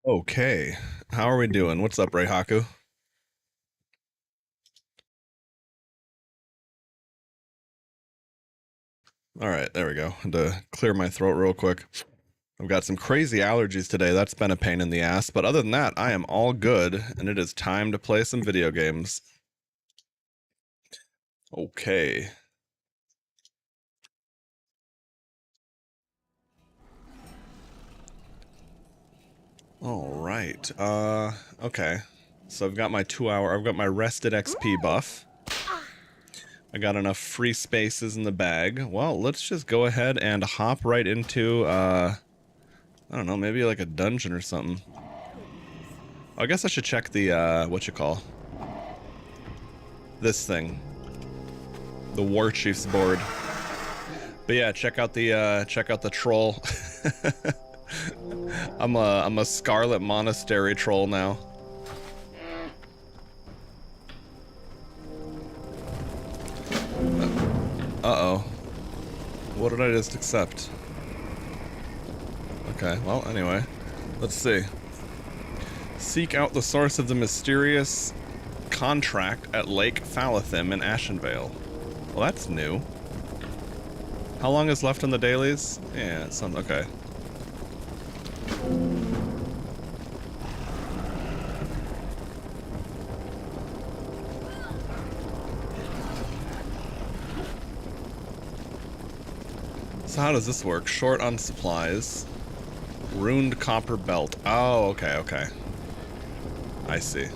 Okay, how are we doing? What's up, Ray Haku? All right, there we go. Had to clear my throat real quick. I've got some crazy allergies today. That's been a pain in the ass. But other than that, I am all good, and it is time to play some video games. Okay. All right. Okay. So I've got my I've got my rested XP buff. I got enough free spaces in the bag. Well, let's just go ahead and hop right into, I don't know, maybe like a dungeon or something. I guess I should check the, what you call this thing. The War Chief's board. But yeah, check out the troll. I'm a Scarlet Monastery troll now. Uh-oh. What did I just accept? Okay, well, anyway. Let's see. Seek out the source of the mysterious contract at Lake Falathim in Ashenvale. Well, that's new. How long is left in the dailies? Yeah, it's some okay. So how does this work? Short on supplies. Ruined copper belt. Oh, okay, okay. I see.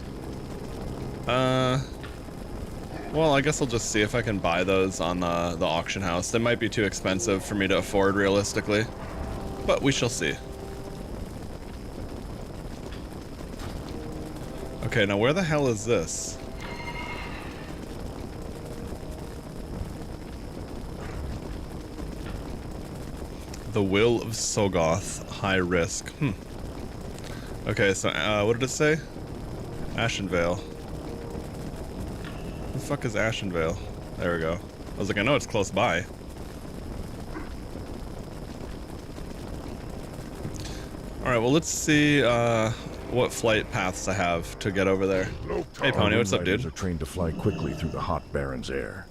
Well, I guess I'll just see if I can buy those on the auction house. They might be too expensive for me to afford realistically, but we shall see. Okay, now where the hell is this? The Will of Sogoth, high risk. Okay, so what did it say? Ashenvale. Where the fuck is Ashenvale? There we go. I was like, I know it's close by. Alright, well let's see what flight paths I have to get over there. Hey Pony, what's up, dude? Are trained to fly quickly through the hot Baron's air.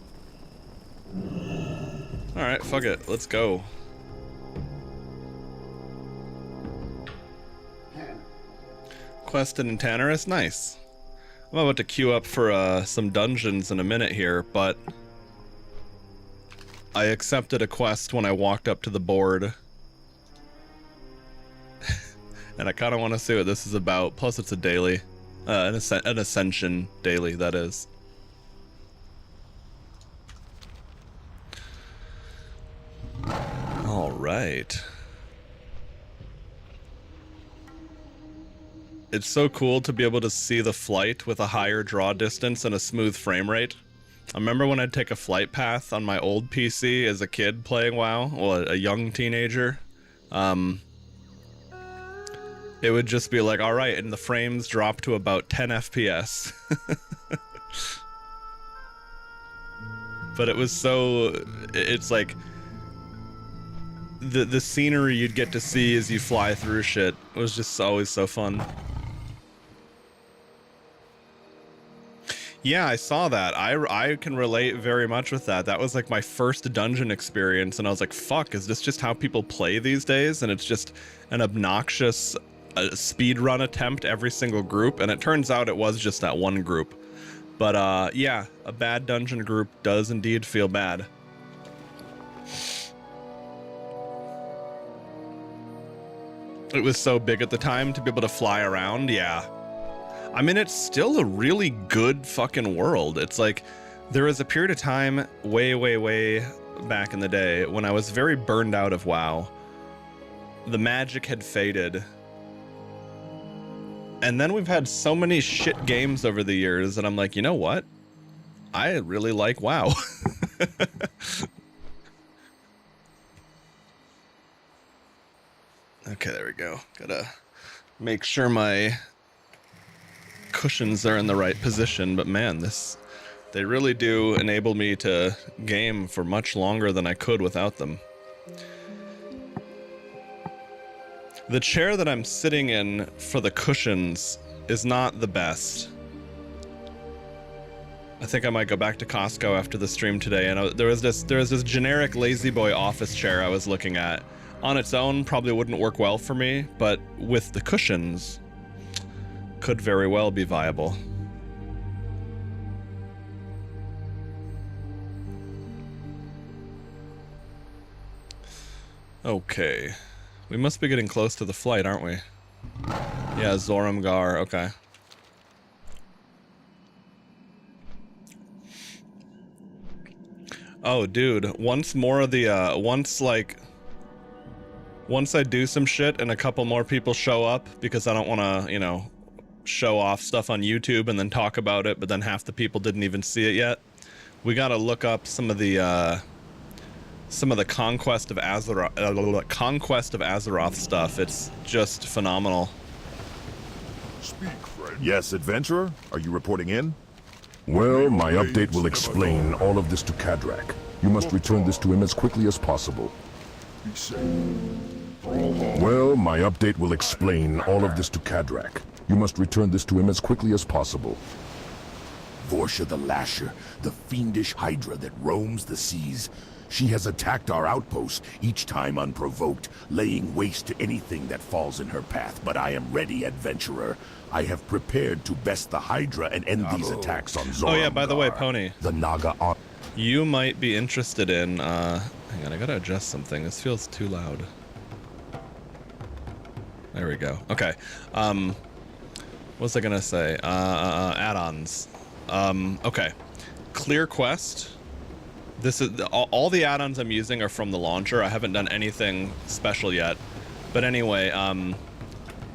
Alright, fuck it. Let's go. Quested in Tannerus, nice. I'm about to queue up for some dungeons in a minute here, but I accepted a quest when I walked up to the board. And I kind of want to see what this is about. Plus it's a daily. An Ascension daily, that is. Alright. It's so cool to be able to see the flight with a higher draw distance and a smooth frame rate. I remember when I'd take a flight path on my old PC as a kid playing WoW, well, a young teenager. It would just be like, alright, and the frames drop to about 10 FPS. But it was so... it's like... The scenery you'd get to see as you fly through shit was just always so fun. Yeah, I saw that. I can relate very much with that. That was like my first dungeon experience, and I was like, fuck, is this just how people play these days? And it's just an obnoxious speedrun attempt every single group, and it turns out it was just that one group. But yeah, a bad dungeon group does indeed feel bad. It was so big at the time to be able to fly around, yeah. I mean, it's still a really good fucking world. It's like, there was a period of time way back in the day when I was very burned out of WoW. The magic had faded. And then we've had so many shit games over the years, and I'm like, you know what? I really like WoW. Okay, there we go. Gotta make sure my cushions are in the right position, but man, they really do enable me to game for much longer than I could without them. The chair that I'm sitting in for the cushions is not the best. I think I might go back to Costco after the stream today, and there was this generic lazy boy office chair I was looking at. On its own, probably wouldn't work well for me, but with the cushions, could very well be viable. Okay. We must be getting close to the flight, aren't we? Yeah, Zoramgar, okay. Oh, dude, once more of the, once I do some shit and a couple more people show up, because I don't want to, you know, show off stuff on YouTube and then talk about it, but then half the people didn't even see it yet, we gotta look up some of the Conquest of Azeroth stuff. It's just phenomenal. Speak, friend. Yes, adventurer? Are you reporting in? Well, my update will explain all of this to Kadrak. You must return this to him as quickly as possible. Well, my update will explain all of this to Kadrak. You must return this to him as quickly as possible. Vorsha the Lasher, the fiendish hydra that roams the seas. She has attacked our outpost, each time unprovoked, laying waste to anything that falls in her path. But I am ready, adventurer. I have prepared to best the Hydra and end these attacks on Zoramgar. Oh yeah, by the way, Pony. The Naga on... You might be interested in, hang on, I gotta adjust something. This feels too loud. There we go. Okay. What was I gonna say? Add-ons. Okay. Clear Quest. This is all the add-ons I'm using are from the launcher. I haven't done anything special yet. But anyway,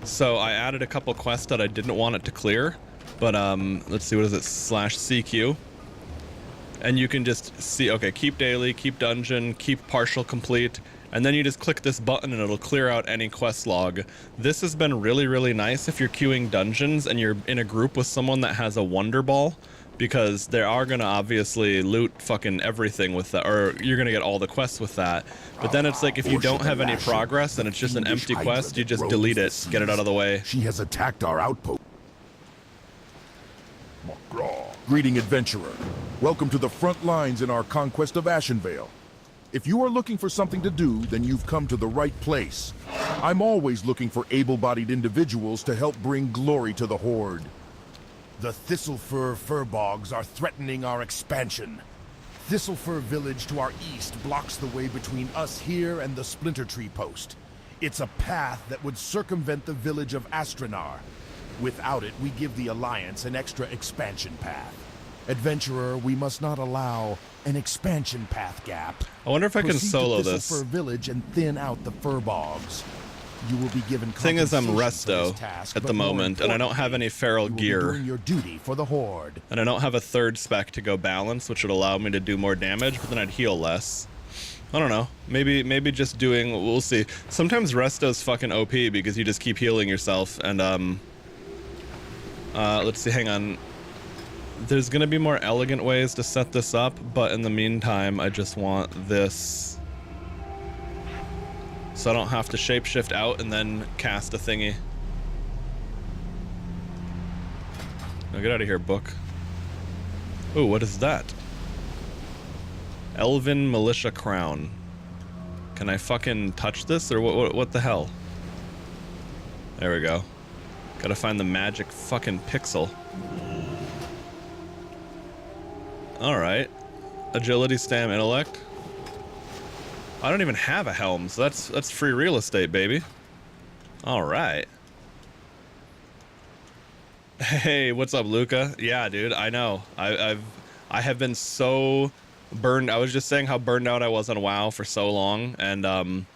so I added a couple quests that I didn't want it to clear. But let's see, what is it? /CQ. And you can just see, okay, keep daily, keep dungeon, keep partial complete, and then you just click this button and it'll clear out any quest log. This has been really, really nice if you're queuing dungeons and you're in a group with someone that has a Wonder Ball, because they are gonna obviously loot fucking everything with that, or you're gonna get all the quests with that. But then it's like, if you don't have any progress and it's just an empty quest, you just delete it, get it out of the way. She has attacked our outpost. Greeting, adventurer. Welcome to the front lines in our conquest of Ashenvale. If you are looking for something to do, then you've come to the right place. I'm always looking for able-bodied individuals to help bring glory to the Horde. The Thistlefur fur bogs are threatening our expansion. Thistlefur village to our east blocks the way between us here and the Splinter Tree post. It's a path that would circumvent the village of Astranar. Without it, we give the Alliance an extra expansion path. Adventurer, we must not allow an expansion path gap. I wonder if I can Proceed solo to this. Thistlefur village and thin out the fur bogs. You will be given Thing is, I'm compensation for resto this task, at but the more moment, and I don't have any feral importantly, you will be gear. doing your duty for the Horde. And I don't have a third spec to go balance, which would allow me to do more damage, but then I'd heal less. I don't know. Maybe just doing, we'll see. Sometimes resto's fucking OP because you just keep healing yourself, and let's see, hang on. There's gonna be more elegant ways to set this up, but in the meantime, I just want this, so I don't have to shapeshift out and then cast a thingy. Now get out of here, book. Ooh, what is that? Elven Militia Crown. Can I fucking touch this, or what the hell? There we go. Gotta find the magic fucking pixel. Alright. Agility, stam, intellect. I don't even have a helm, so that's free real estate, baby. Alright. Hey, what's up, Luca? Yeah, dude, I know. I have been so burned. I was just saying how burned out I was on WoW for so long, and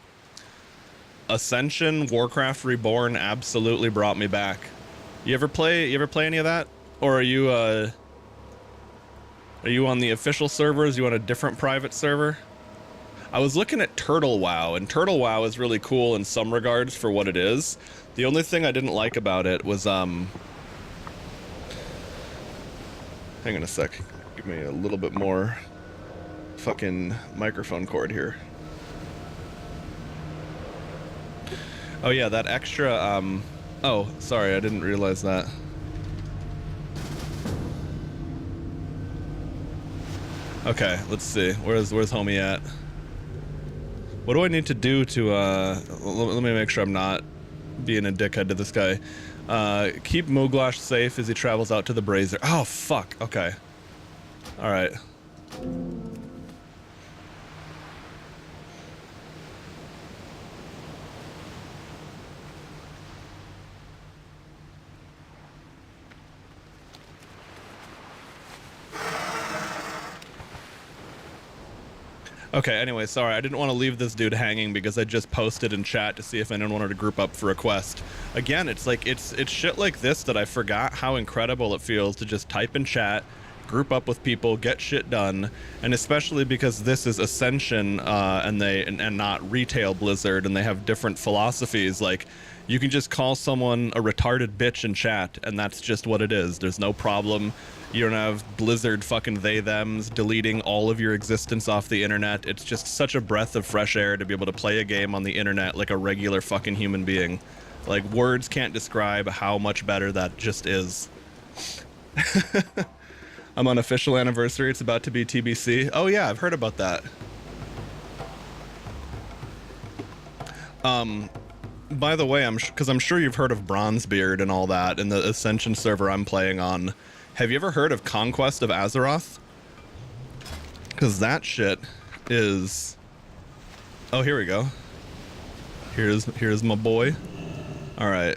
Ascension, Warcraft Reborn absolutely brought me back. You ever play any of that? Or are you on the official servers? You on a different private server? I was looking at Turtle WoW, and Turtle WoW is really cool in some regards for what it is. The only thing I didn't like about it was hang on a sec. Give me a little bit more fucking microphone cord here. Oh yeah, that extra, oh, sorry, I didn't realize that. Okay, let's see. Where's homie at? What do I need to do to, let me make sure I'm not being a dickhead to this guy. Keep Muglash safe as he travels out to the Brazier. Oh, fuck. Okay. Alright. Okay, anyway, sorry, I didn't want to leave this dude hanging because I just posted in chat to see if anyone wanted to group up for a quest. Again, it's like, it's shit like this that I forgot how incredible it feels to just type in chat, group up with people, get shit done, and especially because this is Ascension, and not retail Blizzard, and they have different philosophies. Like, you can just call someone a retarded bitch in chat, and that's just what it is. There's no problem. You don't have Blizzard fucking they-thems deleting all of your existence off the internet. It's just such a breath of fresh air to be able to play a game on the internet like a regular fucking human being. Like, words can't describe how much better that just is. I'm on official anniversary. It's about to be TBC. Oh yeah, I've heard about that. By the way, because I'm sure you've heard of Bronzebeard and all that in the Ascension server I'm playing on. Have you ever heard of Conquest of Azeroth? Because that shit is... Oh, here we go. Here's my boy. Alright.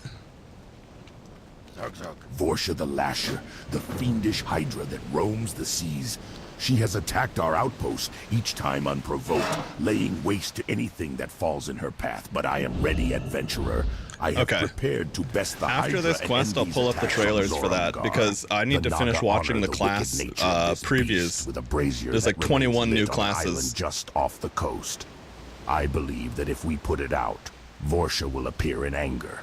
Vorsha the Lasher, the fiendish hydra that roams the seas. She has attacked our outpost, each time unprovoked, laying waste to anything that falls in her path. But I am ready, adventurer. I have prepared to best the After hydra this quest, I'll pull up the trailers for that, because I need to finish watching the class previews. There's like 21 new classes. Just off the coast. I believe that if we put it out, Vorsha will appear in anger.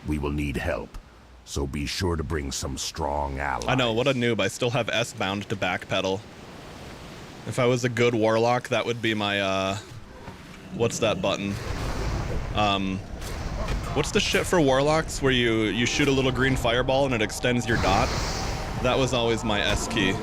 We will need help. So be sure to bring some strong allies. I know, what a noob. I still have S-bound to backpedal. If I was a good warlock, that would be my, what's that button? What's the shit for warlocks where you shoot a little green fireball and it extends your dot? That was always my S key.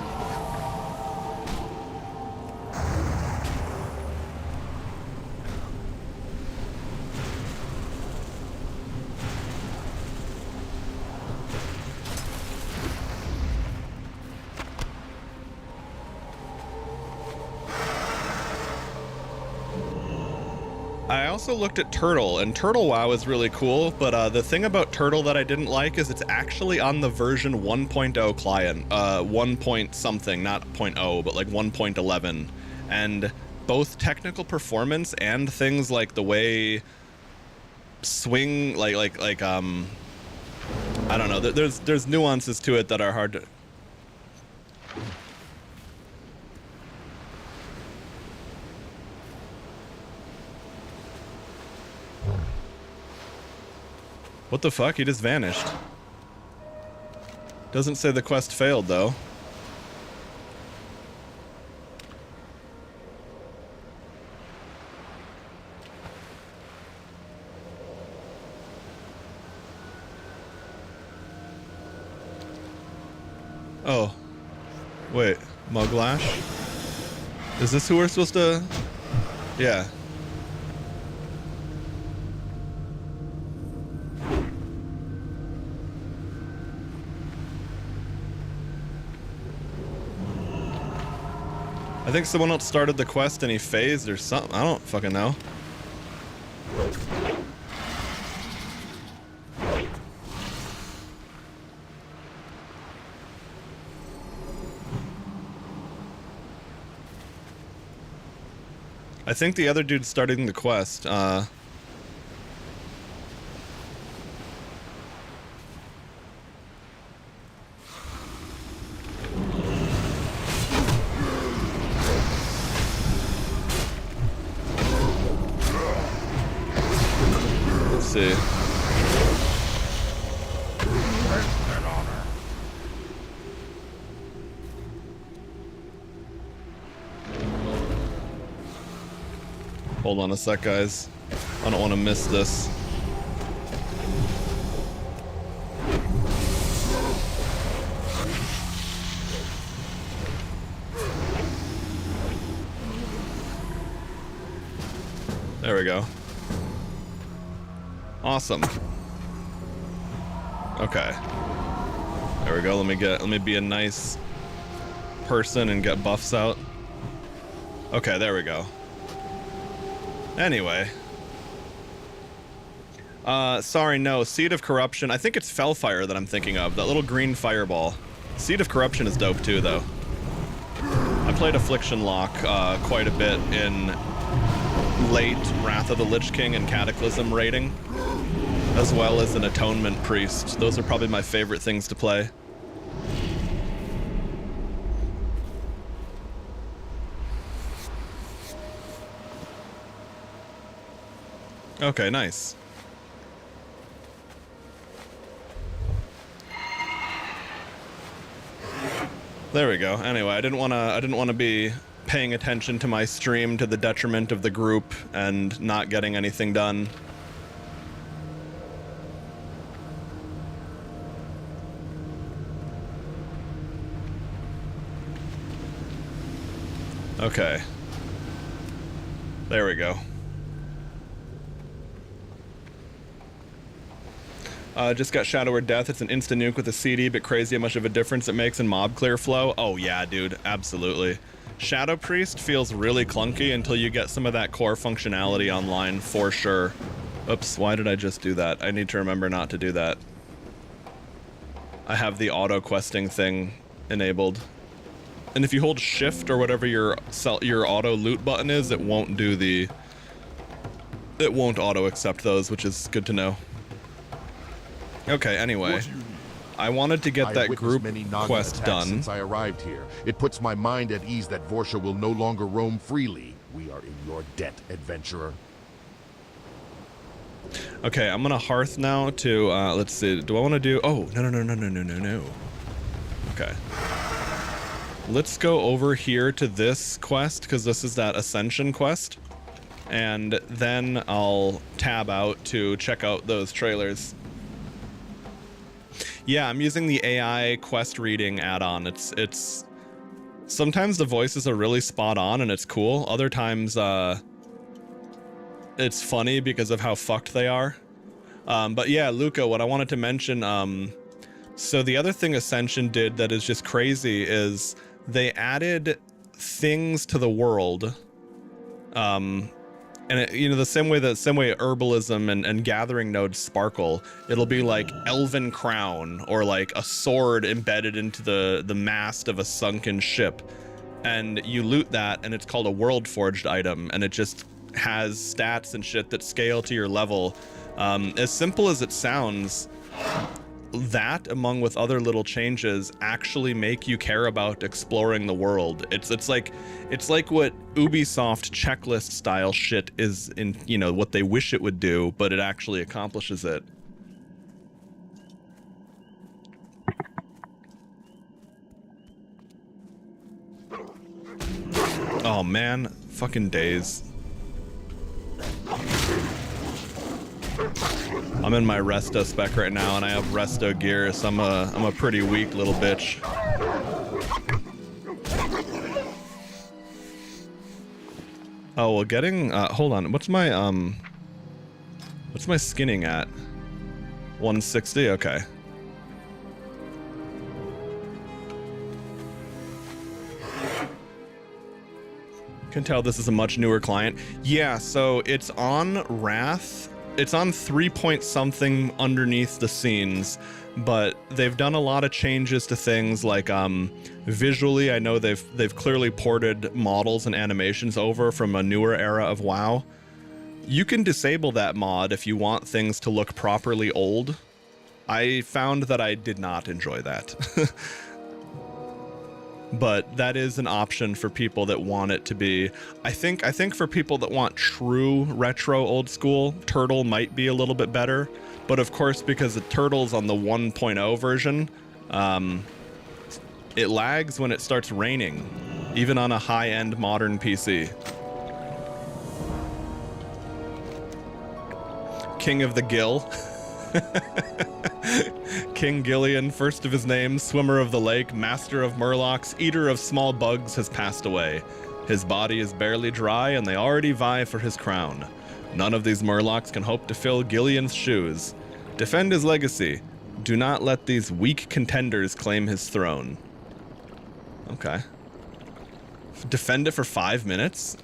I also looked at Turtle, and Turtle WoW is really cool, but the thing about Turtle that I didn't like is it's actually on the version 1.0 client, 1 point something, not 0.0, but like 1.11, and both technical performance and things like the way swing, I don't know, there's nuances to it that are hard to... What the fuck? He just vanished. Doesn't say the quest failed, though. Oh. Wait. Muglash? Is this who we're supposed to... Yeah. I think someone else started the quest and he phased or something. I don't fucking know. I think the other dude's starting the quest. See. Hold on a sec, guys. I don't want to miss this. There we go. Awesome. Okay. There we go. Let me be a nice person and get buffs out. Okay, there we go. Anyway. Sorry, no. Seed of Corruption. I think it's Fellfire that I'm thinking of. That little green fireball. Seed of Corruption is dope too, though. I played Affliction Lock quite a bit in late Wrath of the Lich King and Cataclysm raiding, as well as an Atonement Priest. Those are probably my favorite things to play. Okay, nice. There we go. Anyway, I didn't want to be paying attention to my stream to the detriment of the group and not getting anything done. Okay. There we go. Just got Shadow or Death. It's an instant nuke with a CD, but crazy how much of a difference it makes in mob clear flow. Oh yeah, dude, absolutely. Shadow Priest feels really clunky until you get some of that core functionality online, for sure. Oops, why did I just do that? I need to remember not to do that. I have the auto questing thing enabled. And if you hold shift or whatever your auto loot button is, it won't do the... It won't auto accept those, which is good to know. Okay, anyway, I wanted to get that group quest done. Since I arrived here, it puts my mind at ease that Vorsha will no longer roam freely. We are in your debt, adventurer. Okay, I'm gonna hearth now to, let's see, do I want to do, oh, no. Okay. Let's go over here to this quest, because this is that Ascension quest. And then I'll tab out to check out those trailers. Yeah, I'm using the AI quest reading add-on. It's sometimes the voices are really spot on and it's cool. Other times it's funny because of how fucked they are. But yeah, Luca, what I wanted to mention, so the other thing Ascension did that is just crazy is they added things to the world. And it, you know, the same way herbalism and gathering nodes sparkle, it'll be like elven crown or like a sword embedded into the mast of a sunken ship, and you loot that and it's called a world forged item, and it just has stats and shit that scale to your level. As simple as it sounds, that among with other little changes actually make you care about exploring the world. It's like what Ubisoft checklist style shit is in, you know, what they wish it would do, but it actually accomplishes it. Oh man, fucking days. I'm in my resto spec right now, and I have resto gear, so I'm a pretty weak little bitch. Oh, well, getting hold on. What's my skinning at? 160. Okay. Can tell this is a much newer client. Yeah, so it's on Wrath. It's on 3 point something underneath the scenes, but they've done a lot of changes to things like visually. I know they've clearly ported models and animations over from a newer era of WoW. You can disable that mod if you want things to look properly old. I found that I did not enjoy that. But that is an option for people that want it to be. I think for people that want true retro old school, Turtle might be a little bit better. But of course, because the Turtle's on the 1.0 version, it lags when it starts raining, even on a high-end modern PC. King of the Gill. King Gillian, first of his name, swimmer of the lake, master of murlocs, eater of small bugs, has passed away. His body is barely dry, and they already vie for his crown. None of these Murlocs can hope to fill Gillian's shoes. Defend his legacy. Do not let these weak contenders claim his throne. Okay. Defend it for 5 minutes?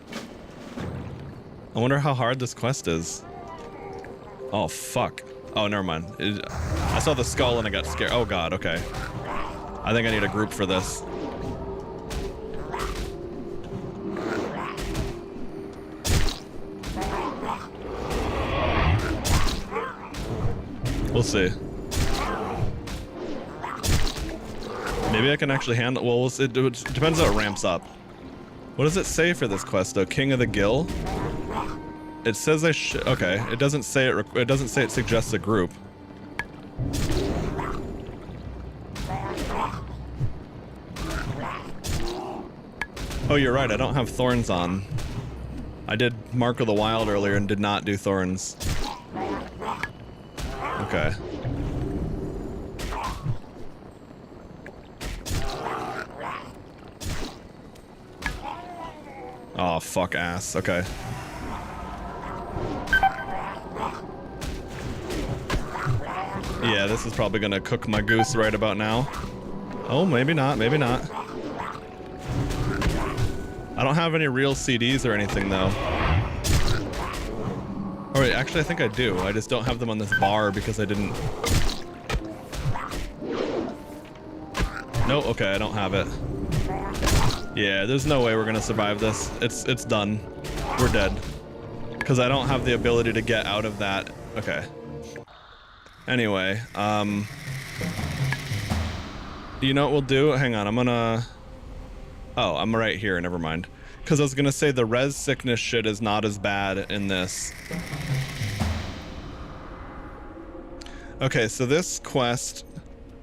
I wonder how hard this quest is. Oh, fuck. Oh, never mind. I saw the skull and I got scared. Oh, God, okay. I think I need a group for this. We'll see. Maybe I can actually handle... Well, it depends how it ramps up. What does it say for this quest, though? King of the Gill? It says I should... Okay, it doesn't say it doesn't say it suggests a group. Oh, you're right, I don't have thorns on. I did Mark of the Wild earlier and did not do thorns. Okay. Oh, fuck ass. Okay. Yeah, this is probably gonna cook my goose right about now. Oh, maybe not, maybe not. I don't have any real CDs or anything, though. Or wait, actually, I think I do. I just don't have them on this bar because I didn't... No, okay, I don't have it. Yeah, there's no way we're gonna survive this. It's done. We're dead. Because I don't have the ability to get out of that. Okay. Anyway, you know what we'll do? Hang on, I'm gonna... Oh, I'm right here, never mind. Because I was gonna say the res sickness shit is not as bad in this. Okay, so this quest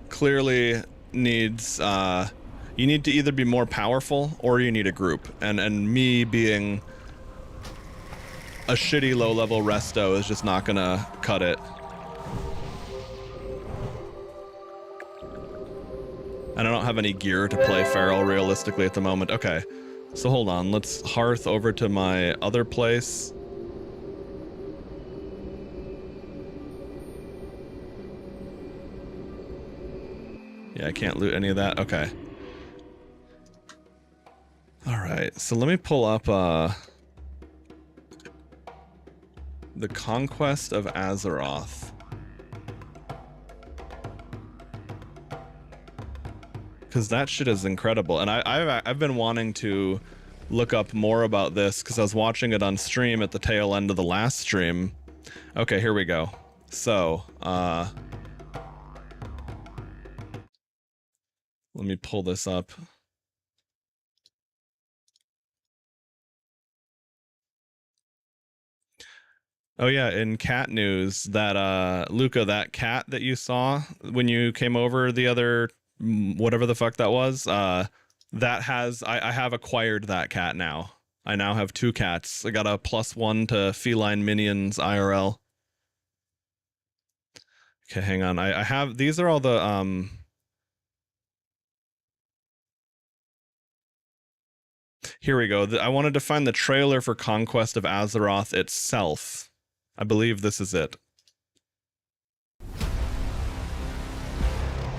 clearly needs, you need to either be more powerful or you need a group. And me being a shitty low-level resto is just not gonna cut it. And I don't have any gear to play Feral realistically at the moment. Okay, so hold on. Let's hearth over to my other place. Yeah, I can't loot any of that. Okay. Alright, so let me pull up the Conquest of Azeroth. Because that shit is incredible, and I've been wanting to look up more about this because I was watching it on stream at the tail end of the last stream. Okay, here we go. So, let me pull this up. Oh yeah, in cat news, that Luca, that cat that you saw when you came over the other... whatever the fuck that was, that has, I have acquired that cat now. I now have 2 cats. I got a +1 to feline minions IRL. Okay, hang on. I have, these are all the, here we go. I wanted to find the trailer for Conquest of Azeroth itself. I believe this is it.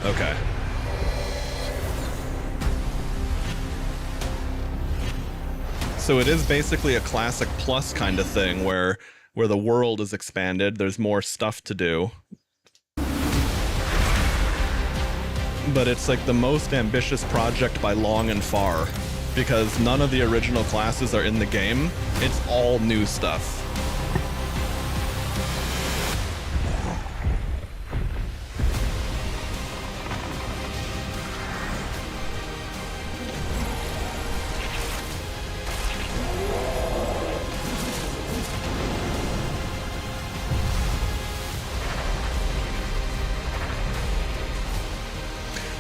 Okay. So it is basically a Classic Plus kind of thing where the world is expanded, there's more stuff to do. But it's like the most ambitious project by long and far, because none of the original classes are in the game. It's all new stuff.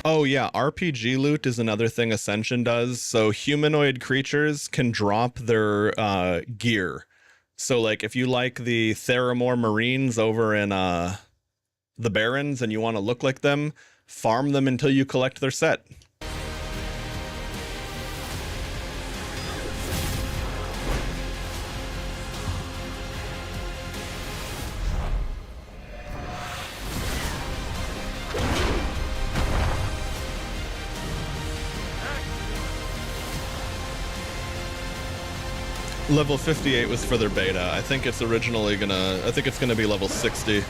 Oh yeah, RPG loot is another thing Ascension does. So humanoid creatures can drop their gear. So like if you like the Theramore Marines over in the Barrens and you want to look like them, farm them until you collect their set. Level 58 was for their beta. I think it's originally I think it's gonna be level 60.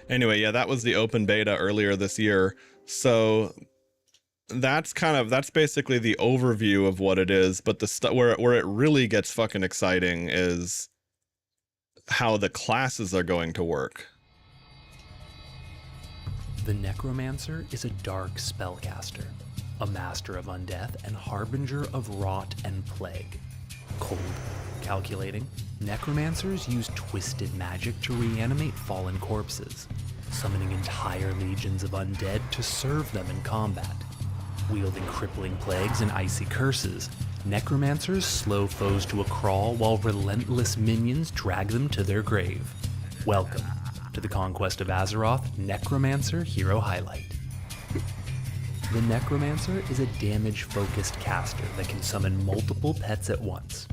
Anyway, yeah, that was the open beta earlier this year. So that's basically the overview of what it is, but the where it really gets fucking exciting is how the classes are going to work. The Necromancer is a dark spellcaster, a master of undeath and harbinger of rot and plague. Cold, calculating, necromancers use twisted magic to reanimate fallen corpses, summoning entire legions of undead to serve them in combat. Wielding crippling plagues and icy curses, necromancers slow foes to a crawl while relentless minions drag them to their grave. Welcome to the Conquest of Azeroth Necromancer Hero Highlight. The Necromancer is a damage-focused caster that can summon multiple pets at once.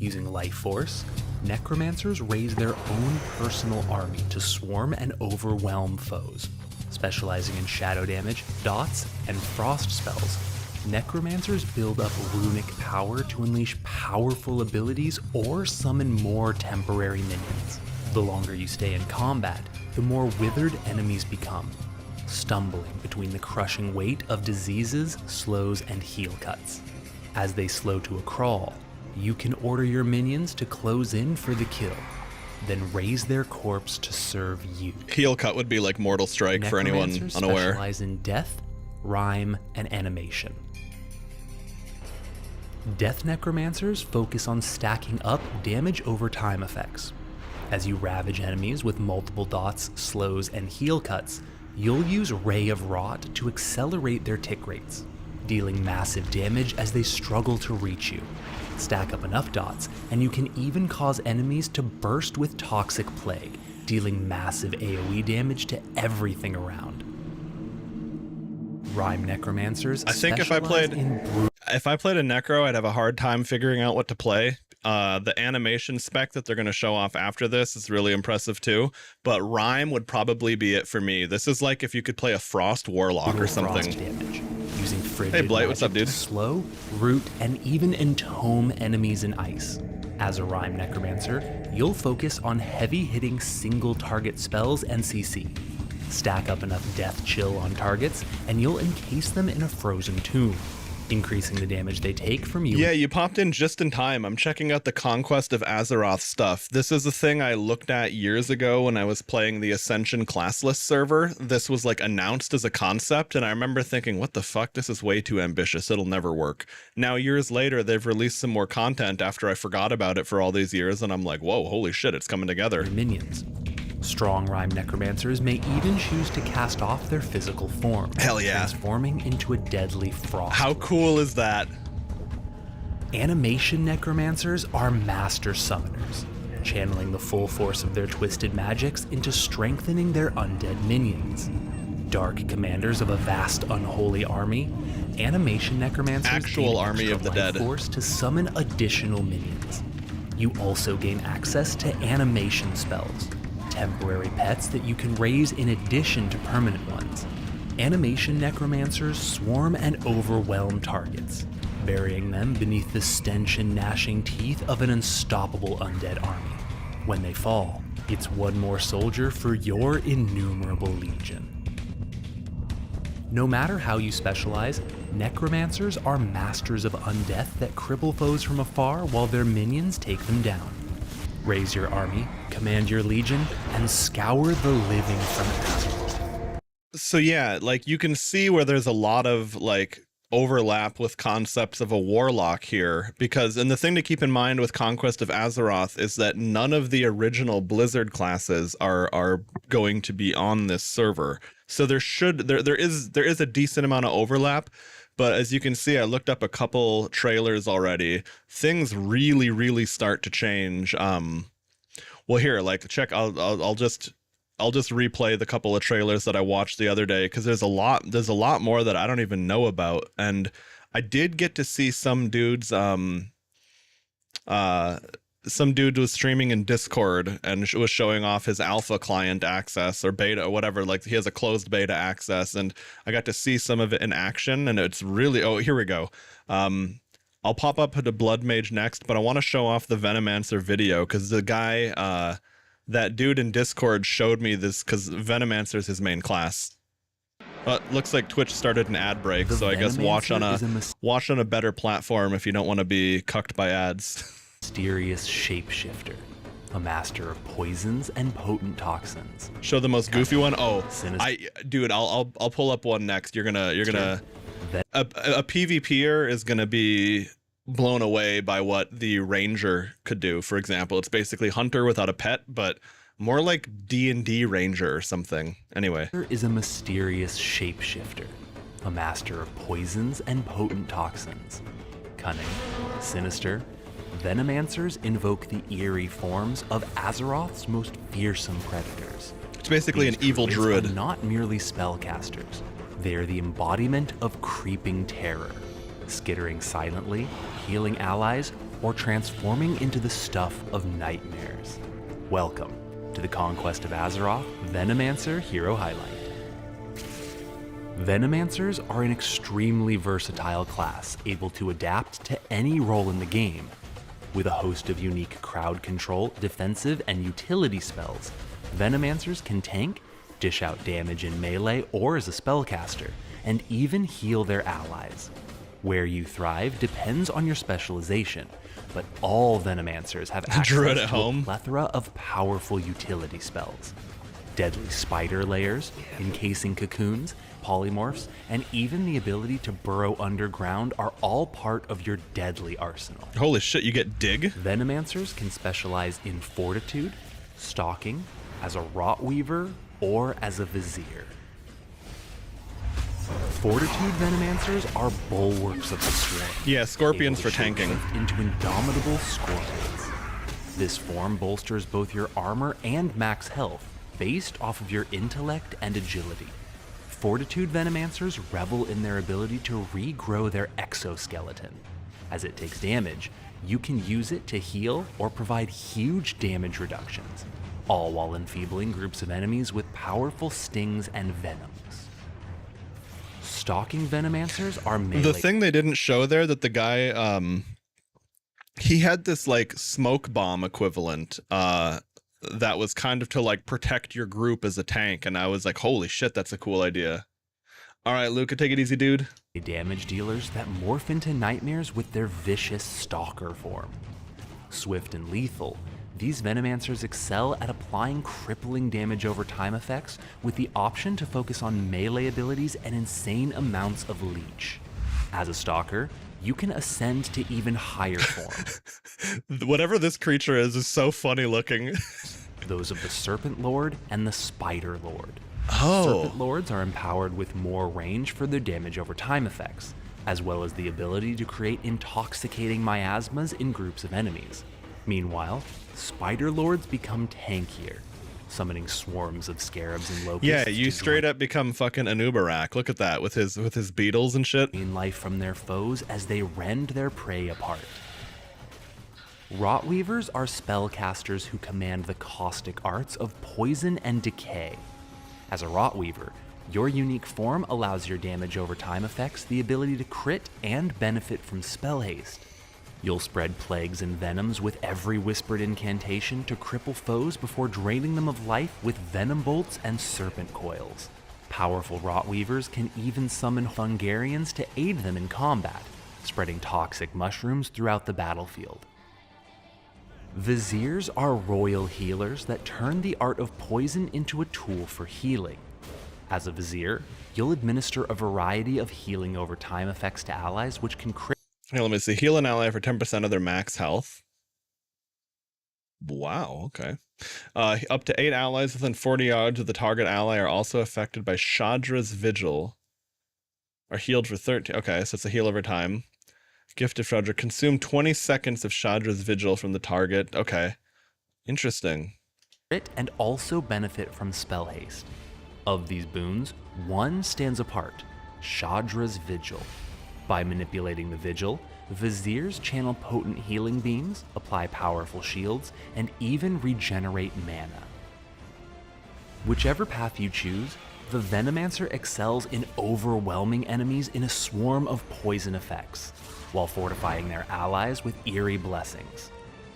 Using life force, necromancers raise their own personal army to swarm and overwhelm foes. Specializing in shadow damage, dots, and frost spells, necromancers build up runic power to unleash powerful abilities or summon more temporary minions. The longer you stay in combat, the more withered enemies become, stumbling between the crushing weight of diseases, slows, and heal cuts. As they slow to a crawl, you can order your minions to close in for the kill, then raise their corpse to serve you. Heal cut would be like Mortal Strike for anyone unaware. Specialize in death, rhyme, and animation. Death necromancers focus on stacking up damage over time effects. As you ravage enemies with multiple dots, slows, and heal cuts, you'll use Ray of Rot to accelerate their tick rates, dealing massive damage as they struggle to reach you. Stack up enough dots, and you can even cause enemies to burst with Toxic Plague, dealing massive AoE damage to everything around. Rhyme necromancers I think if I played a necro, I'd have a hard time figuring out what to play. The animation spec that they're going to show off after this is really impressive too, but Rhyme would probably be it for me. This is like if you could play a Frost Warlock or something. Frost damage, using frigid hey Blight, what's up, dude? To slow, root, and even entome enemies in ice. As a Rhyme necromancer, you'll focus on heavy-hitting single-target spells and CC. Stack up enough death chill on targets, and you'll encase them in a frozen tomb, increasing the damage they take from you. Yeah, you popped in just in time. I'm checking out the Conquest of Azeroth stuff. This is a thing I looked at years ago when I was playing the Ascension classless server. This was like announced as a concept, and I remember thinking, what the fuck? This is way too ambitious. It'll never work. Now, years later, they've released some more content after I forgot about it for all these years, and I'm like, whoa, holy shit, it's coming together. Your minions. Strong Rhyme necromancers may even choose to cast off their physical form, hell yeah, transforming into a deadly frost. How cool is that? Animation necromancers are master summoners, channeling the full force of their twisted magics into strengthening their undead minions. Dark commanders of a vast unholy army, animation necromancers actual army of the dead force to summon additional minions. You also gain access to animation spells, temporary pets that you can raise in addition to permanent ones. Animation necromancers swarm and overwhelm targets, burying them beneath the stench and gnashing teeth of an unstoppable undead army. When they fall, it's one more soldier for your innumerable legion. No matter how you specialize, necromancers are masters of undeath that cripple foes from afar while their minions take them down. Raise your army, command your legion, and scour the living from Azeroth. So yeah, like you can see where there's a lot of like overlap with concepts of a warlock here, because, and the thing to keep in mind with Conquest of Azeroth is that none of the original Blizzard classes are going to be on this server. So there is a decent amount of overlap. But as you can see, I looked up a couple trailers already. Things really start to change. Well, here, like, check. I'll just replay the couple of trailers that I watched the other day, because there's a lot more that I don't even know about. And I did get to see some dudes some dude was streaming in Discord and was showing off his alpha client access or beta or whatever. Like he has a closed beta access, and I got to see some of it in action, and it's really, oh, here we go. I'll pop up to Blood Mage next, but I want to show off the Venomancer video because the guy, that dude in Discord showed me this because Venomancer is his main class. But looks like Twitch started an ad break, so I guess watch on a better platform if you don't want to be cucked by ads. Mysterious shapeshifter, a master of poisons and potent toxins. Show the most goofy one. Oh, Sinister. Dude, I'll pull up one next. You're gonna a PvPer is gonna be blown away by what the Ranger could do. For example, it's basically Hunter without a pet, but more like D&D Ranger or something. Anyway. Is a mysterious shapeshifter, a master of poisons and potent toxins. Cunning, sinister, Venomancers invoke the eerie forms of Azeroth's most fearsome predators. It's basically an evil druid. Are not merely spellcasters. They are the embodiment of creeping terror, skittering silently, healing allies, or transforming into the stuff of nightmares. Welcome to the Conquest of Azeroth Venomancer Hero Highlight. Venomancers are an extremely versatile class, able to adapt to any role in the game. With a host of unique crowd control, defensive, and utility spells, Venomancers can tank, dish out damage in melee or as a spellcaster, and even heal their allies. Where you thrive depends on your specialization, but all Venomancers have access Druid at to home. a plethora of powerful utility spells. Deadly spider layers, encasing cocoons, polymorphs, and even the ability to burrow underground are all part of your deadly arsenal. Holy shit, you get dig? Venomancers can specialize in fortitude, stalking, as a rotweaver, or as a vizier. Fortitude Venomancers are bulwarks of the swarm. Yeah, scorpions able for to tanking. shapeshift into indomitable scorpions. This form bolsters both your armor and max health, based off of your intellect and agility. Fortitude Venomancers revel in their ability to regrow their exoskeleton. As it takes damage, you can use it to heal or provide huge damage reductions, all while enfeebling groups of enemies with powerful stings and venoms. Stalking Venomancers are melee. The thing they didn't show there that the guy, he had this like smoke bomb equivalent, that was kind of to like protect your group as a tank, and I was like, holy shit, that's a cool idea. All right, Luca, take it easy, dude. Damage dealers that morph into nightmares with their vicious stalker form. Swift and lethal, these Venomancers excel at applying crippling damage over time effects with the option to focus on melee abilities and insane amounts of leech. As a stalker, you can ascend to even higher form. Whatever this creature is so funny looking. Those of the Serpent Lord and the Spider Lord. Oh. Serpent Lords are empowered with more range for their damage over time effects, as well as the ability to create intoxicating miasmas in groups of enemies. Meanwhile, Spider Lords become tankier, summoning swarms of scarabs and locusts. Yeah, you straight up become fucking Anubarak. Look at that with his beetles and shit. Gain life from their foes as they rend their prey apart. Rotweavers are spellcasters who command the caustic arts of poison and decay. As a Rotweaver, your unique form allows your damage over time effects the ability to crit and benefit from spell haste. You'll spread plagues and venoms with every whispered incantation to cripple foes before draining them of life with venom bolts and serpent coils. Powerful Rotweavers can even summon Hungarians to aid them in combat, spreading toxic mushrooms throughout the battlefield. Viziers are royal healers that turn the art of poison into a tool for healing. As a Vizier, you'll administer a variety of healing over time effects to allies which can crit. Here, let me see. Heal an ally for 10% of their max health. Wow, okay. Up to 8 allies within 40 yards of the target ally are also affected by Shadra's Vigil. Are healed for 13. Okay, so it's a heal over time. Gift of Shadra. Consume 20 seconds of Shadra's Vigil from the target. Okay. Interesting. And also benefit from spell haste. Of these boons, one stands apart, Shadra's Vigil. By manipulating the Vigil, Viziers channel potent healing beams, apply powerful shields, and even regenerate mana. Whichever path you choose, the Venomancer excels in overwhelming enemies in a swarm of poison effects, while fortifying their allies with eerie blessings.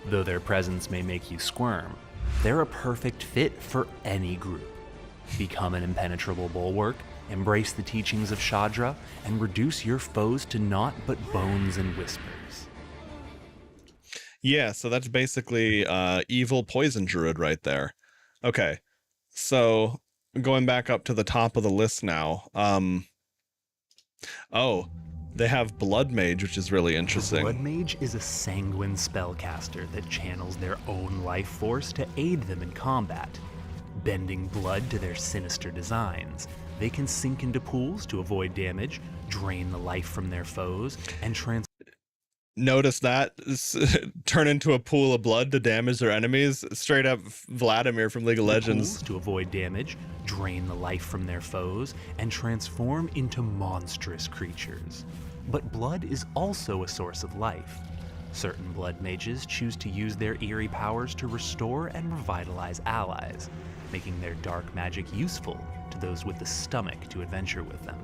Though their presence may make you squirm, they're a perfect fit for any group. Become an impenetrable bulwark, embrace the teachings of Shadra, and reduce your foes to naught but bones and whispers. Yeah, so that's basically evil poison druid right there. Okay, so going back up to the top of the list now. Oh, they have Blood Mage, which is really interesting. Blood Mage is a sanguine spellcaster that channels their own life force to aid them in combat. Bending blood to their sinister designs, they can sink into pools to avoid damage, drain the life from their foes, and Notice that? Turn into a pool of blood to damage their enemies. Straight up Vladimir from League of Legends. To avoid damage, drain the life from their foes, and transform into monstrous creatures. But blood is also a source of life. Certain blood mages choose to use their eerie powers to restore and revitalize allies, making their dark magic useful to those with the stomach to adventure with them.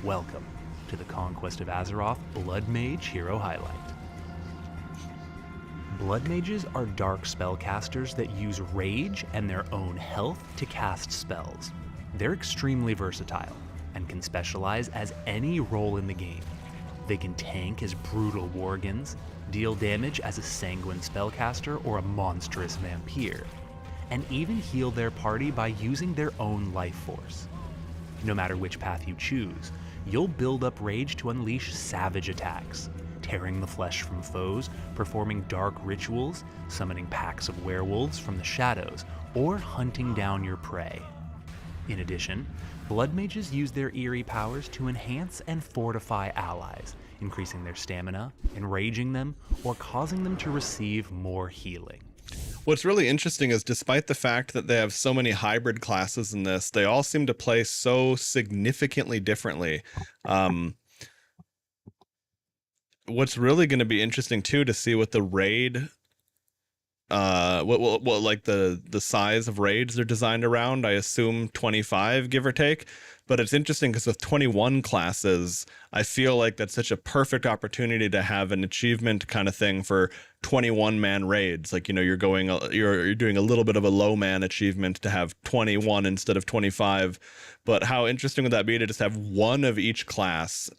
Welcome to the Conquest of Azeroth Blood Mage Hero Highlight. Blood Mages are dark spellcasters that use rage and their own health to cast spells. They're extremely versatile and can specialize as any role in the game. They can tank as brutal worgans, deal damage as a sanguine spellcaster or a monstrous vampire, and even heal their party by using their own life force. No matter which path you choose, you'll build up rage to unleash savage attacks, tearing the flesh from foes, performing dark rituals, summoning packs of werewolves from the shadows, or hunting down your prey. In addition, blood mages use their eerie powers to enhance and fortify allies, increasing their stamina, enraging them, or causing them to receive more healing. What's really interesting is despite the fact that they have so many hybrid classes in this, they all seem to play so significantly differently. What's really going to be interesting too to see what the raid, what like the size of raids they're designed around. I assume 25, give or take. But it's interesting because with 21 classes, I feel like that's such a perfect opportunity to have an achievement kind of thing for 21-man raids. Like, you know, you're doing a little bit of a low man achievement to have 21 instead of 25. But how interesting would that be to just have one of each class?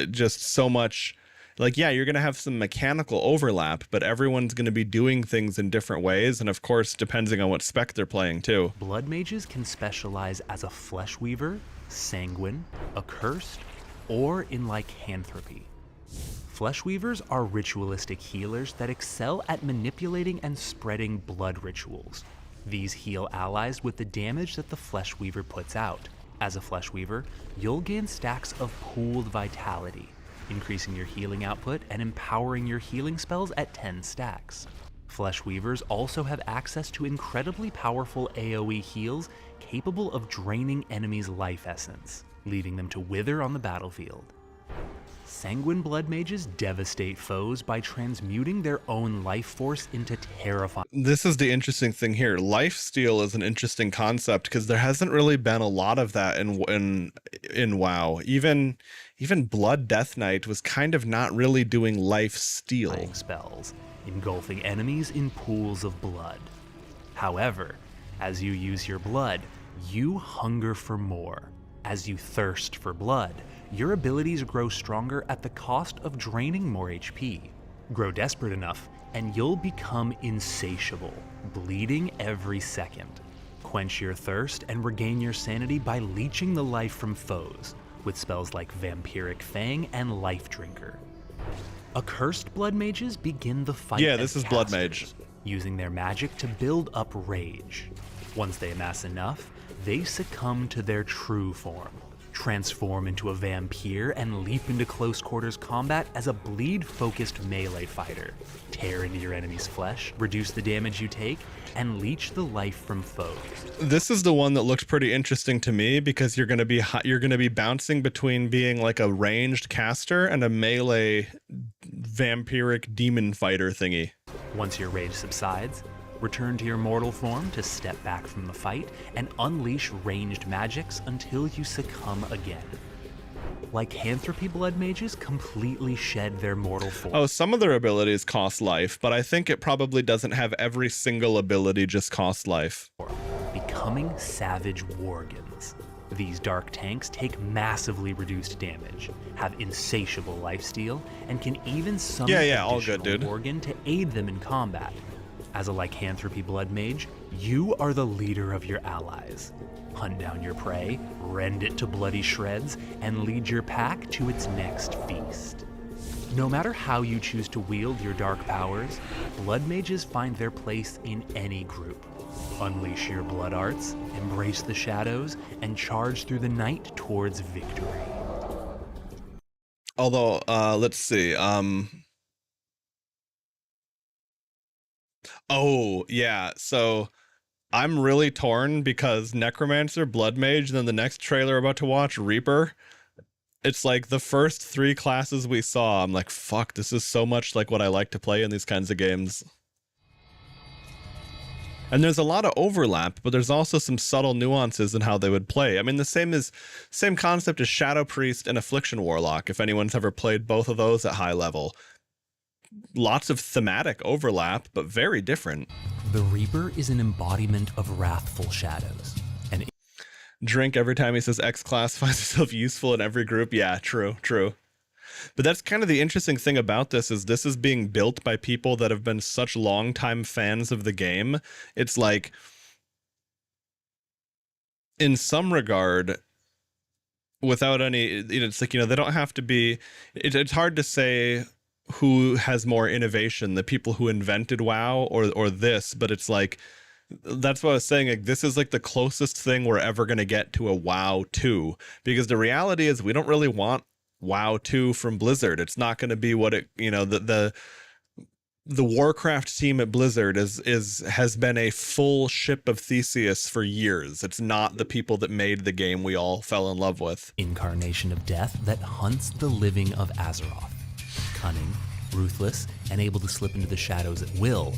Just so much. Like, yeah, you're going to have some mechanical overlap, but everyone's going to be doing things in different ways. And of course, depending on what spec they're playing too. Blood mages can specialize as a flesh weaver, sanguine, accursed, or in lycanthropy. Flesh weavers are ritualistic healers that excel at manipulating and spreading blood rituals. These heal allies with the damage that the flesh weaver puts out. As a flesh weaver, you'll gain stacks of pooled vitality, increasing your healing output and empowering your healing spells at 10 stacks. Flesh Weavers also have access to incredibly powerful AoE heals capable of draining enemies' life essence, leaving them to wither on the battlefield. Sanguine Blood Mages devastate foes by transmuting their own life force into terrifying. This is the interesting thing here. Lifesteal is an interesting concept because there hasn't really been a lot of that in WoW. Even Blood Death Knight was kind of not really doing lifesteal Spells, engulfing enemies in pools of blood. However, as you use your blood, you hunger for more. As you thirst for blood, your abilities grow stronger at the cost of draining more HP. Grow desperate enough, and you'll become insatiable, bleeding every second. Quench your thirst and regain your sanity by leeching the life from foes, with spells like Vampiric Fang and Life Drinker. Accursed Blood Mages begin the fight. Yeah, this is Blood Mage. Using their magic to build up rage. Once they amass enough, they succumb to their true form, Transform into a vampire and leap into close quarters combat as a bleed-focused melee fighter. Tear into your enemy's flesh, reduce the damage you take, and leech the life from foes. This is the one that looked pretty interesting to me because you're going to be bouncing between being like a ranged caster and a melee vampiric demon fighter thingy. Once your rage subsides, return to your mortal form to step back from the fight and unleash ranged magics until you succumb again. Lycanthropy blood mages completely shed their mortal form. Oh, some of their abilities cost life, but I think it probably doesn't have every single ability just cost life. Becoming savage worgans. These dark tanks take massively reduced damage, have insatiable lifesteal, and can even summon all good, dude. worgen to aid them in combat. As a lycanthropy blood mage, you are the leader of your allies. Hunt down your prey, rend it to bloody shreds, and lead your pack to its next feast. No matter how you choose to wield your dark powers, blood mages find their place in any group. Unleash your blood arts, embrace the shadows, and charge through the night towards victory. Although, let's see, oh, yeah, so I'm really torn because Necromancer, Blood Mage, and then the next trailer I'm about to watch, Reaper, it's like the first 3 classes we saw, I'm like, fuck, this is so much like what I like to play in these kinds of games. And there's a lot of overlap, but there's also some subtle nuances in how they would play. I mean, the same concept as Shadow Priest and Affliction Warlock, if anyone's ever played both of those at high level. Lots of thematic overlap, but very different. The Reaper is an embodiment of wrathful shadows. And Drink every time he says X class finds himself useful in every group. Yeah, true. But that's kind of the interesting thing about this is being built by people that have been such longtime fans of the game. It's like, in some regard, without any, it's like, they don't have to be, it's hard to say who has more innovation, the people who invented WoW or this, but it's like, that's what I was saying, like, this is like the closest thing we're ever going to get to a WoW 2, because the reality is we don't really want WoW 2 from Blizzard. It's not going to be what it, the Warcraft team at Blizzard has been a full ship of Theseus for years. It's not the people that made the game we all fell in love with. Incarnation of death that hunts the living of Azeroth. Cunning, ruthless, and able to slip into the shadows at will,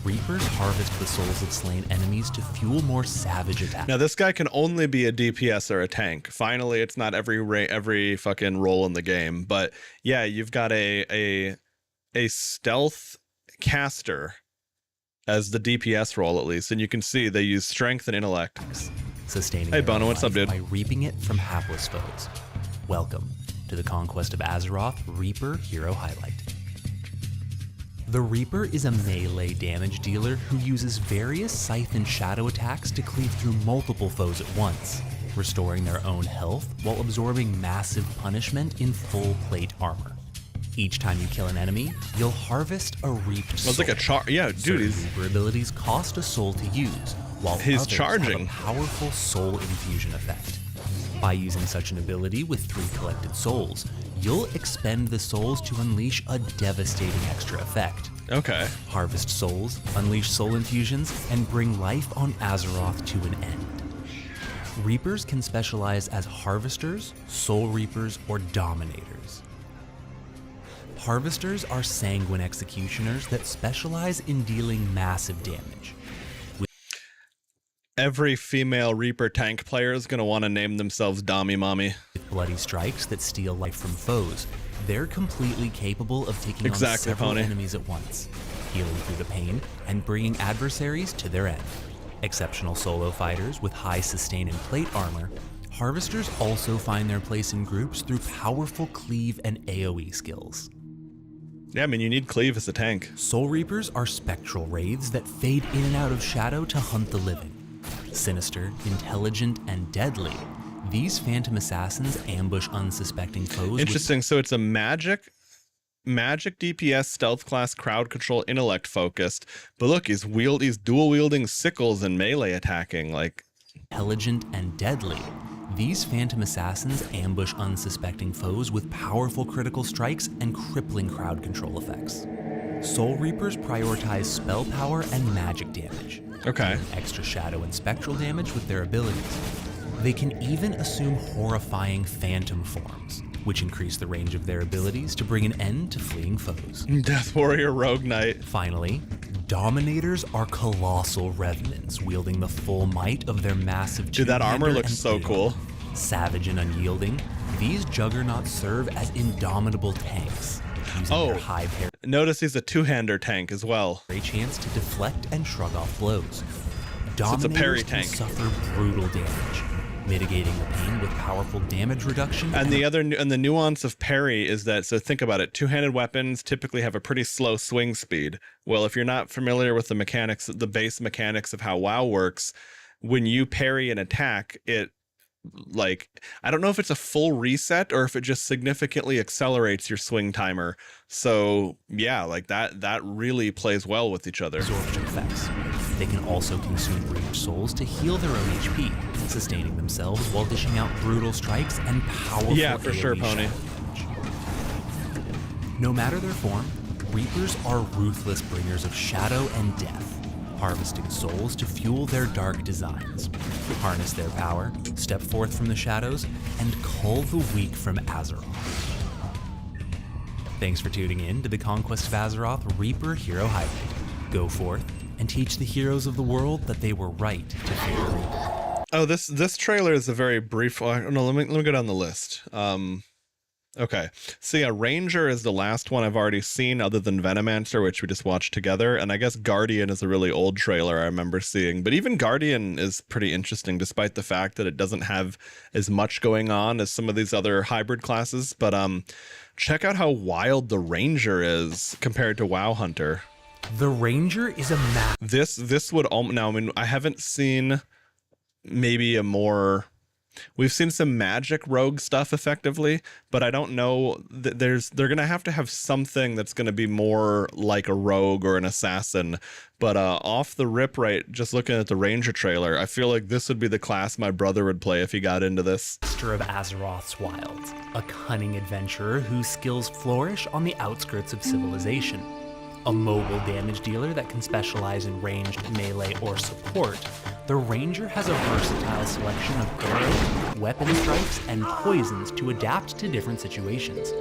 Reapers harvest the souls of slain enemies to fuel more savage attacks. Now, this guy can only be a DPS or a tank. Finally, it's not every fucking role in the game. But yeah, you've got a stealth caster as the DPS role, at least, and you can see they use strength and intellect. Sustaining hey, Bono, what's up, dude? By reaping it from hapless foes. Welcome to the Conquest of Azeroth Reaper Hero Highlight. The Reaper is a melee damage dealer who uses various scythe and shadow attacks to cleave through multiple foes at once, restoring their own health while absorbing massive punishment in full plate armor. Each time you kill an enemy, you'll harvest a reaped soul. It's like a yeah, dude. Certain Reaper abilities cost a soul to use, while he's others charging. have a powerful soul infusion effect. By using such an ability with 3 collected souls, you'll expend the souls to unleash a devastating extra effect. Okay. Harvest souls, unleash soul infusions, and bring life on Azeroth to an end. Reapers can specialize as harvesters, soul reapers, or dominators. Harvesters are sanguine executioners that specialize in dealing massive damage. Every female Reaper tank player is going to want to name themselves Dommy Mommy. With bloody strikes that steal life from foes, they're completely capable of taking on several enemies at once, healing through the pain and bringing adversaries to their end. Exceptional solo fighters with high sustain and plate armor, Harvesters also find their place in groups through powerful cleave and AoE skills. Yeah, I mean, you need cleave as a tank. Soul Reapers are spectral wraiths that fade in and out of shadow to hunt the living. Sinister, intelligent, and deadly, these phantom assassins ambush unsuspecting foes. Interesting. So it's a magic DPS stealth class crowd control intellect focused. But look, he's dual wielding sickles and melee attacking. Like, intelligent and deadly, These phantom assassins ambush unsuspecting foes with powerful critical strikes and crippling crowd control effects. Soul Reapers prioritize spell power and magic damage. Okay. Extra shadow and spectral damage with their abilities. They can even assume horrifying phantom forms, which increase the range of their abilities to bring an end to fleeing foes. Death Warrior Rogue Knight. Finally, Dominators are colossal revenants wielding the full might of their massive Dude, that armor two-hander looks and so blade. cool. Savage and unyielding, these juggernauts serve as indomitable tanks, using their high parry Notice he's a two-hander tank as well. chance to deflect and shrug off blows. So it's a parry Dominators can tank. suffer brutal damage, mitigating the pain with powerful damage reduction. And the nuance of parry is that, so think about it, two-handed weapons typically have a pretty slow swing speed. Well, if you're not familiar with the mechanics, the base mechanics of how WoW works, when you parry an attack, it, like, I don't know if it's a full reset or if it just significantly accelerates your swing timer. So yeah, like that really plays well with each other. Absorption effects. They can also consume breached souls to heal their own HP, sustaining themselves while dishing out brutal strikes and powerful Yeah, for sure, AoE Pony. shadow damage. No matter their form, Reapers are ruthless bringers of shadow and death, harvesting souls to fuel their dark designs, harness their power, step forth from the shadows, and cull the weak from Azeroth. Thanks for tuning in to the Conquest of Azeroth Reaper Hero Highlight. Go forth and teach the heroes of the world that they were right to fear Reaper. Oh, this trailer is a very brief. No, let me go down the list. Okay, so yeah, Ranger is the last one I've already seen, other than Venomancer, which we just watched together, and I guess Guardian is a really old trailer I remember seeing. But even Guardian is pretty interesting, despite the fact that it doesn't have as much going on as some of these other hybrid classes. But check out how wild the Ranger is compared to WoW Hunter. The Ranger is a This would now, I mean, I haven't seen maybe a more. We've seen some magic rogue stuff effectively, but I don't know that they're gonna have to have something that's gonna be more like a rogue or an assassin. But off the rip, right, just looking at the Ranger trailer, I feel like this would be the class my brother would play if he got into this. master of Azeroth's wilds, a cunning adventurer whose skills flourish on the outskirts of civilization. A mobile damage dealer that can specialize in ranged, melee, or support, the Ranger has a versatile selection of arrows, weapon strikes, and poisons to adapt to different situations.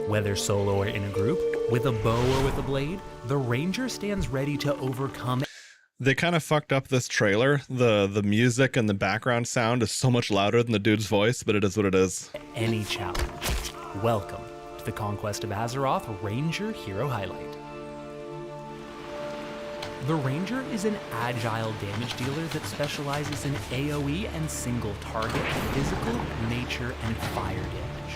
Whether solo or in a group, with a bow or with a blade, the Ranger stands ready to overcome. They kind of fucked up this trailer. The music and the background sound is so much louder than the dude's voice, but it is what it is. Any challenge. Welcome to the Conquest of Azeroth Ranger Hero Highlight. The Ranger is an agile damage dealer that specializes in AoE and single target physical, nature, and fire damage.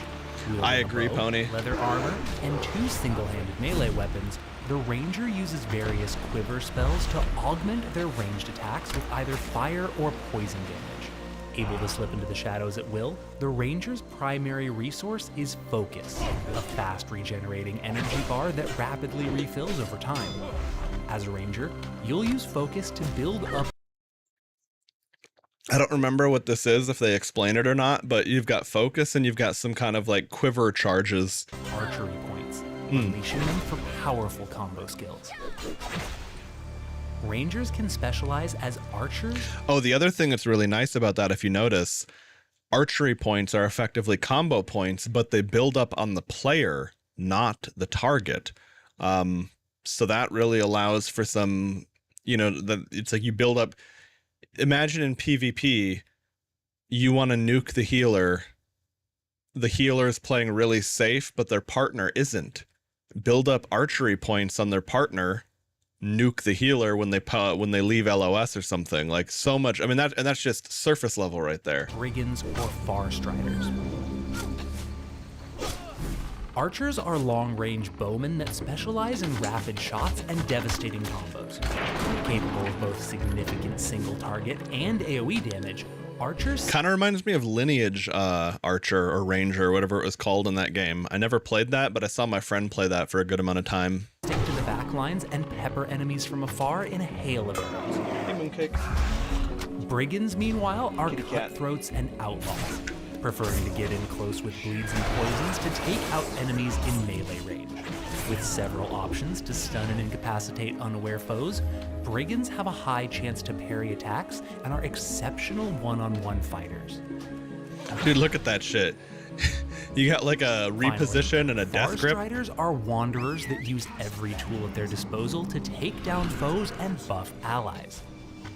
Wielding I a agree, bow, Pony. leather armor, and 2 single-handed melee weapons, the Ranger uses various quiver spells to augment their ranged attacks with either fire or poison damage. Able to slip into the shadows at will, the Ranger's primary resource is Focus, a fast regenerating energy bar that rapidly refills over time. As a Ranger, you'll use Focus to build up. I don't remember what this is, if they explain it or not, but you've got focus and you've got some kind of like quiver charges. Archery points, unleashing them for powerful combo skills. Rangers can specialize as archers. Oh, the other thing that's really nice about that, if you notice, archery points are effectively combo points, but they build up on the player, not the target. So that really allows for some, it's like you build up. Imagine in PvP, you want to nuke the healer. The healer is playing really safe, but their partner isn't. Build up archery points on their partner, nuke the healer when they leave LOS or something. Like so much. I mean, that's just surface level right there. Brigands, or Far Striders. Archers are long-range bowmen that specialize in rapid shots and devastating combos. Capable of both significant single-target and AoE damage, archers Kind of reminds me of Lineage Archer or Ranger, whatever it was called in that game. I never played that, but I saw my friend play that for a good amount of time. stick to the back lines and pepper enemies from afar in a hail of arrows. Hey, Mooncake. Brigands, meanwhile, are Kitty cat. cutthroats and outlaws. preferring to get in close with bleeds and poisons to take out enemies in melee range. With several options to stun and incapacitate unaware foes, brigands have a high chance to parry attacks and are exceptional one-on-one fighters. Dude, look at that shit. You got like a reposition and a death Forest grip. Riders are wanderers that use every tool at their disposal to take down foes and buff allies.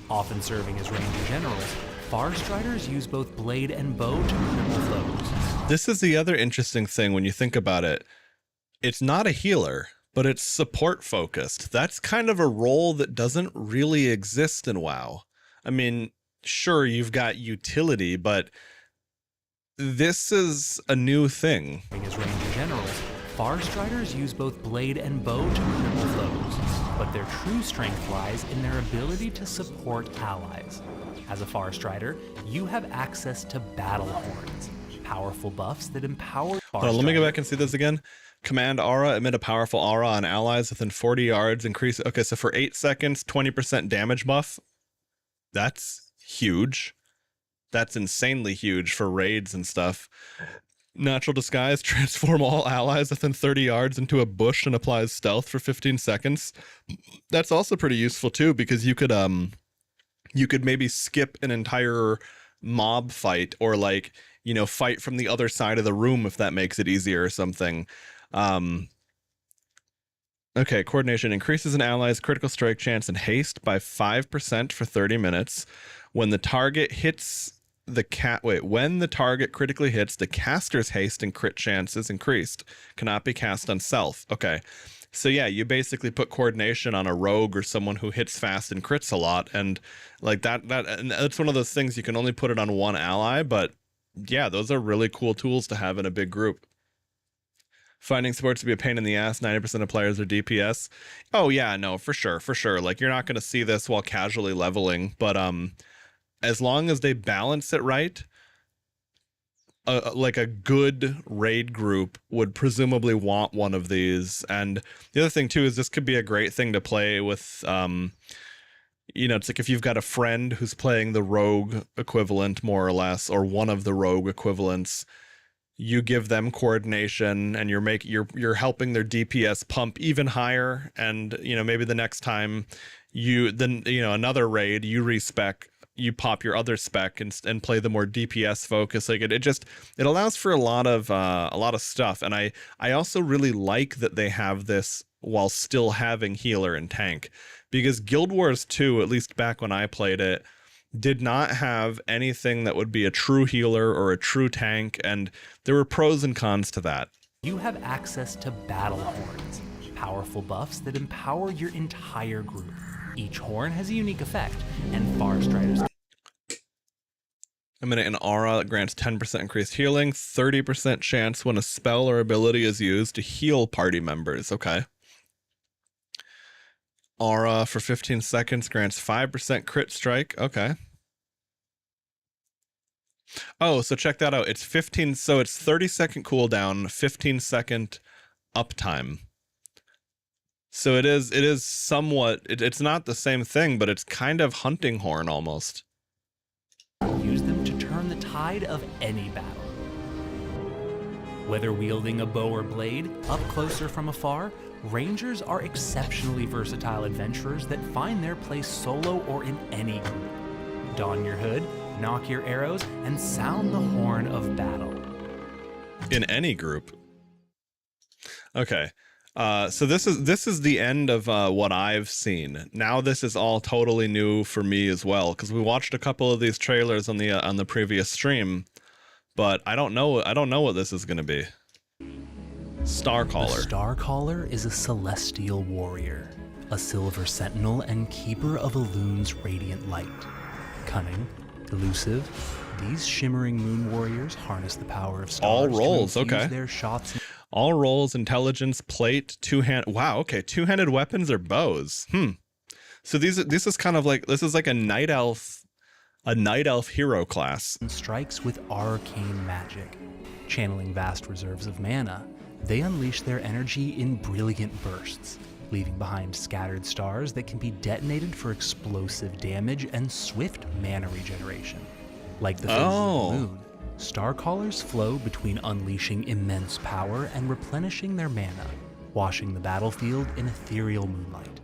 Often serving as ranger generals, Forest Riders use both blade and bow to cripple foes. This is the other interesting thing when you think about it. It's not a healer, but it's support focused. That's kind of a role that doesn't really exist in WoW. I mean, sure, you've got utility, but this is a new thing. As ranger generals, Forest Riders use both blade and bow to cripple foes, but their true strength lies in their ability to support allies. As a Forest Rider, you have access to battle horns, powerful buffs that empower Hold on, let me go back and see this again. Command aura, emit a powerful aura on allies within 40 yards, increase. Okay, so for 8 seconds, 20% damage buff. That's huge. That's insanely huge for raids and stuff. Natural disguise, transform all allies within 30 yards into a bush and applies stealth for 15 seconds. That's also pretty useful too, because you could maybe skip an entire mob fight, or like, you know, fight from the other side of the room if that makes it easier or something. Okay, coordination increases an ally's critical strike chance and haste by 5% for 30 minutes. When the target hits when the target critically hits, the caster's haste and crit chance is increased. Cannot be cast on self. Okay. So yeah, you basically put coordination on a rogue or someone who hits fast and crits a lot, and like that's one of those things you can only put it on one ally, but yeah, those are really cool tools to have in a big group. Finding supports to be a pain in the ass. 90% of players are DPS. Oh yeah, no, for sure. Like, you're not going to see this while casually leveling, but as long as they balance it right, like a good raid group would presumably want one of these. And the other thing too is this could be a great thing to play with. You know, it's like if you've got a friend who's playing the rogue equivalent more or less, or one of the rogue equivalents, you give them coordination and you're helping their DPS pump even higher. And, you know, maybe the next time another raid, you respec, you pop your other spec and play the more DPS focus. Like it allows for a lot of stuff. And I also really like that they have this while still having healer and tank, because Guild Wars 2, at least back when I played it, did not have anything that would be a true healer or a true tank, and there were pros and cons to that. You have access to battle horns, powerful buffs that empower your entire group. Each horn has a unique effect, and Forest Riders... Emanate an aura that grants 10% increased healing, 30% chance when a spell or ability is used to heal party members. Okay. Aura for 15 seconds grants 5% crit strike. Okay. Oh, so check that out. It's 15, so it's 30-second cooldown, 15-second uptime. So it is somewhat, it's not the same thing, but it's kind of hunting horn almost. Use them to turn the tide of any battle. Whether wielding a bow or blade, up close or from afar, Rangers are exceptionally versatile adventurers that find their place solo or in any group. Don your hood, knock your arrows, and sound the horn of battle. In any group. Okay. So this is the end of what I've seen. Now this is all totally new for me as well, because we watched a couple of these trailers on the previous stream, but I don't know what this is going to be. Starcaller. The Starcaller is a celestial warrior, a silver sentinel and keeper of Elun's radiant light. Cunning, elusive, these shimmering moon warriors harness the power of stars. All rolls, to infuse okay. Their shots. All rolls, intelligence, plate, wow, okay, two-handed weapons or bows. So this is kind of like, this is like a night elf hero class. Strikes with arcane magic. Channeling vast reserves of mana, they unleash their energy in brilliant bursts, leaving behind scattered stars that can be detonated for explosive damage and swift mana regeneration. Like the phases of the moon, Starcallers flow between unleashing immense power and replenishing their mana, washing the battlefield in ethereal moonlight.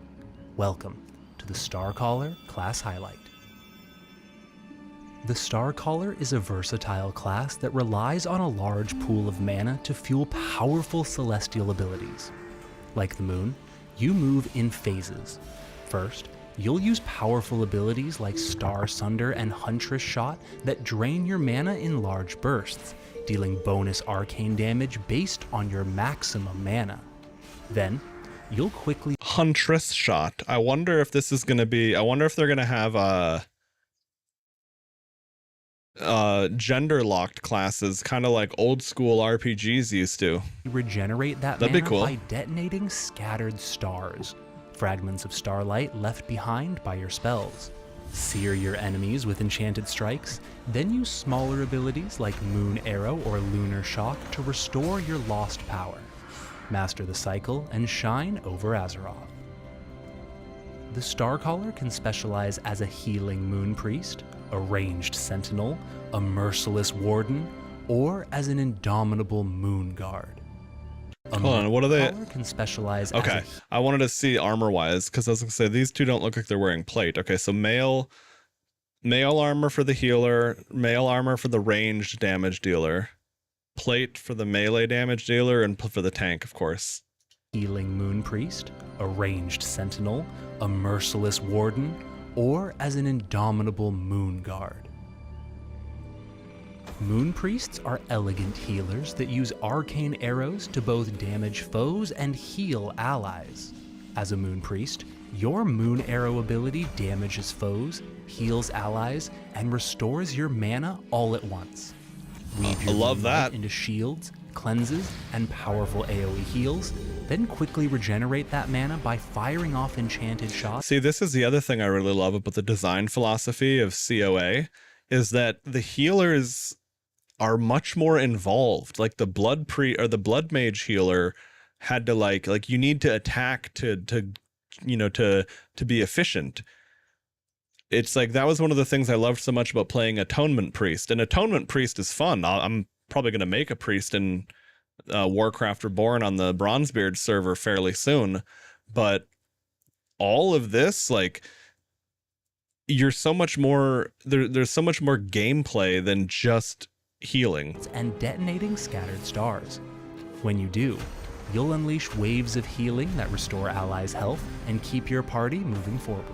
Welcome to the Starcaller class highlight. The Starcaller is a versatile class that relies on a large pool of mana to fuel powerful celestial abilities. Like the moon, you move in phases. First, you'll use powerful abilities like Star Sunder and Huntress Shot that drain your mana in large bursts, dealing bonus arcane damage based on your maximum mana. Then, you'll quickly... Huntress Shot. I wonder if this is going to be... I wonder if they're going to have gender-locked classes, kind of like old school RPGs used to. Regenerate that That'd mana be cool. by detonating scattered stars, fragments of starlight left behind by your spells. Sear your enemies with enchanted strikes, then use smaller abilities like Moon Arrow or Lunar Shock to restore your lost power. Master the cycle and shine over Azeroth. The Starcaller can specialize as a healing Moon Priest, a ranged Sentinel, a merciless Warden, or as an indomitable Moon Guard. Hold on, what are they? Can specialize Okay, as I wanted to see armor-wise, because I was going to say, these two don't look like they're wearing plate. Okay, so male armor for the healer, male armor for the ranged damage dealer, plate for the melee damage dealer, and for the tank, of course. healing Moon Priest, a ranged Sentinel, a merciless Warden, or as an indomitable Moon Guard. Moon Priests are elegant healers that use arcane arrows to both damage foes and heal allies. As a Moon Priest, your Moon Arrow ability damages foes, heals allies, and restores your mana all at once. Weave your love moonlight that. into shields, cleanses, and powerful AoE heals, then quickly regenerate that mana by firing off enchanted shots. See, this is the other thing I really love about the design philosophy of COA, is that the healers are much more involved. Like the blood mage healer had to like you need to attack to be efficient. It's like that was one of the things I loved so much about playing Atonement Priest. And Atonement Priest is fun. I'm probably going to make a priest in Warcraft Reborn on the Bronzebeard server fairly soon. But all of this, like, you're so much more there's so much more gameplay than just healing and detonating scattered stars. When you do, you'll unleash waves of healing that restore allies' health and keep your party moving forward.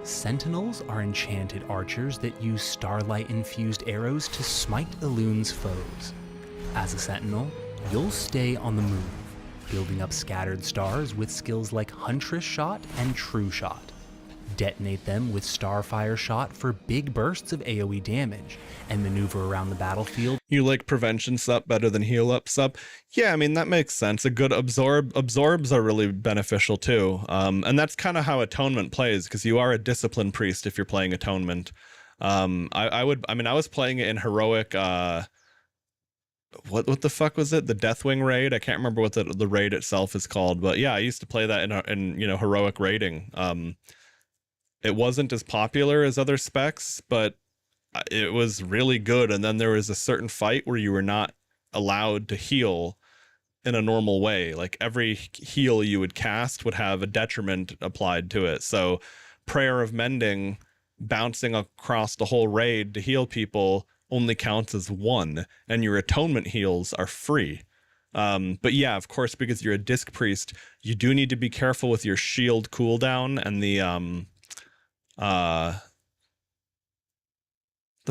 Sentinels are enchanted archers that use starlight-infused arrows to smite Elun's foes. As a Sentinel, you'll stay on the move, building up scattered stars with skills like Huntress Shot and True Shot. Detonate them with Starfire Shot for big bursts of AoE damage, and maneuver around the battlefield. You like prevention sup better than heal up sup? Yeah, I mean, that makes sense. A good absorbs are really beneficial too. And that's kind of how Atonement plays, because you are a discipline priest if you're playing Atonement. I was playing it in heroic, what the fuck was it? The Deathwing raid? I can't remember what the raid itself is called, but yeah, I used to play that in heroic raiding. It wasn't as popular as other specs, but it was really good. And then there was a certain fight where you were not allowed to heal in a normal way. Like every heal you would cast would have a detriment applied to it. So Prayer of Mending, bouncing across the whole raid to heal people, only counts as one, and your atonement heals are free. But yeah, of course, because you're a disc priest, you do need to be careful with your shield cooldown and the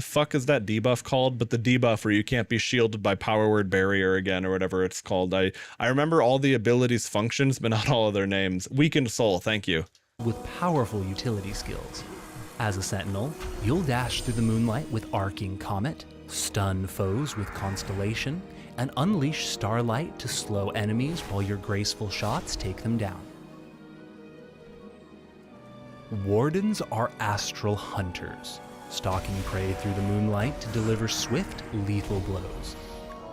fuck is that debuff called? But the debuff where you can't be shielded by Power Word Barrier again, or whatever it's called. I remember all the abilities' functions, but not all of their names. Weakened Soul, thank you. With powerful utility skills. As a Sentinel, you'll dash through the moonlight with Arcing Comet, stun foes with Constellation, and unleash Starlight to slow enemies while your graceful shots take them down. Wardens are astral hunters, stalking prey through the moonlight to deliver swift, lethal blows.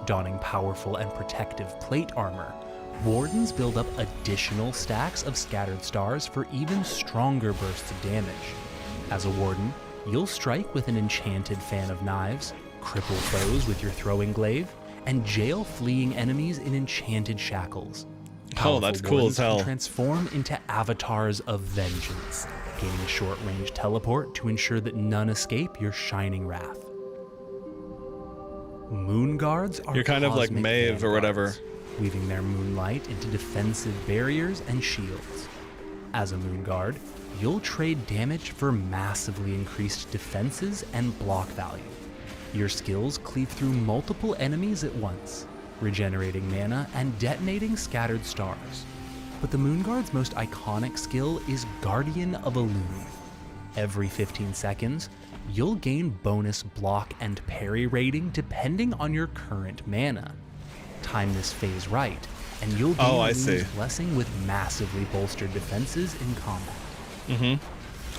Donning powerful and protective plate armor, Wardens build up additional stacks of scattered stars for even stronger bursts of damage. As a Warden, you'll strike with an enchanted fan of knives, cripple foes with your throwing glaive, and jail fleeing enemies in enchanted shackles. Oh, that's Powerful cool wardens as hell. can transform into avatars of vengeance, gaining short-range teleport to ensure that none escape your shining wrath. Moon guards are You're kind of like cosmic Maeve or whatever. vanguards, weaving their moonlight into defensive barriers and shields. As a moon guard, you'll trade damage for massively increased defenses and block value. Your skills cleave through multiple enemies at once, regenerating mana and detonating scattered stars. But the moon guard's most iconic skill is Guardian of Illusion. Every 15 seconds, you'll gain bonus block and parry rating depending on your current mana. Time this phase right, and you'll gain I Illusion's see. blessing with massively bolstered defenses in combat.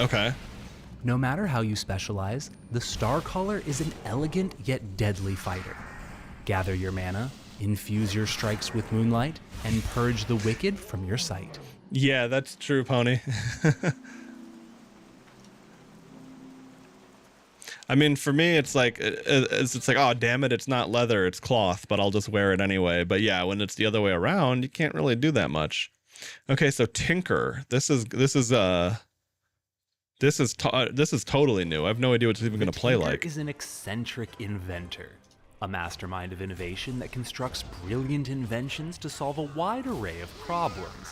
Okay. No matter how you specialize, the Starcaller is an elegant yet deadly fighter. Gather your mana, infuse your strikes with moonlight, and purge the wicked from your sight. Yeah, that's true, Pony. I mean, for me, it's like, oh, damn it, it's not leather, it's cloth, but I'll just wear it anyway. But yeah, when it's the other way around, you can't really do that much. Okay, so Tinker, this is totally new. I have no idea what it's even going to play Tinker like. is an eccentric inventor, a mastermind of innovation that constructs brilliant inventions to solve a wide array of problems.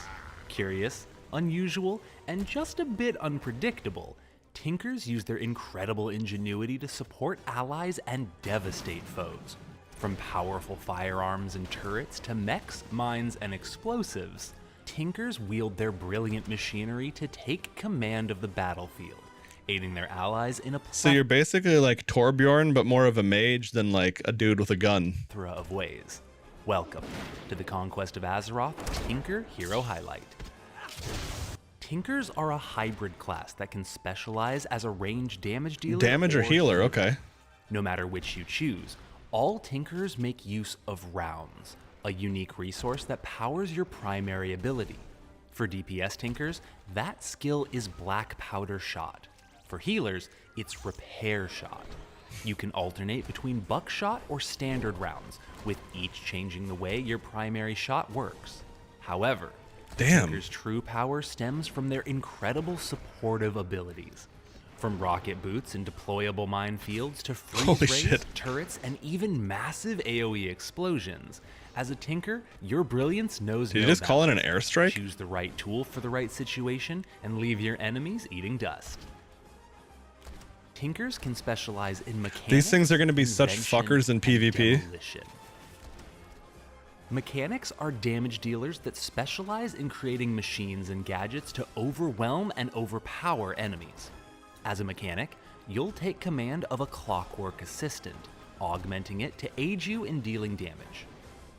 Curious, unusual, and just a bit unpredictable, Tinkers use their incredible ingenuity to support allies and devastate foes. From powerful firearms and turrets to mechs, mines, and explosives, Tinkers wield their brilliant machinery to take command of the battlefield, aiding their allies in a So you're basically like Torbjorn, but more of a mage than like a dude with a gun. plethora of ways. Welcome to the Conquest of Azeroth Tinker Hero Highlight. Tinkers are a hybrid class that can specialize as a range damage dealer. Damage or healer, okay. No matter which you choose, all Tinkers make use of rounds, a unique resource that powers your primary ability. For DPS Tinkers, that skill is Black Powder Shot. For healers, it's Repair Shot. You can alternate between buckshot or standard rounds, with each changing the way your primary shot works. However, Damn. Tinker's true power stems from their incredible supportive abilities. From rocket boots and deployable minefields to Holy freeze rays, shit. turrets, and even massive AoE explosions. As a Tinker, your brilliance knows Did you no just call it an bounds. airstrike? Choose the right tool for the right situation and leave your enemies eating dust. Tinkers can specialize in mechanics. These things are gonna be such invention, fuckers in and PvP. demolition. Mechanics are damage dealers that specialize in creating machines and gadgets to overwhelm and overpower enemies. As a mechanic, you'll take command of a clockwork assistant, augmenting it to aid you in dealing damage.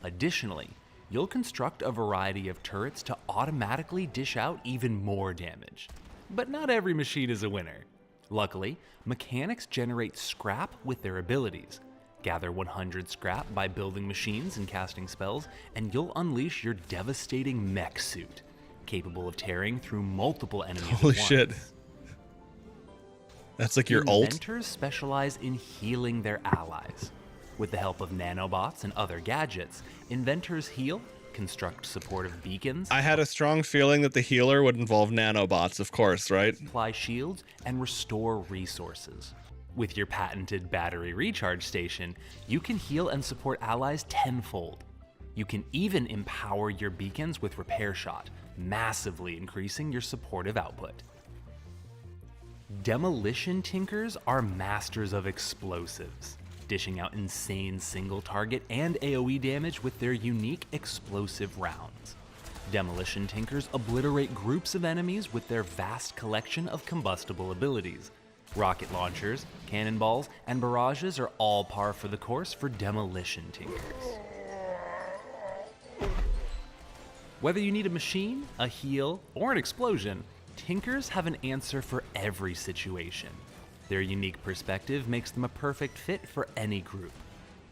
Additionally, you'll construct a variety of turrets to automatically dish out even more damage. But not every machine is a winner. Luckily, mechanics generate scrap with their abilities. Gather 100 scrap by building machines and casting spells, and you'll unleash your devastating mech suit, capable of tearing through multiple enemies at Holy once. shit. That's like your ult? Inventors specialize in healing their allies. With the help of nanobots and other gadgets, inventors heal, construct supportive beacons, I had a strong feeling that the healer would involve nanobots, of course, right? apply shields, and restore resources. With your patented battery recharge station, you can heal and support allies tenfold. You can even empower your beacons with Repair Shot, massively increasing your supportive output. Demolition Tinkers are masters of explosives, dishing out insane single target and AoE damage with their unique explosive rounds. Demolition Tinkers obliterate groups of enemies with their vast collection of combustible abilities. Rocket launchers, cannonballs, and barrages are all par for the course for Demolition Tinkers. Whether you need a machine, a heal, or an explosion, Tinkers have an answer for every situation. Their unique perspective makes them a perfect fit for any group.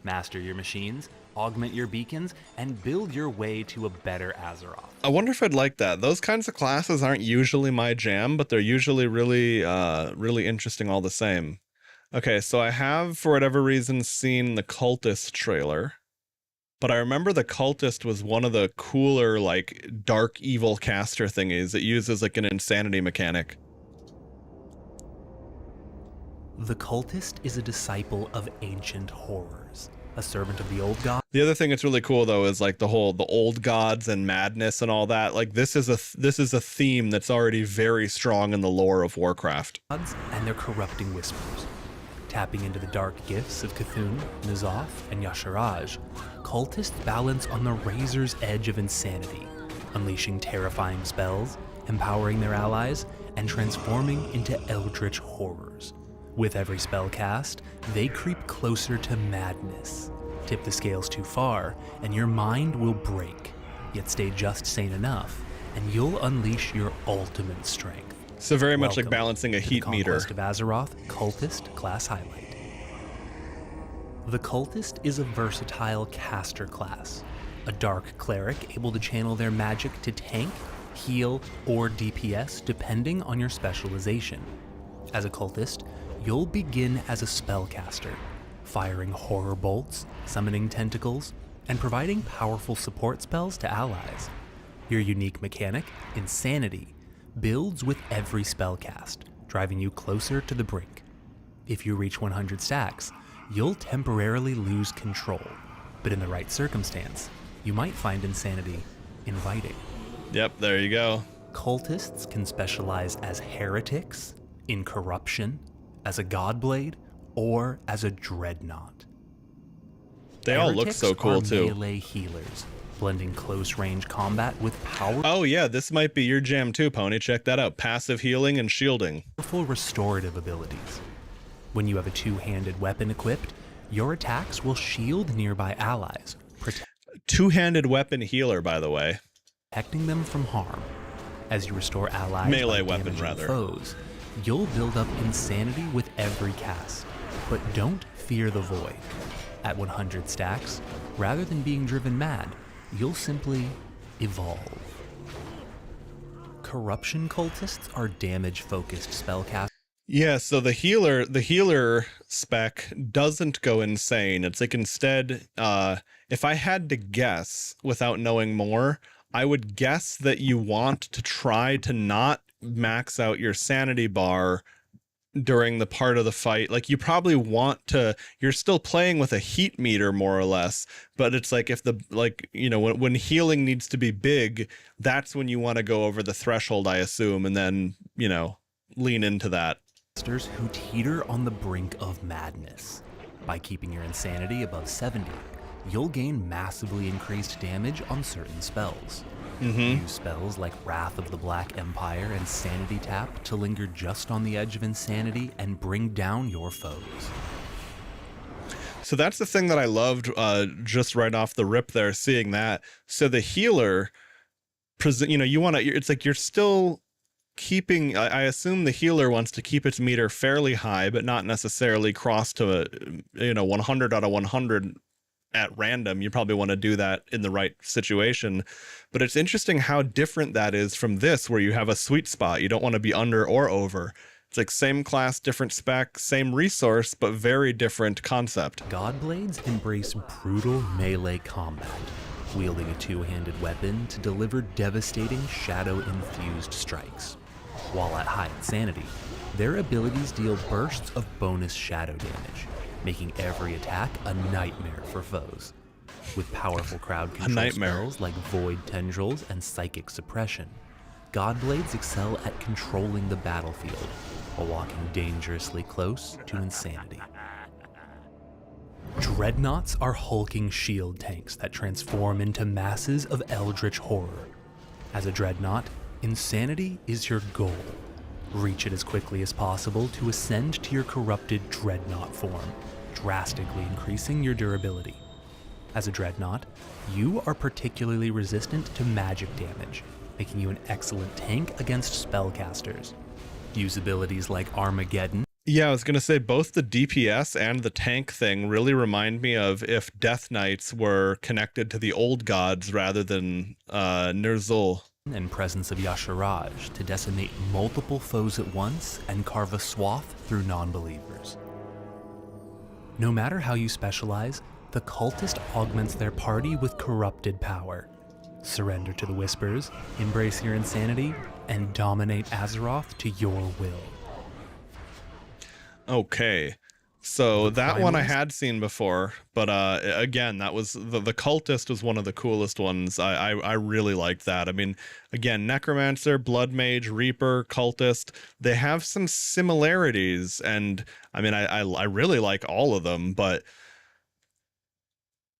Master your machines, augment your beacons, and build your way to a better Azeroth. I wonder if I'd like that. Those kinds of classes aren't usually my jam, but they're usually really, really interesting all the same. Okay, so I have, for whatever reason, seen the Cultist trailer. But I remember the Cultist was one of the cooler, like, dark evil caster thingies. It uses, like, an insanity mechanic. The Cultist is a disciple of ancient horrors, a servant of the old gods. The other thing that's really cool though is like the old gods and madness and all that. Like this is a theme that's already very strong in the lore of Warcraft. And their corrupting whispers. Tapping into the dark gifts of Cthulhu, N'Zoth, and Yasharaj, cultists balance on the razor's edge of insanity, unleashing terrifying spells, empowering their allies, and transforming into eldritch horrors. With every spell cast, they creep closer to madness. Tip the scales too far, and your mind will break. Yet stay just sane enough, and you'll unleash your ultimate strength. So very much Welcome like balancing a heat meter. Conquest of Azeroth Cultist class highlight. The Cultist is a versatile caster class, a dark cleric able to channel their magic to tank, heal, or DPS depending on your specialization. As a Cultist, you'll begin as a spellcaster, firing horror bolts, summoning tentacles, and providing powerful support spells to allies. Your unique mechanic, Insanity, builds with every spell cast, driving you closer to the brink. If you reach 100 stacks, you'll temporarily lose control, but in the right circumstance, you might find Insanity inviting. Yep, there you go. Cultists can specialize as heretics, in corruption, as a godblade, or as a dreadnought. They all look so cool too. Melee healers, blending close-range combat with Oh yeah, this might be your jam too, Pony. Check that out. Passive healing and shielding. powerful restorative abilities. When you have a two-handed weapon equipped, your attacks will shield nearby allies, Two-handed weapon healer, by the way. protecting them from harm. As you restore allies Melee by weapon, damaging rather. foes, you'll build up insanity with every cast, but don't fear the void. At 100 stacks, rather than being driven mad, you'll simply evolve. Corruption cultists are damage-focused spellcasters. Yeah, so the healer spec doesn't go insane. It's like instead, if I had to guess without knowing more, I would guess that you want to try to not max out your sanity bar during the part of the fight. Like you probably want to, you're still playing with a heat meter more or less, but it's like if the, like, you know, when healing needs to be big, that's when you want to go over the threshold, I assume, and then, you know, lean into that. Who teeter on the brink of madness. By keeping your insanity above 70, you'll gain massively increased damage on certain spells. Use spells like Wrath of the Black Empire and Sanity Tap to linger just on the edge of insanity and bring down your foes. So that's the thing that I loved just right off the rip there, seeing that. So the healer, you know, you want to, it's like you're still keeping, I assume the healer wants to keep its meter fairly high, but not necessarily cross to, you know, 100 out of 100 at random. You probably want to do that in the right situation. But it's interesting how different that is from this, where you have a sweet spot. You don't want to be under or over. It's like same class, different spec, same resource, but very different concept. Godblades embrace brutal melee combat, wielding a two-handed weapon to deliver devastating shadow-infused strikes. While at high insanity, their abilities deal bursts of bonus shadow damage, making every attack a nightmare for foes. With powerful crowd control spells like Void Tendrils and Psychic Suppression, Godblades excel at controlling the battlefield while walking dangerously close to insanity. Dreadnoughts are hulking shield tanks that transform into masses of eldritch horror. As a dreadnought, insanity is your goal. Reach it as quickly as possible to ascend to your corrupted dreadnought form, drastically increasing your durability. As a dreadnought, you are particularly resistant to magic damage, making you an excellent tank against spellcasters. Use abilities like Armageddon Yeah, I was going to say both the DPS and the tank thing really remind me of if Death Knights were connected to the old gods rather than Ner'zhul. And presence of Yasharaj to decimate multiple foes at once and carve a swath through non-believers. No matter how you specialize, the cultist augments their party with corrupted power. Surrender to the Whispers, embrace your insanity, and dominate Azeroth to your will. Okay. So that one I had seen before, but again, that was the cultist was one of the coolest ones. I really liked that. I mean, again, necromancer, blood mage, reaper, cultist, they have some similarities, and I mean, I really like all of them, but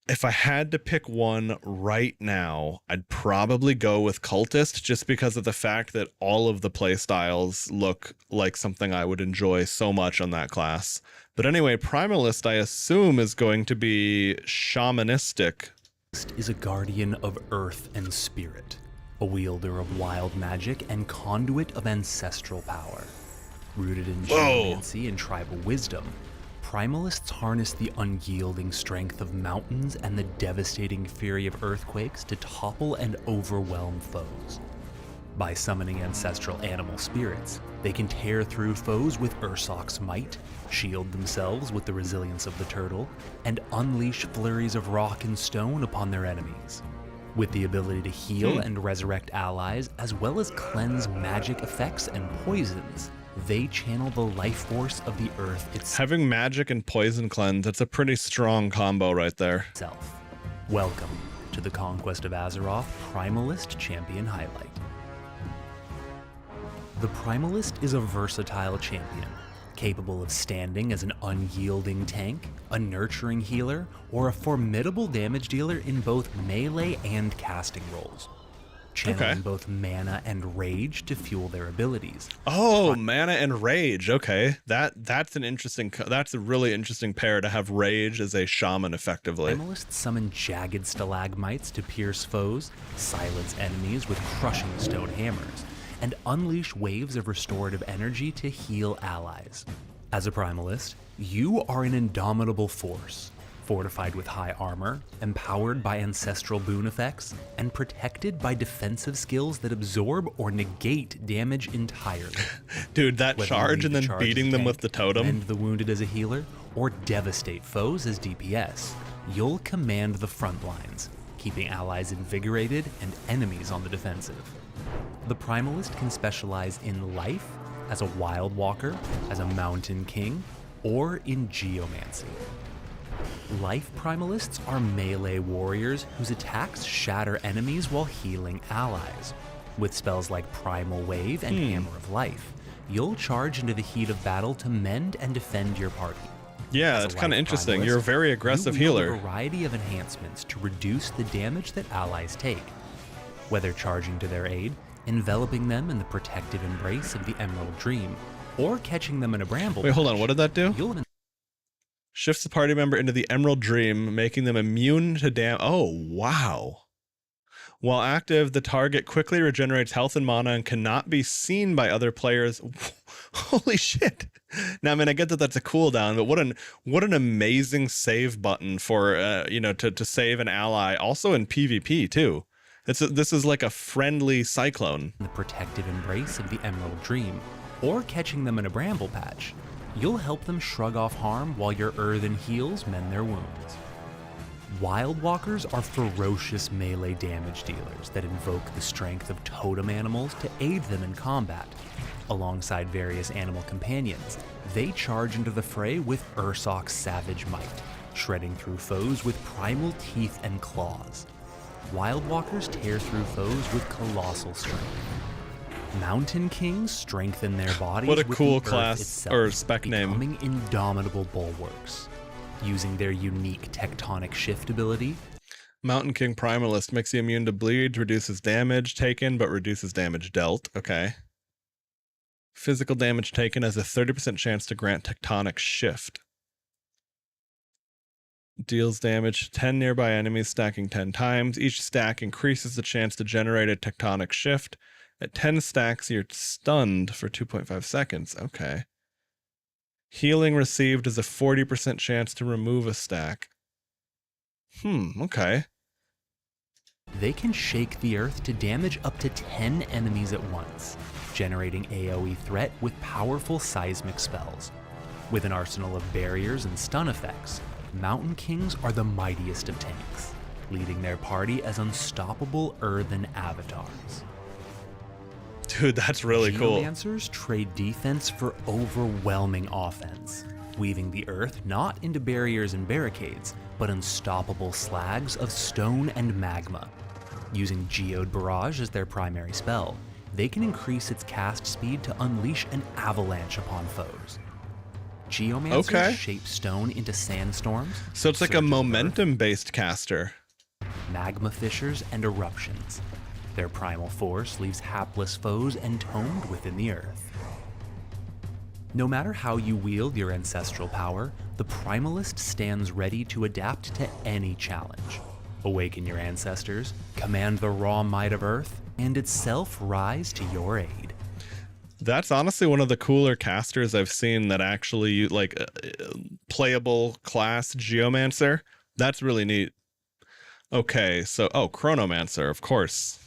if I had to pick one right now, I'd probably go with cultist, just because of the fact that all of the playstyles look like something I would enjoy so much on that class. But anyway, primalist, I assume, is going to be shamanistic. Is a guardian of earth and spirit, a wielder of wild magic and conduit of ancestral power. Rooted in geomancy and tribal wisdom, primalists harness the unyielding strength of mountains and the devastating fury of earthquakes to topple and overwhelm foes. By summoning ancestral animal spirits, they can tear through foes with Ursoc's might, shield themselves with the resilience of the turtle, and unleash flurries of rock and stone upon their enemies. With the ability to heal and resurrect allies, as well as cleanse magic effects and poisons, they channel the life force of the earth itself. Having magic and poison cleanse, that's a pretty strong combo right there. Welcome to the Conquest of Azeroth Primalist Champion Highlight. The Primalist is a versatile champion, capable of standing as an unyielding tank, a nurturing healer, or a formidable damage dealer in both melee and casting roles. Channeling both mana and rage to fuel their abilities. Oh, mana and rage. Okay, that's a really interesting pair to have rage as a shaman effectively. Primalists summon jagged stalagmites to pierce foes, silence enemies with crushing stone hammers, and unleash waves of restorative energy to heal allies. As a primalist, you are an indomitable force, fortified with high armor, empowered by ancestral boon effects, and protected by defensive skills that absorb or negate damage entirely. Dude, that charge and then beating them with the totem. And the wounded as a healer, or devastate foes as DPS, you'll command the front lines, keeping allies invigorated and enemies on the defensive. The Primalist can specialize in life, as a Wild Walker, as a Mountain King, or in Geomancy. Life Primalists are melee warriors whose attacks shatter enemies while healing allies. With spells like Primal Wave and Hammer of Life, you'll charge into the heat of battle to mend and defend your party. Yeah, that's kind of interesting. You're a very aggressive healer. You wield a variety of enhancements to reduce the damage that allies take. Whether charging to their aid, enveloping them in the protective embrace of the Emerald Dream, or catching them in a bramble. Wait, hold on. What did that do? You'll Shifts the party member into the Emerald Dream, making them immune to damage. Oh, wow. While active, the target quickly regenerates health and mana and cannot be seen by other players. Holy shit. Now, I mean, I get that that's a cooldown, but what an amazing save button for, to save an ally, also in PvP, too. This is like a friendly cyclone. The protective embrace of the Emerald Dream, or catching them in a bramble patch. You'll help them shrug off harm while your earthen heals mend their wounds. Wild Walkers are ferocious melee damage dealers that invoke the strength of totem animals to aid them in combat. Alongside various animal companions, they charge into the fray with Ursoc's savage might, shredding through foes with primal teeth and claws. Wild Walkers tear through foes with colossal strength. Mountain Kings strengthen their bodies what a with cool the class itself, or spec name. Becoming indomitable bulwarks. Using their unique tectonic shift ability, Mountain King Primalist makes you immune to bleed, reduces damage taken, but reduces damage dealt. Okay. Physical damage taken has a 30% chance to grant tectonic shift. Deals damage to 10 nearby enemies, stacking 10 times. Each stack increases the chance to generate a tectonic shift. At 10 stacks, you're stunned for 2.5 seconds. Okay. Healing received is a 40% chance to remove a stack. Okay. They can shake the earth to damage up to 10 enemies at once, generating AoE threat with powerful seismic spells. With an arsenal of barriers and stun effects, Mountain Kings are the mightiest of tanks, leading their party as unstoppable earthen avatars. Dude, that's really cool. Geomancers trade defense for overwhelming offense, weaving the earth not into barriers and barricades, but unstoppable slags of stone and magma. Using Geode Barrage as their primary spell, they can increase its cast speed to unleash an avalanche upon foes. Geomancers shape stone into sandstorms. So it's like a momentum-based caster. Magma fissures and eruptions. Their primal force leaves hapless foes entombed within the earth. No matter how you wield your ancestral power, the Primalist stands ready to adapt to any challenge. Awaken your ancestors, command the raw might of Earth, and itself rise to your aid. That's honestly one of the cooler casters I've seen that actually, like, playable class Geomancer. That's really neat. Okay, so, Chronomancer, of course.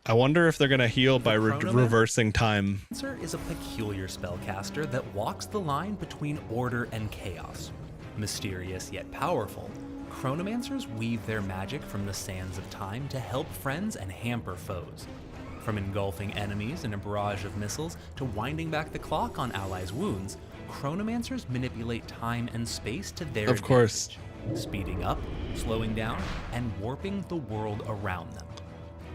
I wonder if they're going to heal by reversing time. Chronomancer is a peculiar spellcaster that walks the line between order and chaos. Mysterious yet powerful, Chronomancers weave their magic from the sands of time to help friends and hamper foes. From engulfing enemies in a barrage of missiles to winding back the clock on allies' wounds, Chronomancers manipulate time and space to their advantage, speeding up, slowing down, and warping the world around them.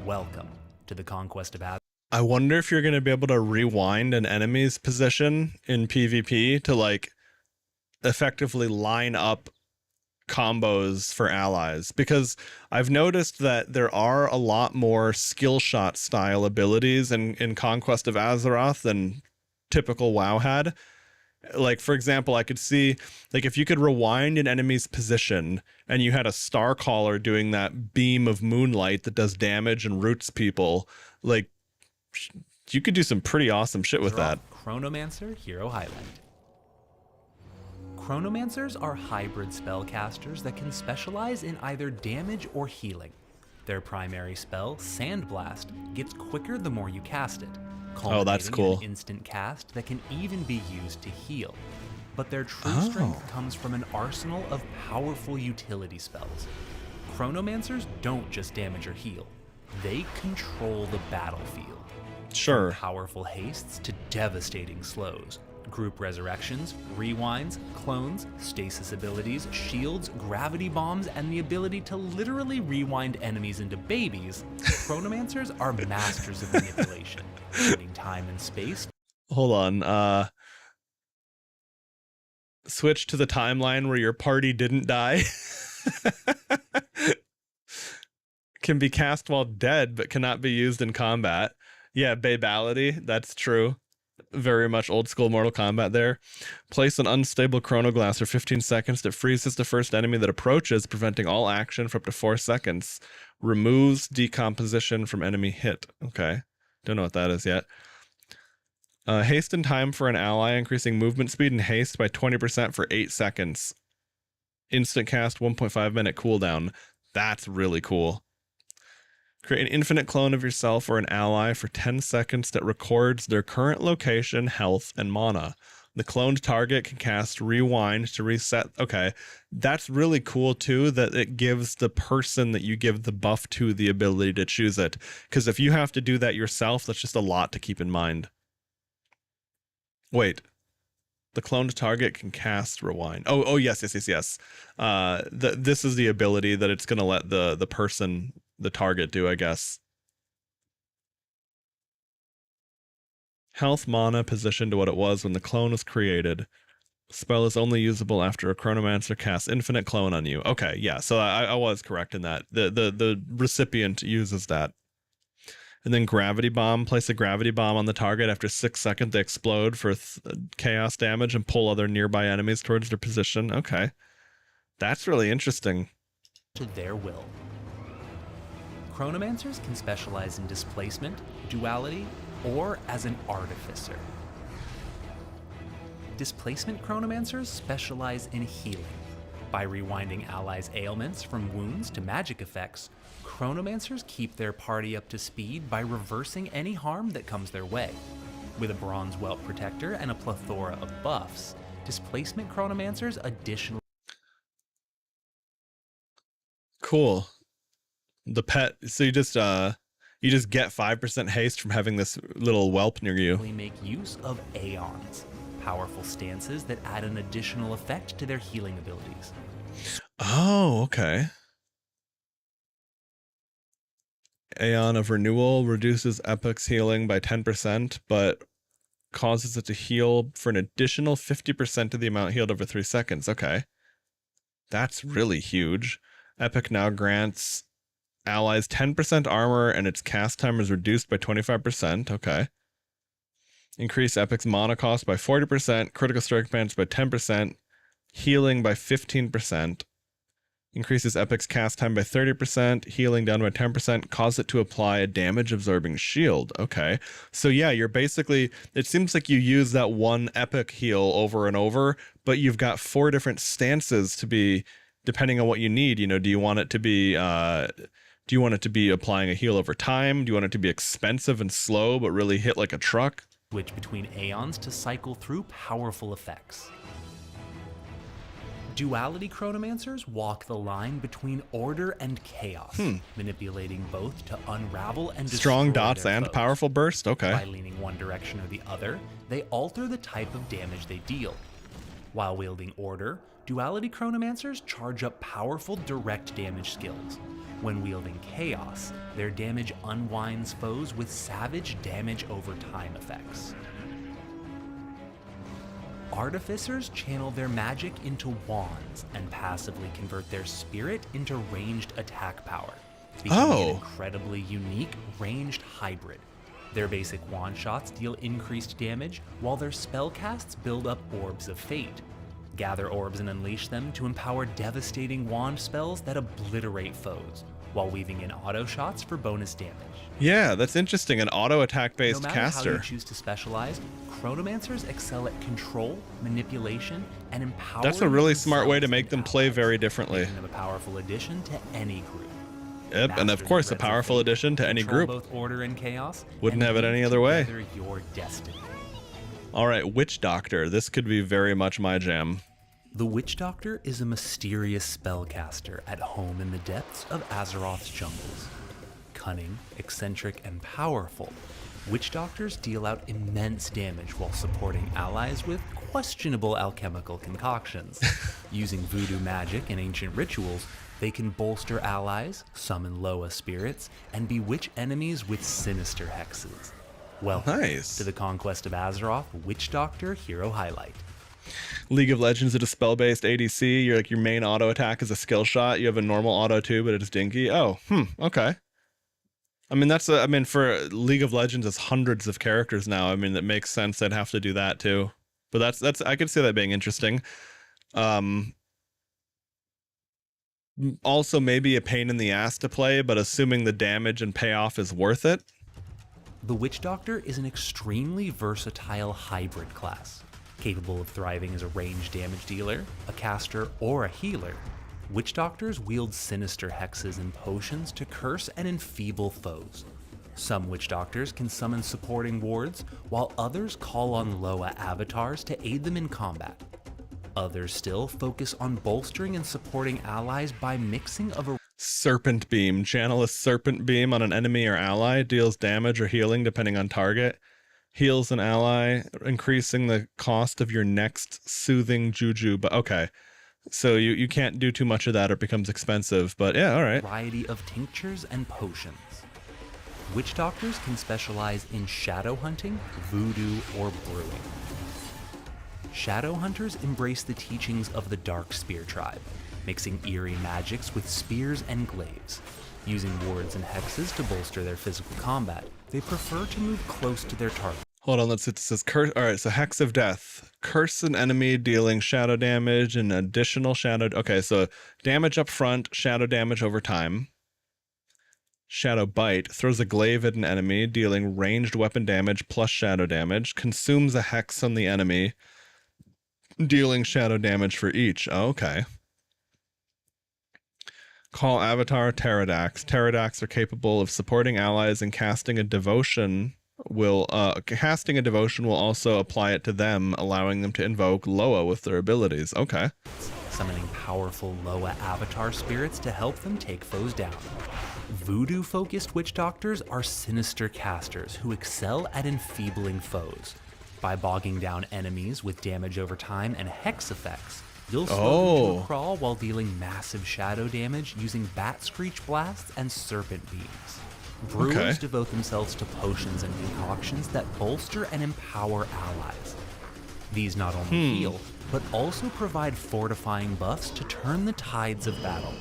Welcome to the conquest of Azeroth. I wonder if you're going to be able to rewind an enemy's position in PvP to, like, effectively line up combos for allies, because I've noticed that there are a lot more skill shot style abilities in Conquest of Azeroth than typical WoW had. Like, for example, I could see, like, if you could rewind an enemy's position and you had a Star Caller doing that beam of moonlight that does damage and roots people, like, you could do some pretty awesome shit with that. Chronomancer Hero Highlight. Chronomancers are hybrid spellcasters that can specialize in either damage or healing. Their primary spell, Sandblast, gets quicker the more you cast it. Oh, that's cool. An instant cast that can even be used to heal. But their true strength comes from an arsenal of powerful utility spells. Chronomancers don't just damage or heal. They control the battlefield. Sure. From powerful hastes to devastating slows. Group resurrections, rewinds, clones, stasis abilities, shields, gravity bombs, and the ability to literally rewind enemies into babies, Chronomancers are masters of manipulation, turning time and space. Hold on, switch to the timeline where your party didn't die. Can be cast while dead, but cannot be used in combat. Yeah, Babality, that's true. Very much old school Mortal Kombat there. Place an unstable chronoglass for 15 seconds that freezes the first enemy that approaches, preventing all action for up to 4 seconds. Removes decomposition from enemy hit. Okay. Don't know what that is yet. Haste in time for an ally, increasing movement speed and haste by 20% for 8 seconds. Instant cast, 1.5 minute cooldown. That's really cool. Create an infinite clone of yourself or an ally for 10 seconds that records their current location, health, and mana. The cloned target can cast Rewind to reset. Okay, that's really cool too, that it gives the person that you give the buff to the ability to choose it. Because if you have to do that yourself, that's just a lot to keep in mind. Wait. The cloned target can cast Rewind. Oh, yes. This is the ability that it's going to let the person, the target, do, I guess. Health, mana, position to what it was when the clone was created. Spell is only usable after a Chronomancer casts infinite clone on you. Okay, yeah, so I was correct in that. The recipient uses that. And then Gravity Bomb. Place a Gravity Bomb on the target. After 6 seconds, they explode for chaos damage and pull other nearby enemies towards their position. Okay. That's really interesting. To their will. Chronomancers can specialize in displacement, duality, or as an artificer. Displacement chronomancers specialize in healing. By rewinding allies' ailments from wounds to magic effects, chronomancers keep their party up to speed by reversing any harm that comes their way. With a bronze welt protector and a plethora of buffs, displacement chronomancers additionally... Cool. The pet, so you just get 5% haste from having this little whelp near you. make use of aeons, powerful stances that add an additional effect to their healing abilities. Oh, okay. Aeon of Renewal reduces Epic's healing by 10%, but causes it to heal for an additional 50% of the amount healed over 3 seconds. Okay. That's really huge. Epic now grants allies 10% armor, and its cast time is reduced by 25%. Okay. Increase Epic's mana cost by 40%, critical strike advantage by 10%, healing by 15%. Increases Epic's cast time by 30%, healing down by 10%, cause it to apply a damage absorbing shield. Okay. So yeah, you're basically, it seems like you use that one Epic heal over and over, but you've got 4 different stances to be, depending on what you need. You know, do you want it to be applying a heal over time? Do you want it to be expensive and slow, but really hit like a truck? Switch between aeons to cycle through powerful effects. Duality chronomancers walk the line between order and chaos, manipulating both to unravel and destroy Strong dots their and foes. powerful burst? Okay. By leaning one direction or the other, they alter the type of damage they deal. While wielding order, duality chronomancers charge up powerful direct damage skills. When wielding chaos, their damage unwinds foes with savage damage over time effects. Artificers channel their magic into wands and passively convert their spirit into ranged attack power, becoming an incredibly unique ranged hybrid. Their basic wand shots deal increased damage, while their spellcasts build up orbs of fate. Gather orbs and unleash them to empower devastating wand spells that obliterate foes, while weaving in auto shots for bonus damage. Yeah, that's interesting. An auto attack based No matter caster. how you choose to specialize, chronomancers excel at control, manipulation, and empowering. That's a really smart way to themselves make and them play allies, very differently. making them a powerful addition to any group. Yep, and of Masters course a threads of powerful fate, addition to any control group. both order and chaos. Wouldn't and have it weave any other way. together your destiny. All right, Witch Doctor. This could be very much my jam. The Witch Doctor is a mysterious spellcaster at home in the depths of Azeroth's jungles. Cunning, eccentric, and powerful, Witch Doctors deal out immense damage while supporting allies with questionable alchemical concoctions. Using voodoo magic and ancient rituals, they can bolster allies, summon Loa spirits, and bewitch enemies with sinister hexes. Welcome Nice. to the Conquest of Azeroth Witch Doctor Hero Highlight. League of Legends is a spell-based ADC. You're like, your main auto attack is a skill shot. You have a normal auto too, but it's dinky. Oh, okay. I mean, for League of Legends, it's hundreds of characters now. I mean, that makes sense. They'd have to do that too. But that's I could see that being interesting. Also, maybe a pain in the ass to play, but assuming the damage and payoff is worth it. The Witch Doctor is an extremely versatile hybrid class, capable of thriving as a ranged damage dealer, a caster, or a healer. Witch Doctors wield sinister hexes and potions to curse and enfeeble foes. Some Witch Doctors can summon supporting wards, while others call on Loa avatars to aid them in combat. Others still focus on bolstering and supporting allies by mixing of a Serpent Beam. Channel a Serpent Beam on an enemy or ally. Deals damage or healing depending on target. Heals an ally, increasing the cost of your next soothing juju. But okay. So you can't do too much of that or it becomes expensive. But yeah, all right. variety of tinctures and potions. Witch Doctors can specialize in shadow hunting, voodoo, or brewing. Shadow Hunters embrace the teachings of the Dark Spear tribe, mixing eerie magics with spears and glaives. Using wards and hexes to bolster their physical combat, they prefer to move close to their target. Hold on, it says curse. All right, so Hex of Death. Curse an enemy dealing shadow damage and additional shadow. Okay, so damage up front, shadow damage over time. Shadow Bite. Throws a glaive at an enemy, dealing ranged weapon damage plus shadow damage. Consumes a hex on the enemy. dealing shadow damage for each. Oh, okay. Call Avatar Pterodax. Pterodax are capable of supporting allies and casting a devotion will also apply it to them, allowing them to invoke Loa with their abilities. Okay. Summoning powerful Loa avatar spirits to help them take foes down. Voodoo-focused witch doctors are sinister casters who excel at enfeebling foes. By bogging down enemies with damage over time and hex effects, you'll slow them to a crawl while dealing massive shadow damage using bat screech blasts and serpent beams. Brewers devote themselves to potions and concoctions that bolster and empower allies. These not only heal, but also provide fortifying buffs to turn the tides of battle.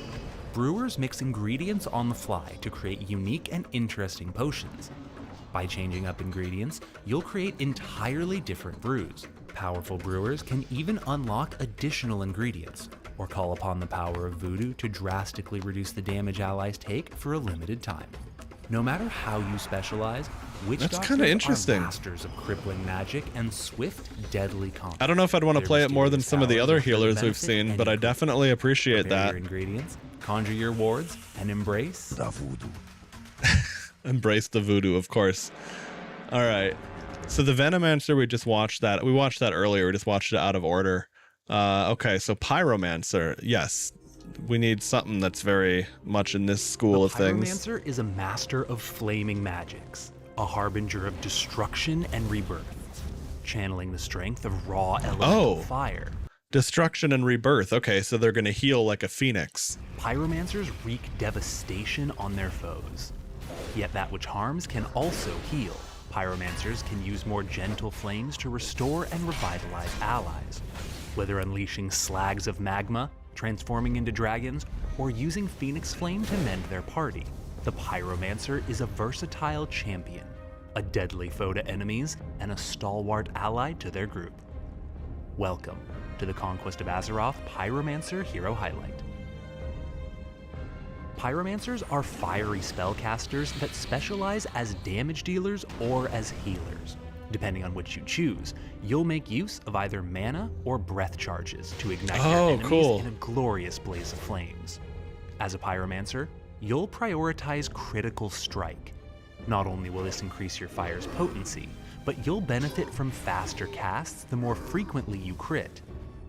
Brewers mix ingredients on the fly to create unique and interesting potions. By changing up ingredients, you'll create entirely different brews. Powerful brewers can even unlock additional ingredients, or call upon the power of voodoo to drastically reduce the damage allies take for a limited time. No matter how you specialize, witch doctors are masters of crippling magic and swift, deadly combat. I don't know if I'd want to play it more than some of the other healers we've seen, but I definitely appreciate that. Your ingredients, conjure your wards, and embrace the voodoo. Embrace the voodoo, of course. All right. So the Venomancer, we just watched that. We watched that earlier. We just watched it out of order. Okay, so Pyromancer. Yes. We need something that's very much in this school of things. Pyromancer is a master of flaming magics, a harbinger of destruction and rebirth, channeling the strength of raw elemental fire. Destruction and rebirth. Okay, so they're going to heal like a phoenix. Pyromancers wreak devastation on their foes. Yet that which harms can also heal. Pyromancers can use more gentle flames to restore and revitalize allies. Whether unleashing slags of magma, transforming into dragons, or using Phoenix Flame to mend their party, the Pyromancer is a versatile champion, a deadly foe to enemies, and a stalwart ally to their group. Welcome to the Conquest of Azeroth Pyromancer Hero Highlight. Pyromancers are fiery spellcasters that specialize as damage dealers or as healers. Depending on which you choose, you'll make use of either mana or breath charges to ignite your enemies in a glorious blaze of flames. As a Pyromancer, you'll prioritize Critical Strike. Not only will this increase your fire's potency, but you'll benefit from faster casts the more frequently you crit.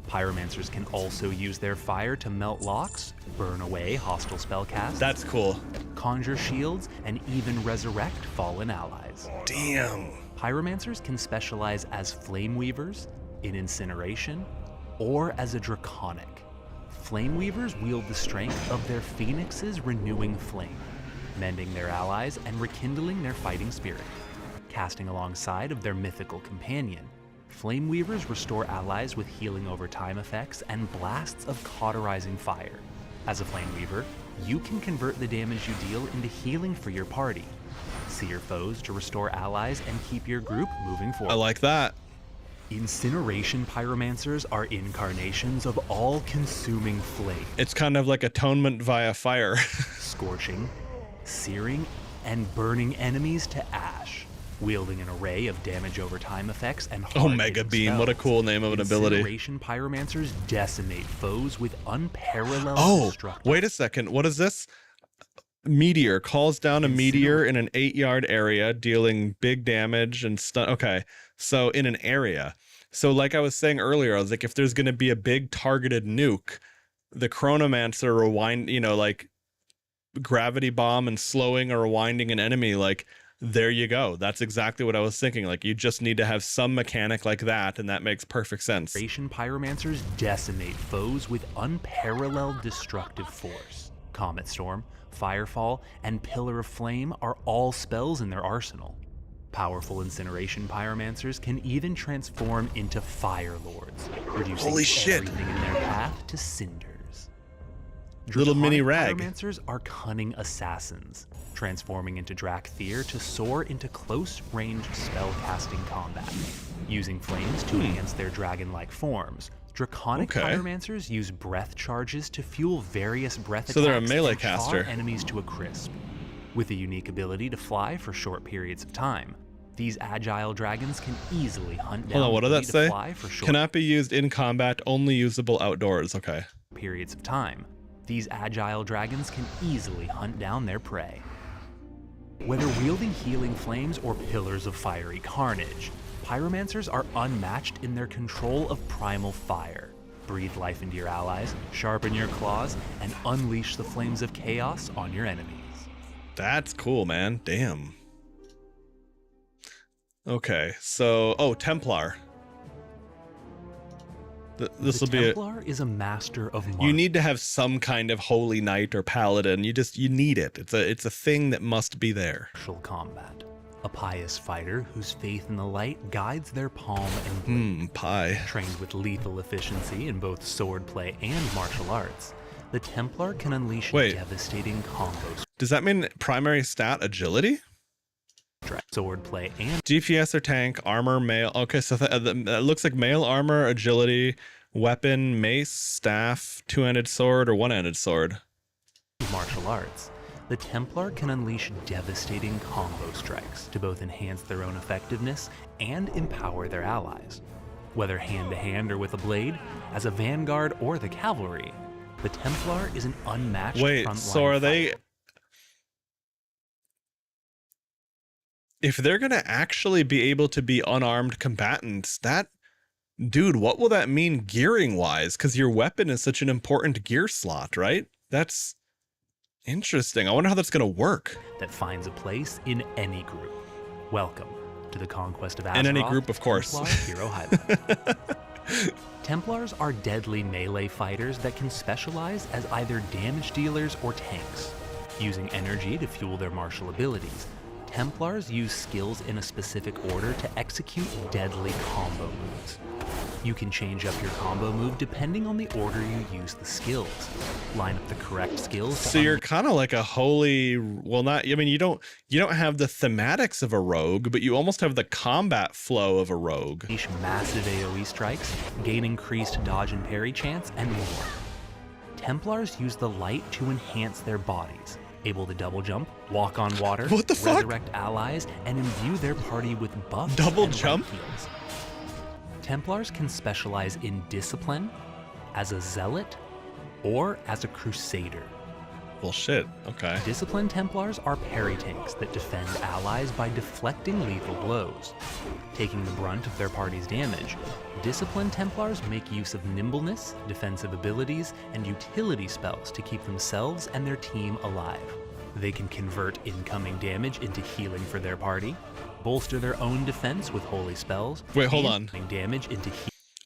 Pyromancers can also use their fire to melt locks, burn away hostile spellcasts. That's cool. Conjure shields, and even resurrect fallen allies. Damn. Pyromancers can specialize as Flame Weavers, in Incineration, or as a Draconic. Flame Weavers wield the strength of their Phoenix's renewing flame, mending their allies and rekindling their fighting spirit. Casting alongside of their mythical companion, Flame Weavers restore allies with healing over time effects and blasts of cauterizing fire. As a Flame Weaver, you can convert the damage you deal into healing for your party. See your foes to restore allies and keep your group moving forward. I like that. Incineration Pyromancers are incarnations of all-consuming flame. It's kind of like atonement via fire. Scorching, searing, and burning enemies to ash. Wielding an array of damage over time effects and Omega Beam, spells. what a cool name of an ability. Incineration Pyromancers decimate foes with unparalleled destructive. Wait a second. What is this? Meteor calls down a meteor in an 8-yard area, dealing big damage and stun. Okay, so in an area. So like I was saying earlier, I was like, if there's going to be a big targeted nuke, the Chronomancer rewind, like gravity bomb and slowing or rewinding an enemy, like there you go. That's exactly what I was thinking. Like you just need to have some mechanic like that, and that makes perfect sense. Incineration Pyromancers decimate foes with unparalleled destructive force. Comet Storm, Firefall, and Pillar of Flame are all spells in their arsenal. Powerful Incineration Pyromancers can even transform into Fire Lords, reducing everything in their path to cinders. Little mini rag. Pyromancers are cunning assassins, transforming into Drakthir to soar into close-ranged spell-casting combat, using flames to enhance their dragon-like forms. Draconic Pyromancers use breath charges to fuel various breath attacks they're a melee and caster. char enemies to a crisp. With a unique ability to fly for short periods of time, These agile dragons can easily hunt down Hold on, what did that free to say? fly for short Cannot be used in combat, only usable outdoors. Okay. periods of time. These agile dragons can easily hunt down their prey. Whether wielding healing flames or pillars of fiery carnage, pyromancers are unmatched in their control of primal fire. Breathe life into your allies, sharpen your claws, and unleash the flames of chaos on your enemies. That's cool, man. Damn. Okay, so... Oh, Templar. This will be a... Templar is a master of You martial need to have some kind of holy knight or paladin. You need it. It's a thing that must be there. combat. A pious fighter whose faith in the light guides their palm and blade. Pie. Trained with lethal efficiency in both swordplay and martial arts, the Templar can unleash devastating combos. Does that mean primary stat agility? Swordplay and DPS or tank, armor, mail. Okay, so that looks like mail armor, agility, weapon, mace, staff, two-handed sword, or one-handed sword. martial arts. The Templar can unleash devastating combo strikes to both enhance their own effectiveness and empower their allies. Whether hand-to-hand or with a blade, as a vanguard or the cavalry, the Templar is an unmatched frontline so are they... fighter. If they're gonna actually be able to be unarmed combatants, dude, what will that mean gearing-wise? Because your weapon is such an important gear slot, right? That's interesting. I wonder how that's gonna work. That finds a place in any group. Welcome to the conquest of Azeroth. In any group, of course. Templar Hero Highlight. Templars are deadly melee fighters that can specialize as either damage dealers or tanks. Using energy to fuel their martial abilities, Templars use skills in a specific order to execute deadly combo moves. You can change up your combo move depending on the order you use the skills. Line up the correct skills. So you're kind of like a holy, well, not, I mean, you don't have the thematics of a rogue, but you almost have the combat flow of a rogue. Unleash massive AoE strikes, gain increased dodge and parry chance, and more. Templars use the light to enhance their bodies, able to double jump, walk on water, What the fuck? resurrect allies, and imbue their party with buffs Double and jump? light heals. Templars can specialize in discipline, as a zealot, or as a crusader. Well, shit. Okay. Disciplined Templars are parry tanks that defend allies by deflecting lethal blows. Taking the brunt of their party's damage, Disciplined Templars make use of nimbleness, defensive abilities, and utility spells to keep themselves and their team alive. They can convert incoming damage into healing for their party, bolster their own defense with holy spells. Wait, hold and on. Damage into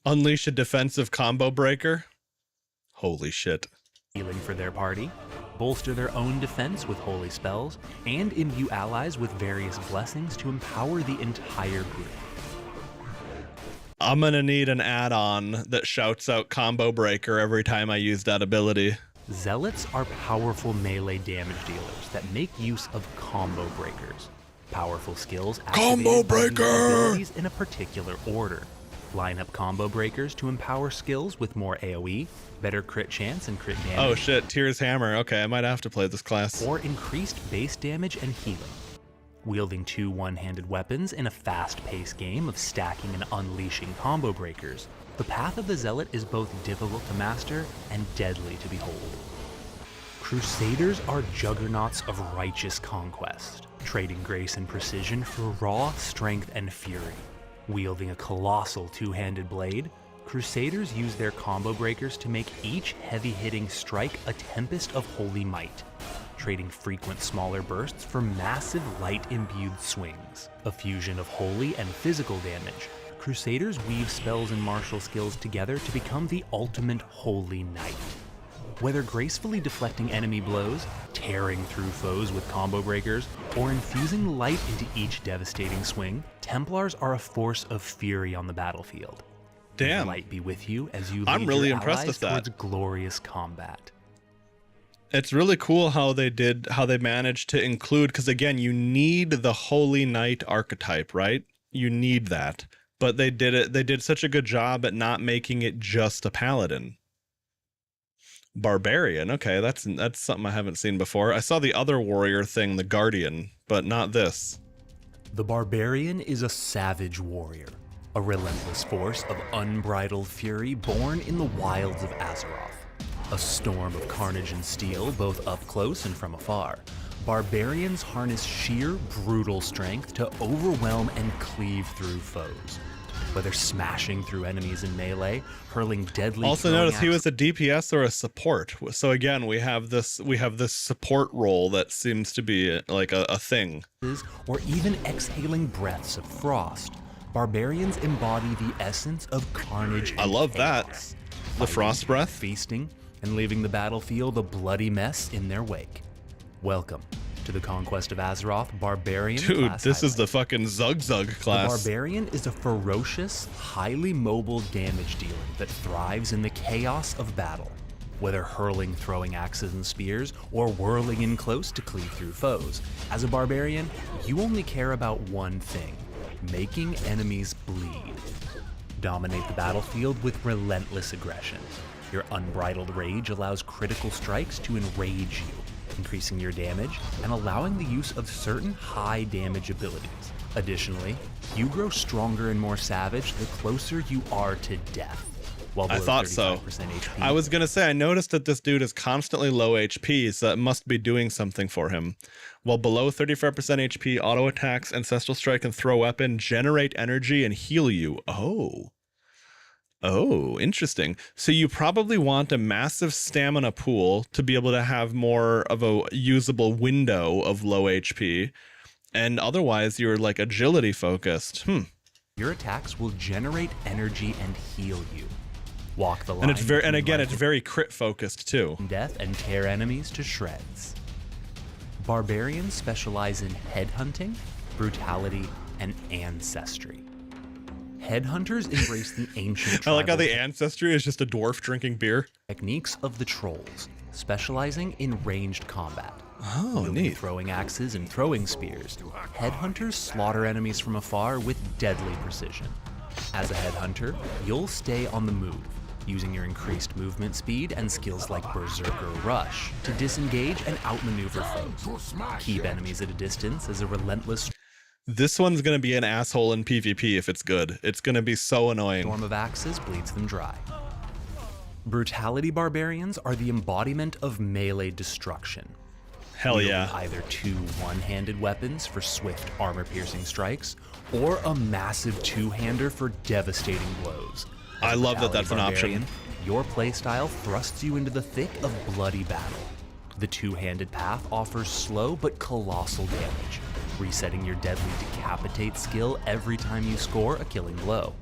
Unleash a defensive combo breaker? Holy shit. healing for their party, bolster their own defense with holy spells, and imbue allies with various blessings to empower the entire group. I'm gonna need an add-on that shouts out combo breaker every time I use that ability. Zealots are powerful melee damage dealers that make use of combo breakers. Powerful skills Combo activated by using breaker! abilities in a particular order. Line up combo breakers to empower skills with more AoE, better crit chance and crit damage, Oh shit, Tyr's Hammer. Okay, I might have to play this class. or increased base damage and healing. Wielding two one-handed weapons in a fast-paced game of stacking and unleashing combo breakers, the path of the Zealot is both difficult to master and deadly to behold. Crusaders are juggernauts of righteous conquest, trading grace and precision for raw strength and fury. Wielding a colossal two-handed blade, Crusaders use their combo breakers to make each heavy-hitting strike a tempest of holy might, trading frequent smaller bursts for massive light-imbued swings. A fusion of holy and physical damage, Crusaders weave spells and martial skills together to become the ultimate holy knight. Whether gracefully deflecting enemy blows, tearing through foes with combo breakers, or infusing light into each devastating swing, Templars are a force of fury on the battlefield. Damn. May light be with you as you I'm lead really your impressed allies with that. towards glorious combat. It's really cool how they managed to include, because again, you need the Holy Knight archetype, right? You need that. But they did such a good job at not making it just a paladin. Barbarian, okay, that's something I haven't seen before. I saw the other warrior thing, the Guardian, but not this. The Barbarian is a savage warrior, a relentless force of unbridled fury born in the wilds of Azeroth. A storm of carnage and steel, both up close and from afar. Barbarians harness sheer, brutal strength to overwhelm and cleave through foes. Whether smashing through enemies in melee, hurling deadly. Also notice he was a DPS or a support. So again, we have this support role that seems to be like a thing. Or even exhaling breaths of frost. Barbarians embody the essence of carnage and I love chaos. that. The frost breath. Feasting and leaving the battlefield a bloody mess in their wake. Welcome to the Conquest of Azeroth Barbarian. Dude, class this is the highlight. fucking Zug The class. Barbarian is a ferocious, highly mobile damage dealer that thrives in the chaos of battle. Whether hurling throwing axes and spears, or whirling in close to cleave through foes, as a Barbarian, you only care about one thing: making enemies bleed. Dominate the battlefield with relentless aggression. Your unbridled rage allows critical strikes to enrage you, increasing your damage and allowing the use of certain high damage abilities. Additionally, you grow stronger and more savage the closer you are to death. While I below thought so. 35% HP, I was gonna say, I noticed that this dude is constantly low HP, so it must be doing something for him. While below 35% HP, auto attacks, Ancestral Strike, and Throw Weapon generate energy and heal you. Oh, interesting. So you probably want a massive stamina pool to be able to have more of a usable window of low HP. And otherwise, you're like agility focused. your attacks will generate energy and heal you. Walk the line. And it's very, and between again, life it's very crit focused too. and death and tear enemies to shreds. Barbarians specialize in headhunting, brutality, and ancestry. Headhunters embrace the ancient I like how tribal the ancestry is just a dwarf drinking beer. techniques of the trolls, specializing in ranged combat. Oh, Wielding neat. throwing axes and throwing spears, headhunters slaughter enemies from afar with deadly precision. As a headhunter, you'll stay on the move, using your increased movement speed and skills like Berserker Rush to disengage and outmaneuver foes. Keep enemies at a distance as a relentless This one's gonna be an asshole in PvP if it's good. It's gonna be so annoying. storm of axes bleeds them dry. Brutality barbarians are the embodiment of melee destruction. Hell Wielding yeah. Either two one-handed weapons for swift armor-piercing strikes, or a massive two-hander for devastating blows. I As a love that Brutality that's an option. Barbarian, your playstyle thrusts you into the thick of bloody battle. The two-handed path offers slow but colossal damage, resetting your deadly Decapitate skill every time you score a killing blow.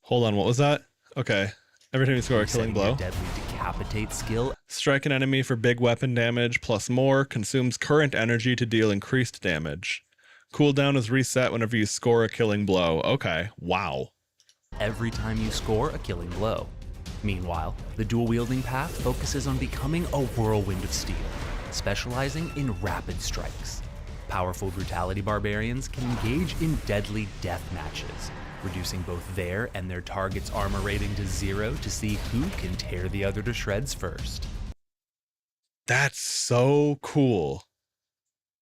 Hold on, what was that? Okay. Every time you score a killing Resetting your blow. deadly Decapitate skill Strike an enemy for big weapon damage plus more, consumes current energy to deal increased damage. Cooldown is reset whenever you score a killing blow. Okay, wow. every time you score a killing blow. Meanwhile, the dual-wielding path focuses on becoming a whirlwind of steel, specializing in rapid strikes. Powerful brutality barbarians can engage in deadly death matches, reducing both their and their target's armor rating to 0 to see who can tear the other to shreds first. That's so cool.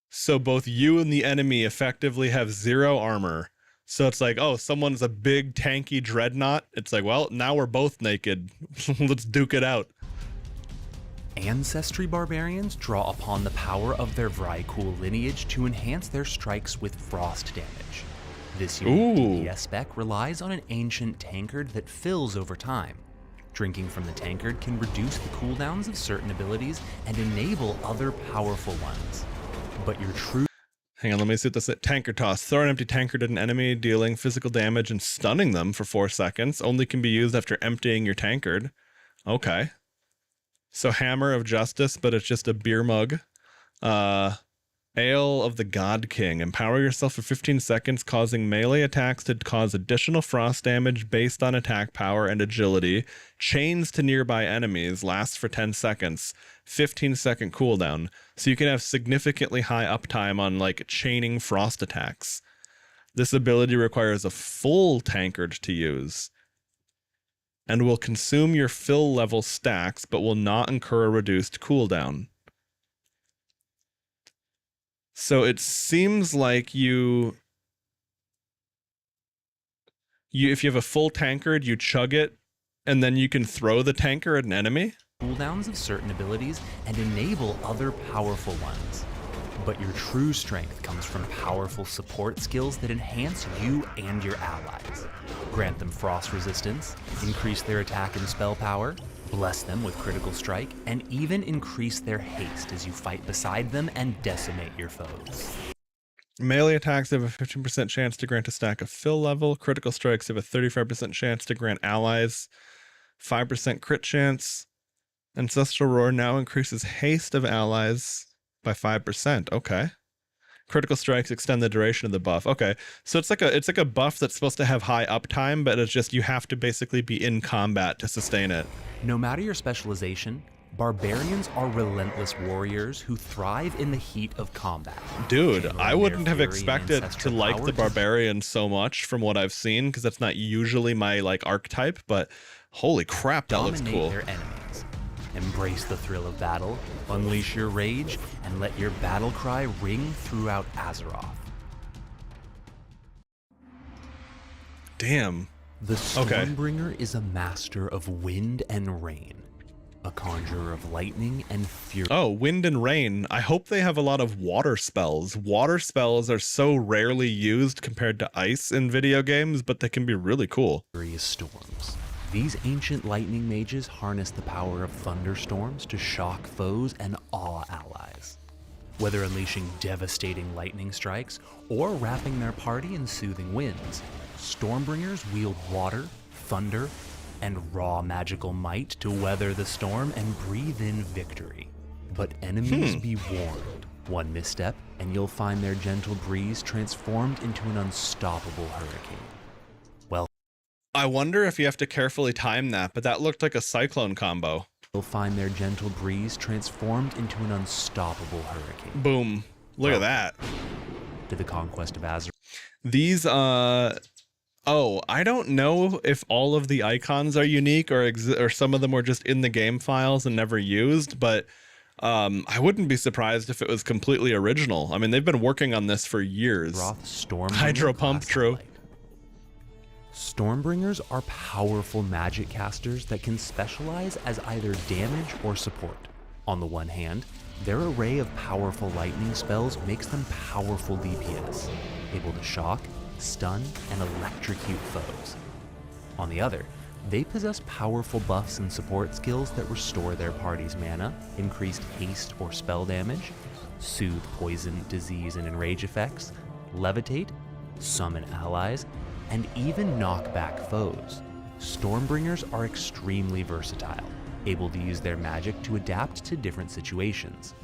So both you and the enemy effectively have 0 armor. So it's like, oh, someone's a big tanky dreadnought. It's like, well, now we're both naked. Let's duke it out. Ancestry barbarians draw upon the power of their Vrykul lineage to enhance their strikes with frost damage. This unique Ooh. DPS spec relies on an ancient tankard that fills over time. Drinking from the tankard can reduce the cooldowns of certain abilities and enable other powerful ones. But your true Hang on, let me see what this is. Tankard toss. Throw an empty tankard at an enemy, dealing physical damage and stunning them for 4 seconds. Only can be used after emptying your tankard. Okay. So Hammer of Justice, but it's just a beer mug. Ale of the God King. Empower yourself for 15 seconds, causing melee attacks to cause additional frost damage based on attack power and agility. Chains to nearby enemies. Lasts for 10 seconds. 15-second cooldown. So you can have significantly high uptime on like chaining frost attacks. This ability requires a full tankard to use, and will consume your fill level stacks, but will not incur a reduced cooldown. So it seems like you if you have a full tankard, you chug it, and then you can throw the tankard at an enemy? Cooldowns of certain abilities and enable other powerful ones. But your true strength comes from powerful support skills that enhance you and your allies. Grant them frost resistance, increase their attack and spell power, bless them with critical strike, and even increase their haste as you fight beside them and decimate your foes. Melee attacks have a 15% chance to grant a stack of fill level. Critical strikes have a 35% chance to grant allies 5% crit chance. Ancestral Roar now increases haste of allies by 5%. Okay. Critical strikes extend the duration of the buff. Okay. So it's like a buff that's supposed to have high uptime, but it's just you have to basically be in combat to sustain it. No matter your specialization, barbarians are relentless warriors who thrive in the heat of combat. Dude, Channeling I wouldn't their have fury and expected to ancestral like power the barbarian so much from what I've seen, because that's not usually my like archetype, but holy crap, that looks dominate cool. their enemies. Embrace the thrill of battle, unleash your rage, and let your battle cry ring throughout Azeroth. Damn. The Okay. Stormbringer is a master of wind and rain, a conjurer of lightning and fury. Oh, wind and rain. I hope they have a lot of water spells. Water spells are so rarely used compared to ice in video games, but they can be really cool. Furious storms. These ancient lightning mages harness the power of thunderstorms to shock foes and awe allies. Whether unleashing devastating lightning strikes or wrapping their party in soothing winds, Stormbringers wield water, thunder, and raw magical might to weather the storm and breathe in victory. But enemies be warned. One misstep, and you'll find their gentle breeze transformed into an unstoppable hurricane. Well, I wonder if you have to carefully time that, but that looked like a cyclone combo. you'll find their gentle breeze transformed into an unstoppable hurricane. Boom. Look at that. To the conquest of Azeroth. These, oh, I don't know if all of the icons are unique or some of them were just in the game files and never used, but I wouldn't be surprised if it was completely original. I mean, they've been working on this for years. Stormbringer Hydro pump, class true. highlight. Stormbringers are powerful magic casters that can specialize as either damage or support. On the one hand, their array of powerful lightning spells makes them powerful DPS, able to shock, stun, and electrocute foes. On the other, they possess powerful buffs and support skills that restore their party's mana, increased haste or spell damage, soothe poison, disease, and enrage effects, levitate, summon allies, and even knock back foes. Stormbringers are extremely versatile, able to use their magic to adapt to different situations.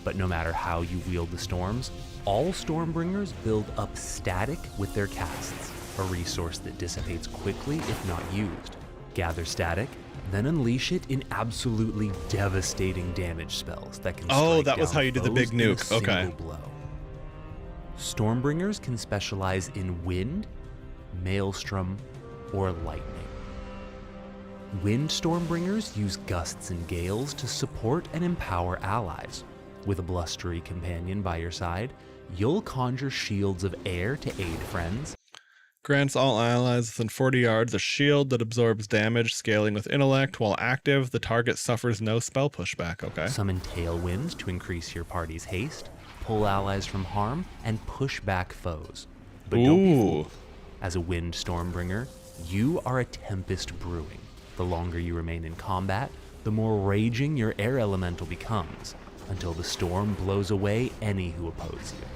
But no matter how you wield the storms, all Stormbringers build up static with their casts, a resource that dissipates quickly if not used. Gather static, then unleash it in absolutely devastating damage spells that can strike that was down how you did the foes big in a nuke. Okay. single blow. Stormbringers can specialize in wind, maelstrom, or lightning. Wind Stormbringers use gusts and gales to support and empower allies. With a blustery companion by your side, you'll conjure shields of air to aid friends. Grants all allies within 40 yards a shield that absorbs damage, scaling with intellect. While active, the target suffers no spell pushback. Okay. Summon tailwinds to increase your party's haste, pull allies from harm, and push back foes. But don't be fooled. As a wind Stormbringer, you are a tempest brewing. The longer you remain in combat, the more raging your air elemental becomes, until the storm blows away any who oppose you.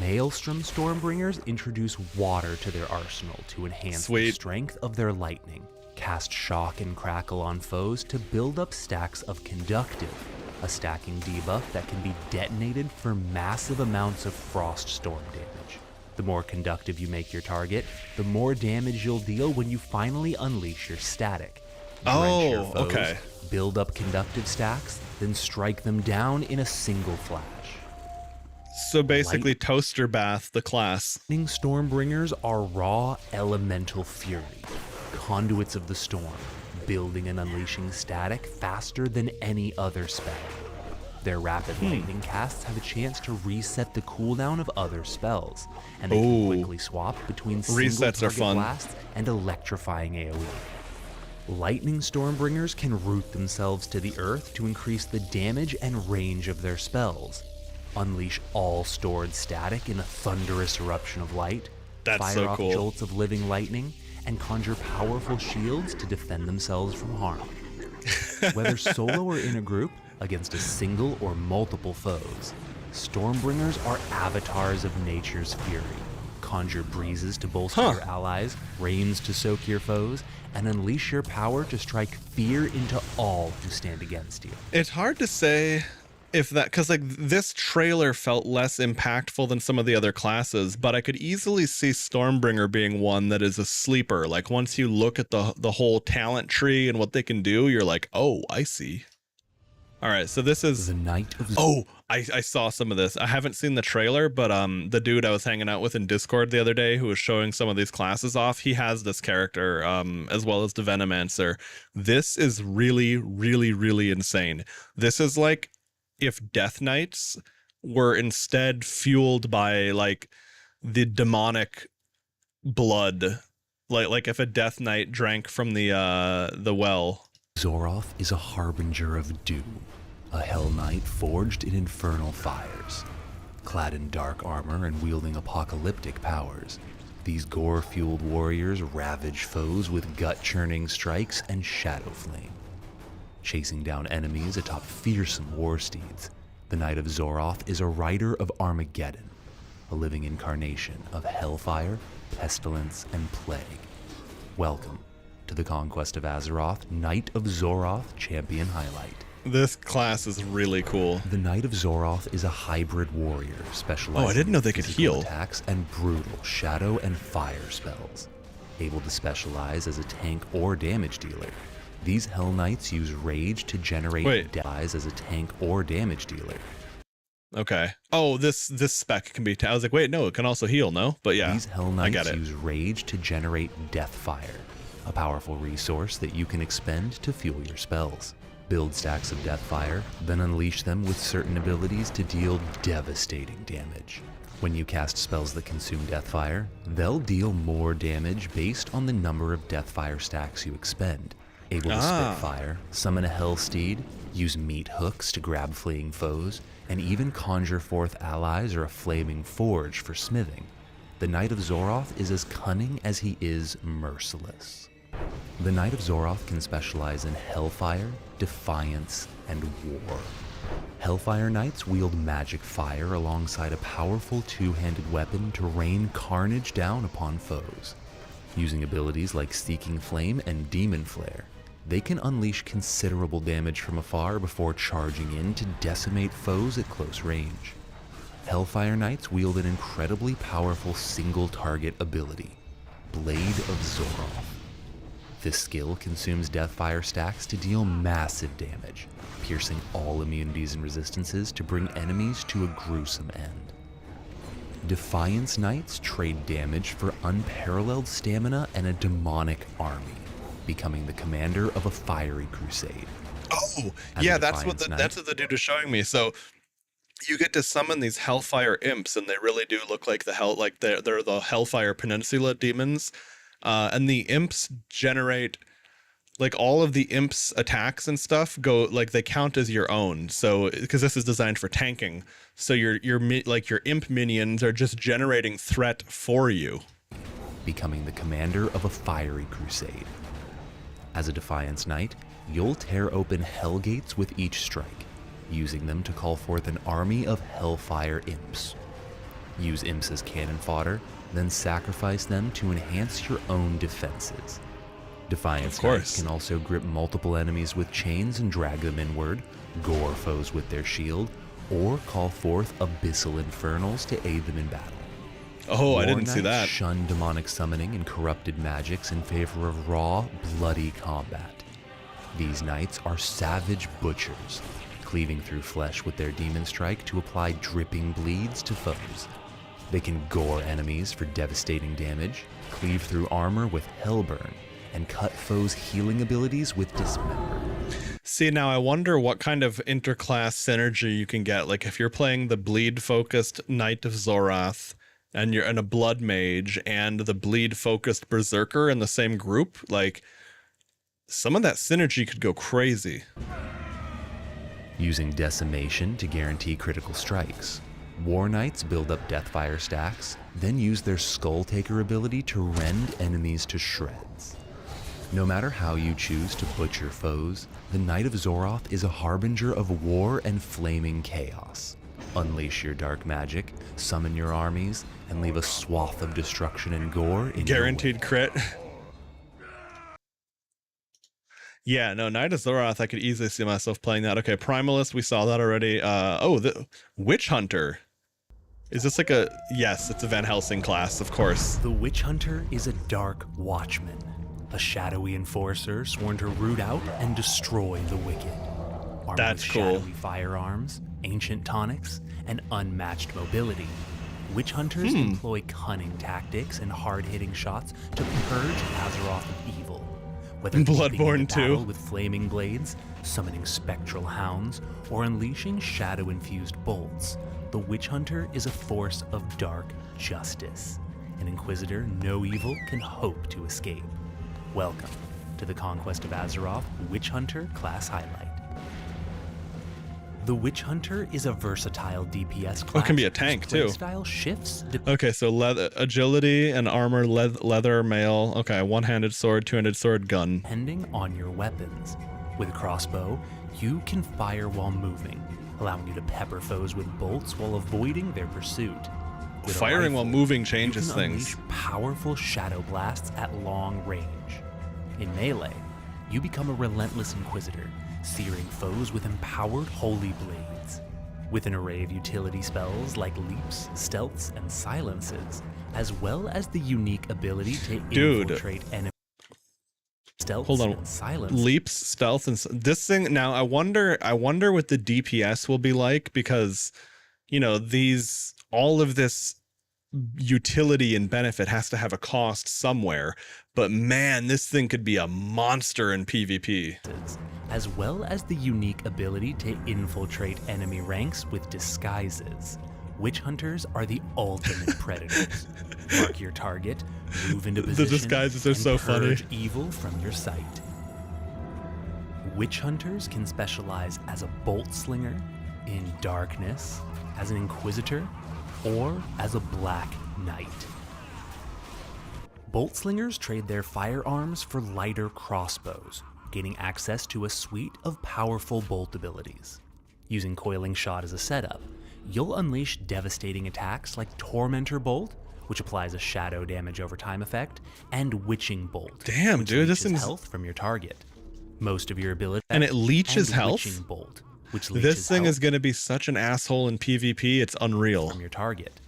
Maelstrom Stormbringers introduce water to their arsenal to enhance the strength of their lightning, cast shock and crackle on foes to build up stacks of conductive, a stacking debuff that can be detonated for massive amounts of frost storm damage. The more conductive you make your target, the more damage you'll deal when you finally unleash your static. Drench your foes, okay. Build up conductive stacks, then strike them down in a single flash. So basically Toaster Bath, the class. Lightning Stormbringers are raw elemental fury, conduits of the storm, building and unleashing static faster than any other spell. Their rapid lightning casts have a chance to reset the cooldown of other spells, and they can quickly swap between single Resets are target fun. blasts and electrifying AoE. Lightning Stormbringers can root themselves to the earth to increase the damage and range of their spells, unleash all stored static in a thunderous eruption of light, That's fire so off cool. jolts of living lightning, and conjure powerful shields to defend themselves from harm. Whether solo or in a group, against a single or multiple foes, Stormbringers are avatars of nature's fury. Conjure breezes to bolster your allies, rains to soak your foes, and unleash your power to strike fear into all who stand against you. It's hard to say if that, because like this trailer felt less impactful than some of the other classes, but I could easily see Stormbringer being one that is a sleeper. Like once you look at the whole talent tree and what they can do, you're like, oh, I see. All right, so this is The Knight of Oh, I saw some of this. I haven't seen the trailer, but the dude I was hanging out with in Discord the other day who was showing some of these classes off, he has this character, as well as the Venomancer. This is really, really, really insane. This is like if Death Knights were instead fueled by like the demonic blood. Like if a Death Knight drank from the well. Zoroth is a harbinger of doom, a Hell Knight forged in infernal fires. Clad in dark armor and wielding apocalyptic powers, these gore-fueled warriors ravage foes with gut-churning strikes and shadow flame. Chasing down enemies atop fearsome war steeds, the Knight of Zoroth is a rider of Armageddon, a living incarnation of hellfire, pestilence, and plague. Welcome to the Conquest of Azeroth Knight of Zoroth Champion Highlight. This class is really cool. The Knight of Zoroth is a hybrid warrior specializing Oh, I didn't know they in could physical heal. attacks and brutal shadow and fire spells. Able to specialize as a tank or damage dealer, these Hell Knights use rage to generate dies as a tank or damage dealer. Okay. Oh, this spec can be. I was like, wait, no, it can also heal. No, but yeah, These Hell I get Knights it. use rage to generate death fire, a powerful resource that you can expend to fuel your spells. Build stacks of death fire, then unleash them with certain abilities to deal devastating damage. When you cast spells that consume death fire, they'll deal more damage based on the number of death fire stacks you expend. Able to spit fire, summon a hell steed, use meat hooks to grab fleeing foes, and even conjure forth allies or a flaming forge for smithing. The Knight of Zoroth is as cunning as he is merciless. The Knight of Zoroth can specialize in Hellfire, Defiance, and War. Hellfire Knights wield magic fire alongside a powerful two-handed weapon to rain carnage down upon foes. Using abilities like Seeking Flame and Demon Flare, they can unleash considerable damage from afar before charging in to decimate foes at close range. Hellfire Knights wield an incredibly powerful single-target ability, Blade of Zoroth. This skill consumes Deathfire stacks to deal massive damage, piercing all immunities and resistances to bring enemies to a gruesome end. Defiance Knights trade damage for unparalleled stamina and a demonic army, becoming the commander of a fiery crusade. Oh, As yeah, a that's what Defiance Knight- that's what the dude is showing me. So you get to summon these Hellfire imps, and they really do look like they're the Hellfire Peninsula demons. And the imps generate, like, all of the imps' attacks and stuff they count as your own. So because this is designed for tanking, so your imp minions are just generating threat for you. Becoming the commander of a fiery crusade. As a Defiance Knight, you'll tear open hell gates with each strike, using them to call forth an army of Hellfire imps. Use imps as cannon fodder, then sacrifice them to enhance your own defenses. Defiance Knights can also grip multiple enemies with chains and drag them inward, gore foes with their shield, or call forth abyssal infernals to aid them in battle. Oh, War I didn't see Knights that. shun demonic summoning and corrupted magics in favor of raw, bloody combat. These knights are savage butchers, cleaving through flesh with their demon strike to apply dripping bleeds to foes. They can gore enemies for devastating damage, cleave through armor with Hellburn, and cut foes' healing abilities with dismember. See, now I wonder what kind of interclass synergy you can get. Like if you're playing the bleed-focused Knight of Zorath and you're in a blood mage and the bleed-focused berserker in the same group, like some of that synergy could go crazy. Using decimation to guarantee critical strikes, War Knights build up Deathfire stacks, then use their Skull Taker ability to rend enemies to shreds. No matter how you choose to butcher foes, the Knight of Zoroth is a harbinger of war and flaming chaos. Unleash your dark magic, summon your armies, and leave a swath of destruction and gore in Guaranteed crit. Yeah, no, Knight of Zoroth, I could easily see myself playing that. Okay, Primalist, we saw that already. Oh, the Witch Hunter. Is this like a... Yes, it's a Van Helsing class, of course. The Witch Hunter is a dark watchman, a shadowy enforcer sworn to root out and destroy the wicked. Armed That's with cool. shadowy firearms, ancient tonics, and unmatched mobility, Witch Hunters employ cunning tactics and hard-hitting shots to purge Azeroth of evil. Whether Bloodborne leaping into battle 2. with flaming blades, summoning spectral hounds, or unleashing shadow-infused bolts, the Witch Hunter is a force of dark justice. An Inquisitor no evil can hope to escape. Welcome to the Conquest of Azeroth Witch Hunter class highlight. The Witch Hunter is a versatile DPS class. Oh, it can be a tank, whose too. playstyle shifts Okay, so agility and armor, leather, mail. Okay, one-handed sword, two-handed sword, gun. depending on your weapons. With a crossbow, you can fire while moving, allowing you to pepper foes with bolts while avoiding their pursuit. With a Firing while rifle, moving you changes can things. unleash powerful shadow blasts at long range. In melee, you become a relentless Inquisitor, searing foes with empowered holy blades. With an array of utility spells like leaps, stealths, and silences, as well as the unique ability to infiltrate enemy stealths Hold on. and silences. Leaps, stealth, and this thing. Now, I wonder what the DPS will be like because, you know, all of this utility and benefit has to have a cost somewhere. But man, this thing could be a monster in PvP. As well as the unique ability to infiltrate enemy ranks with disguises. Witch Hunters are the ultimate predators. Mark your target, move into position, disguises are and so funny. purge evil from your sight. Witch Hunters can specialize as a bolt slinger, in darkness, as an Inquisitor, or as a Black Knight. Bolt slingers trade their firearms for lighter crossbows, gaining access to a suite of powerful bolt abilities. Using Coiling Shot as a setup, you'll unleash devastating attacks like Tormentor Bolt, which applies a shadow damage over time effect, and Witching Bolt, Damn, which dude, this leeches thing's... health from your target. Most of your ability And it leeches and health? Witching Bolt, which leeches This thing health is going to be such an asshole in PvP, it's unreal. from your target.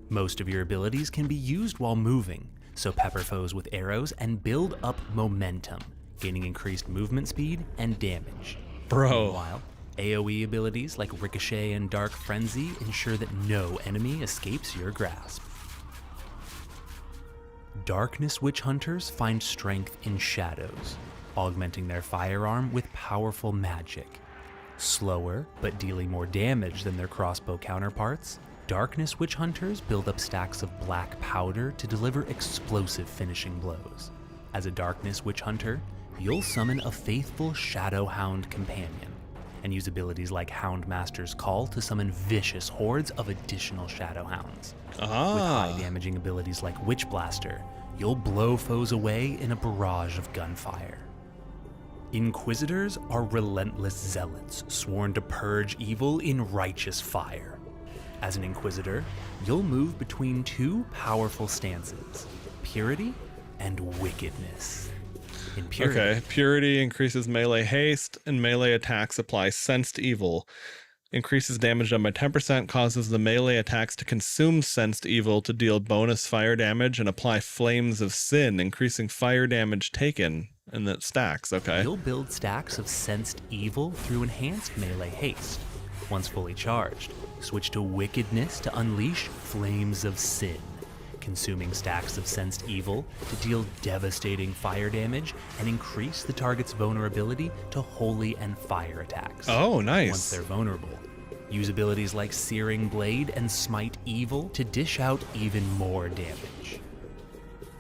Most of your abilities can be used while moving, so pepper foes with arrows and build up momentum, gaining increased movement speed and damage. Bro. Meanwhile, AoE abilities like Ricochet and Dark Frenzy ensure that no enemy escapes your grasp. Darkness Witch Hunters find strength in shadows, augmenting their firearm with powerful magic. Slower, but dealing more damage than their crossbow counterparts, Darkness Witch Hunters build up stacks of black powder to deliver explosive finishing blows. As a Darkness Witch Hunter, you'll summon a faithful Shadow Hound companion, and use abilities like Houndmaster's Call to summon vicious hordes of additional Shadow Hounds. With high damaging abilities like Witch Blaster, you'll blow foes away in a barrage of gunfire. Inquisitors are relentless zealots sworn to purge evil in righteous fire. As an Inquisitor, you'll move between two powerful stances, purity and wickedness. In purity, Okay, purity increases melee haste, and melee attacks apply sensed evil. Increases damage done by 10%, causes the melee attacks to consume sensed evil to deal bonus fire damage, and apply flames of sin, increasing fire damage taken. And that stacks, okay. you'll build stacks of sensed evil through enhanced melee haste. Once fully charged, switch to wickedness to unleash flames of sin, consuming stacks of sensed evil to deal devastating fire damage and increase the target's vulnerability to holy and fire attacks. Oh, nice. Once they're vulnerable. Use abilities like Searing Blade and Smite Evil to dish out even more damage.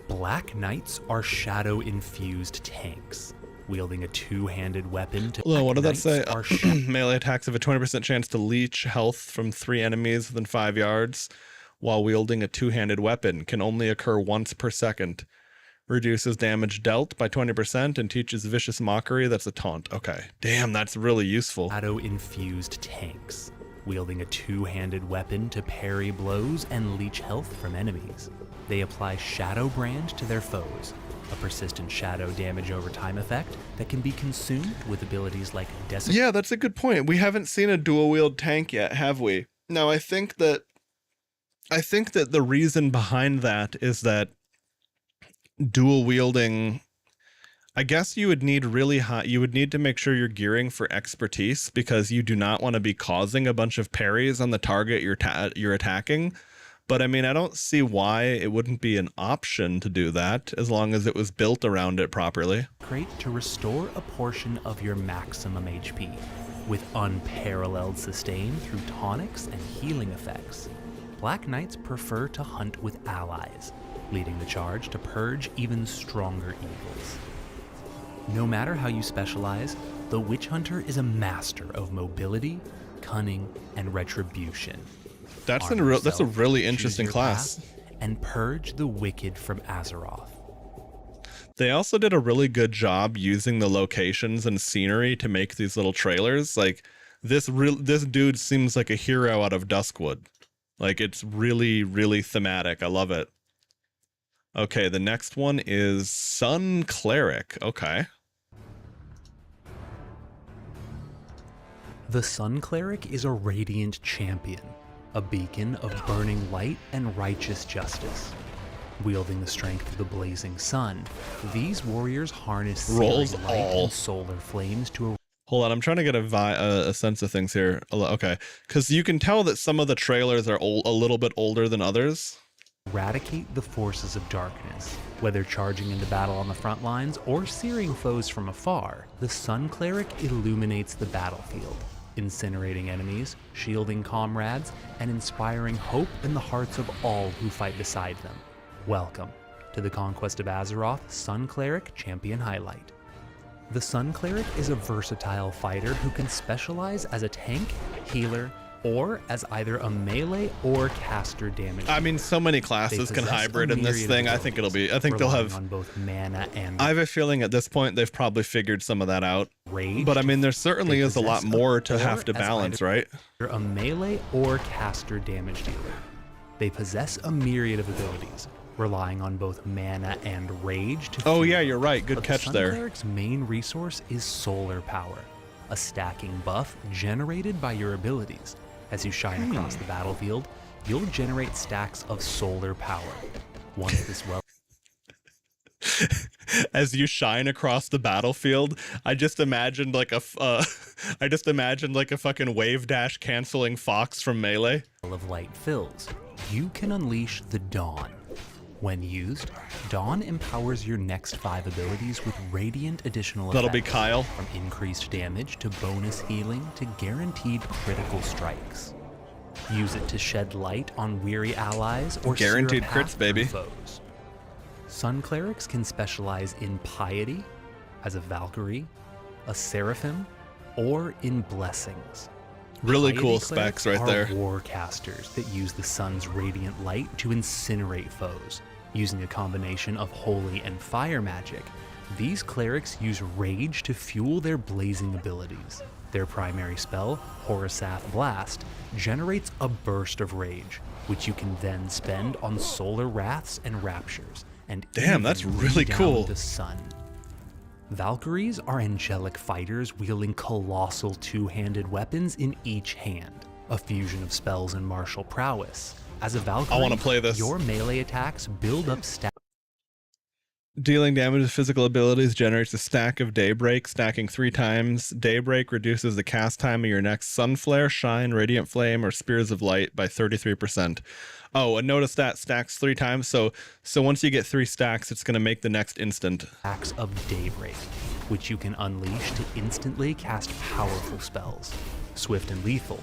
Black Knights are shadow-infused tanks. Wielding a two-handed weapon to Well, what did that Knights say? are Melee attacks have a 20% chance to leech health from 3 enemies within 5 yards while wielding a two-handed weapon. Can only occur once per second. Reduces damage dealt by 20% and teaches Vicious Mockery. That's a taunt. Okay. Damn, that's really useful. shadow-infused tanks. Wielding a two-handed weapon to parry blows and leech health from enemies. They apply Shadow Brand to their foes, a persistent shadow damage over time effect that can be consumed with abilities like Desecrate. Yeah, that's a good point. We haven't seen a dual-wield tank yet, have we? Now, I think that the reason behind that is that dual wielding, I guess you would need really high, you would need to make sure you're gearing for expertise, because you do not want to be causing a bunch of parries on the target you're attacking. But I mean, I don't see why it wouldn't be an option to do that as long as it was built around it properly. To restore a portion of your maximum HP, with unparalleled sustain through tonics and healing effects. Black Knights prefer to hunt with allies, leading the charge to purge even stronger evils. No matter how you specialize, the Witch Hunter is a master of mobility, cunning, and retribution. That's Arm that's a yourself, really choose interesting your class. path, and purge the wicked from Azeroth. They also did a really good job using the locations and scenery to make these little trailers. Like this dude seems like a hero out of Duskwood. Like it's really, really thematic. I love it. Okay, the next one is Sun Cleric. Okay. The Sun Cleric is a radiant champion, a beacon of burning light and righteous justice. Wielding the strength of the blazing sun, these warriors harness Rolls searing light all. and solar flames to Hold on, I'm trying to get a sense of things here. Okay, because you can tell that some of the trailers are a little bit older than others. eradicate the forces of darkness. Whether charging into battle on the front lines or searing foes from afar, the Sun Cleric illuminates the battlefield, incinerating enemies, shielding comrades, and inspiring hope in the hearts of all who fight beside them. Welcome to the Conquest of Azeroth Sun Cleric Champion Highlight. The Sun Cleric is a versatile fighter who can specialize as a tank, healer, or as either a melee or caster damage. I mean, so many classes can hybrid in this thing. I think they'll have on both mana and I have a feeling at this point they've probably figured some of that out. rage. But I mean, there certainly is a lot more to or have to as balance, either right? a melee or caster damage dealer. They possess a myriad of abilities, relying on both mana and rage to Oh fuel. yeah, you're right. Good But catch the Sun there. Cleric's main resource is solar power, a stacking buff generated by your abilities. As you shine across the battlefield, you'll generate stacks of solar power. Once this well As you shine across the battlefield, I just imagined like a fucking wave dash canceling fox from Melee. of light fills, you can unleash the Dawn. When used, Dawn empowers your next 5 abilities with radiant additional That'll be effects, Kyle. from increased damage to bonus healing to guaranteed critical strikes. Use it to shed light on weary allies or Guaranteed sear a path crits, baby. through foes. Sun Clerics can specialize in Piety, as a Valkyrie, a Seraphim, or in Blessings. Really Piety cool clerics specs right are there. warcasters that use the sun's radiant light to incinerate foes. Using a combination of holy and fire magic, these clerics use rage to fuel their blazing abilities. Their primary spell, Horasath Blast, generates a burst of rage, which you can then spend on solar wraths and raptures, and Damn, even that's bring really down cool. the sun. Valkyries are angelic fighters wielding colossal two-handed weapons in each hand, a fusion of spells and martial prowess. As a Valkyrie, wanna play this. your melee attacks build up stats. Dealing damage with physical abilities generates a stack of Daybreak, stacking 3 times. Daybreak reduces the cast time of your next Sunflare, Shine, Radiant Flame, or Spears of Light by 33%. Oh, and notice that stacks 3 times. So once you get 3 stacks, it's going to make the next instant. Acts of Daybreak, which you can unleash to instantly cast powerful spells. Swift and lethal.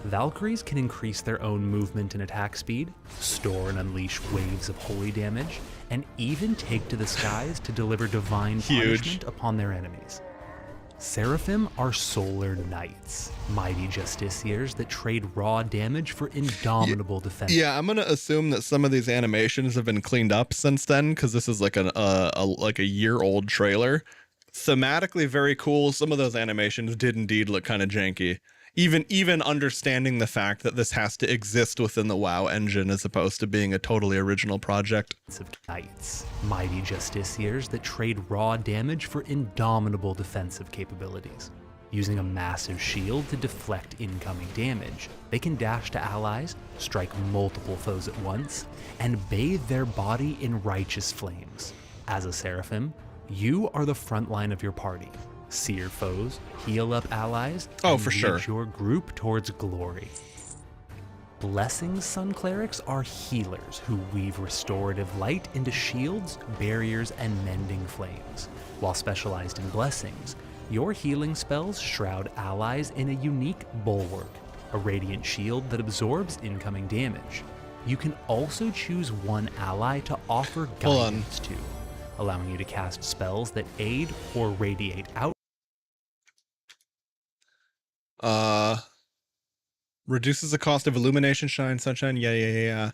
Valkyries can increase their own movement and attack speed, store and unleash waves of holy damage, and even take to the skies to deliver divine punishment upon their enemies. Seraphim are solar knights, mighty justiciars that trade raw damage for indomitable defense. Yeah, I'm gonna assume that some of these animations have been cleaned up since then, because this is like a year-old trailer. Thematically very cool. Some of those animations did indeed look kind of janky. Even understanding the fact that this has to exist within the WoW engine as opposed to being a totally original project. Of knights, mighty justiciars that trade raw damage for indomitable defensive capabilities. Using a massive shield to deflect incoming damage, they can dash to allies, strike multiple foes at once, and bathe their body in righteous flames. As a Seraphim, you are the front line of your party. Sear foes, heal up allies, and for sure. lead your group towards glory. Blessings Sun Clerics are healers who weave restorative light into shields, barriers, and mending flames. While specialized in blessings, your healing spells shroud allies in a unique bulwark, a radiant shield that absorbs incoming damage. You can also choose one ally to offer guidance to, allowing you to cast spells that aid or radiate out. Reduces the cost of illumination, shine, sunshine. Yeah.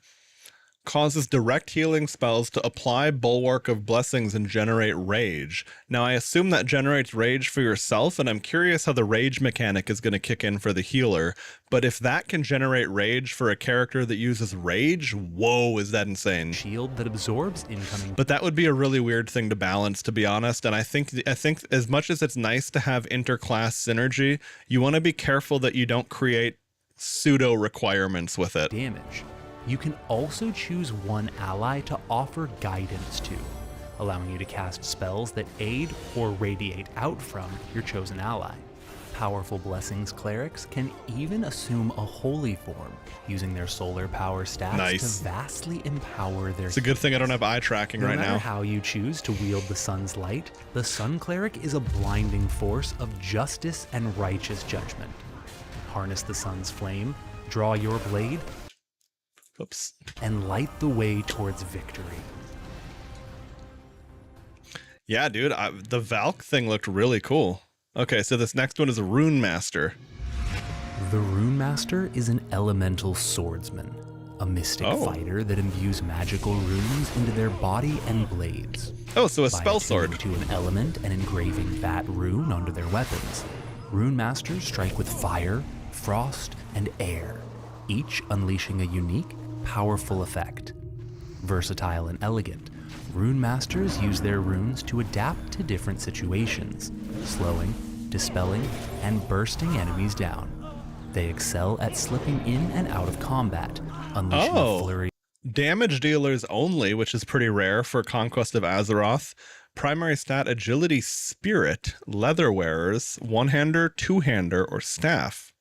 Causes direct healing spells to apply Bulwark of Blessings and generate rage. Now, I assume that generates rage for yourself, and I'm curious how the rage mechanic is going to kick in for the healer. But if that can generate rage for a character that uses rage, whoa, is that insane. Shield that absorbs incoming. But that would be a really weird thing to balance, to be honest. And I think as much as it's nice to have interclass synergy, you want to be careful that you don't create pseudo requirements with it. Damage. You can also choose one ally to offer guidance to, allowing you to cast spells that aid or radiate out from your chosen ally. Powerful Blessings Clerics can even assume a holy form, using their solar power stats to vastly empower their. It's a good thing I don't have eye tracking right now. No matter how you choose to wield the sun's light, the Sun Cleric is a blinding force of justice and righteous judgment. Harness the sun's flame, draw your blade, and light the way towards victory. Yeah, dude, the Valk thing looked really cool. Okay, so this next one is a Rune Master. The Rune Master is an elemental swordsman, a mystic fighter that imbues magical runes into their body and blades. Oh, so a spell sword. To an element and engraving that rune onto their weapons. Rune Masters strike with fire, frost, and air, each unleashing a unique, powerful effect. Versatile and elegant, Rune Masters use their runes to adapt to different situations, slowing, dispelling, and bursting enemies down. They excel at slipping in and out of combat, unleashing a flurry. Damage dealers only, which is pretty rare for Conquest of Azeroth. Primary stat, agility, spirit, leather wearers, one-hander, two-hander, or staff.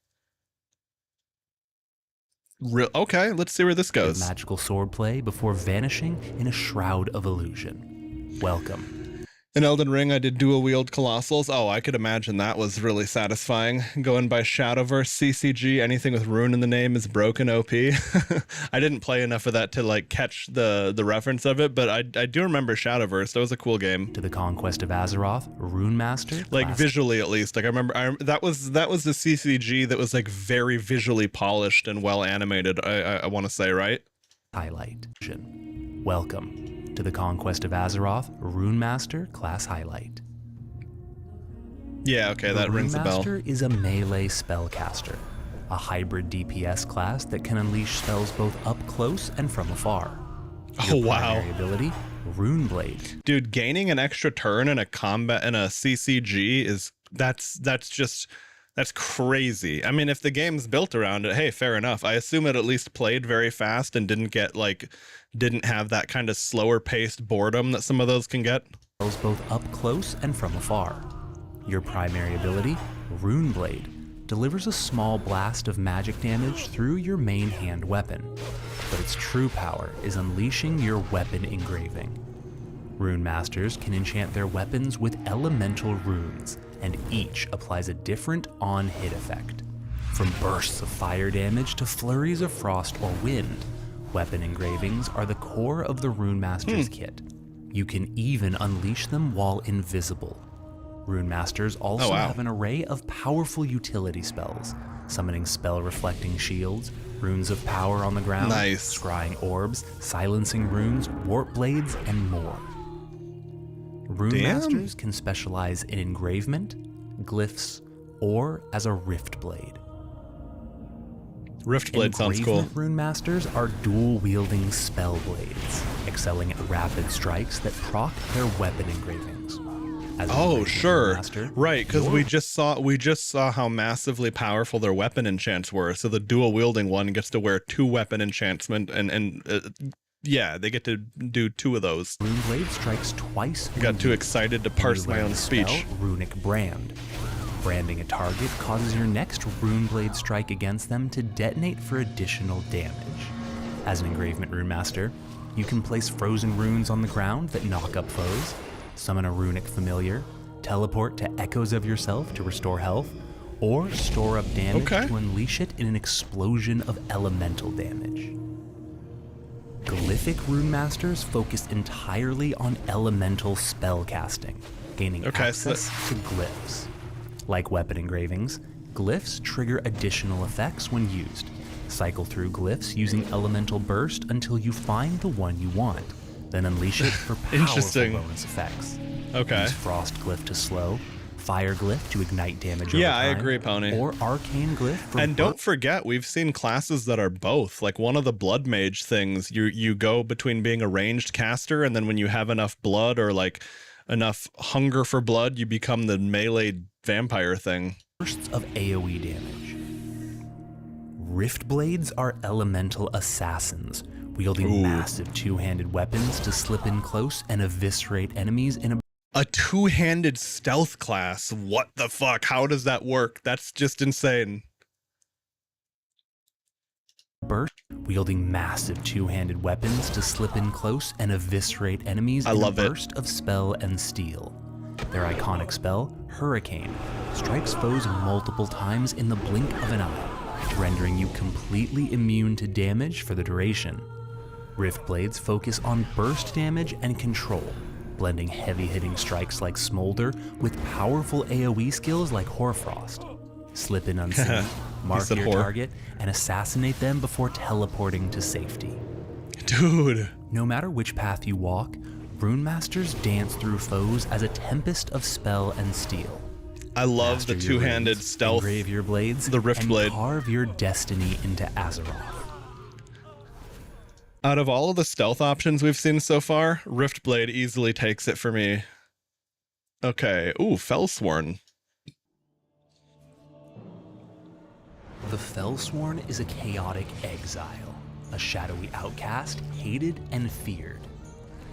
Okay, let's see where this goes. Magical swordplay before vanishing in a shroud of illusion. Welcome. In Elden Ring, I did dual wield Colossals. Oh, I could imagine that was really satisfying. Going by Shadowverse CCG, anything with rune in the name is broken OP. I didn't play enough of that to like catch the reference of it, but I do remember Shadowverse. That was a cool game. To the Conquest of Azeroth, Rune Master. Like visually, at least. Like I remember that was the CCG that was like very visually polished and well animated. I want to say, right? Highlight. Welcome to the Conquest of Azeroth, Rune Master class highlight. Yeah, okay, that rings a bell. Rune Master is a melee spellcaster, a hybrid DPS class that can unleash spells both up close and from afar. Your primary ability, Rune Blade. Dude, gaining an extra turn in a combat in a CCG is that's crazy. I mean, if the game's built around it, hey, fair enough. I assume it at least played very fast and didn't have that kind of slower paced boredom that some of those can get. Both up close and from afar. Your primary ability, Rune Blade, delivers a small blast of magic damage through your main hand weapon. but its true power is unleashing your weapon engraving. Rune Masters can enchant their weapons with elemental runes, and each applies a different on-hit effect. From bursts of fire damage to flurries of frost or wind, weapon engravings are the core of the Rune Master's kit. You can even unleash them while invisible. Rune Masters also have an array of powerful utility spells, summoning spell-reflecting shields, runes of power on the ground, scrying orbs, silencing runes, warp blades, and more. Rune Masters can specialize in engravement, glyphs, or as a rift blade. Rift blade sounds cool. Rune Masters are dual-wielding spell blades, excelling at rapid strikes that proc their weapon engravings. Oh, sure. Right, because we just saw how massively powerful their weapon enchants were. So the dual wielding one gets to wear 2 weapon enchantment, and yeah, they get to do 2 of those. Rune blade strikes twice. I got too excited to parse my own speech. Runic brand. Branding a target causes your next rune blade strike against them to detonate for additional damage. As an engravement rune master, you can place frozen runes on the ground that knock up foes, summon a runic familiar, teleport to echoes of yourself to restore health, or store up damage to unleash it in an explosion of elemental damage. Glyphic rune masters focus entirely on elemental spell casting, gaining access to glyphs. Like weapon engravings, glyphs trigger additional effects when used. Cycle through glyphs using elemental burst until you find the one you want, then unleash it for powerful bonus effects. Use frost glyph to slow, fire glyph to ignite damage over time, I agree, Pony. or arcane glyph for And don't forget, we've seen classes that are both. Like one of the blood mage things, you go between being a ranged caster, and then when you have enough blood or like enough hunger for blood, you become the melee vampire thing. Bursts of AoE damage. Rift blades are elemental assassins, wielding massive two-handed weapons to slip in close and eviscerate enemies in a two-handed stealth class. What the fuck? How does that work? That's just insane. Burst, wielding massive two-handed weapons to slip in close and eviscerate enemies in a burst of spell and steel. Their iconic spell, Hurricane, strikes foes multiple times in the blink of an eye, rendering you completely immune to damage for the duration. Rift blades focus on burst damage and control, blending heavy-hitting strikes like Smolder with powerful AoE skills like Hoarfrost. Slip in unseen, mark your target, and assassinate them before teleporting to safety. Dude. No matter which path you walk, Rune Masters dance through foes as a tempest of spell and steel. I love the two-handed stealth, engrave your blades, the Rift Blade. Carve your destiny into Azeroth. Out of all of the stealth options we've seen so far, Rift Blade easily takes it for me. Okay, ooh, Fellsworn. The Fellsworn is a chaotic exile, a shadowy outcast, hated and feared.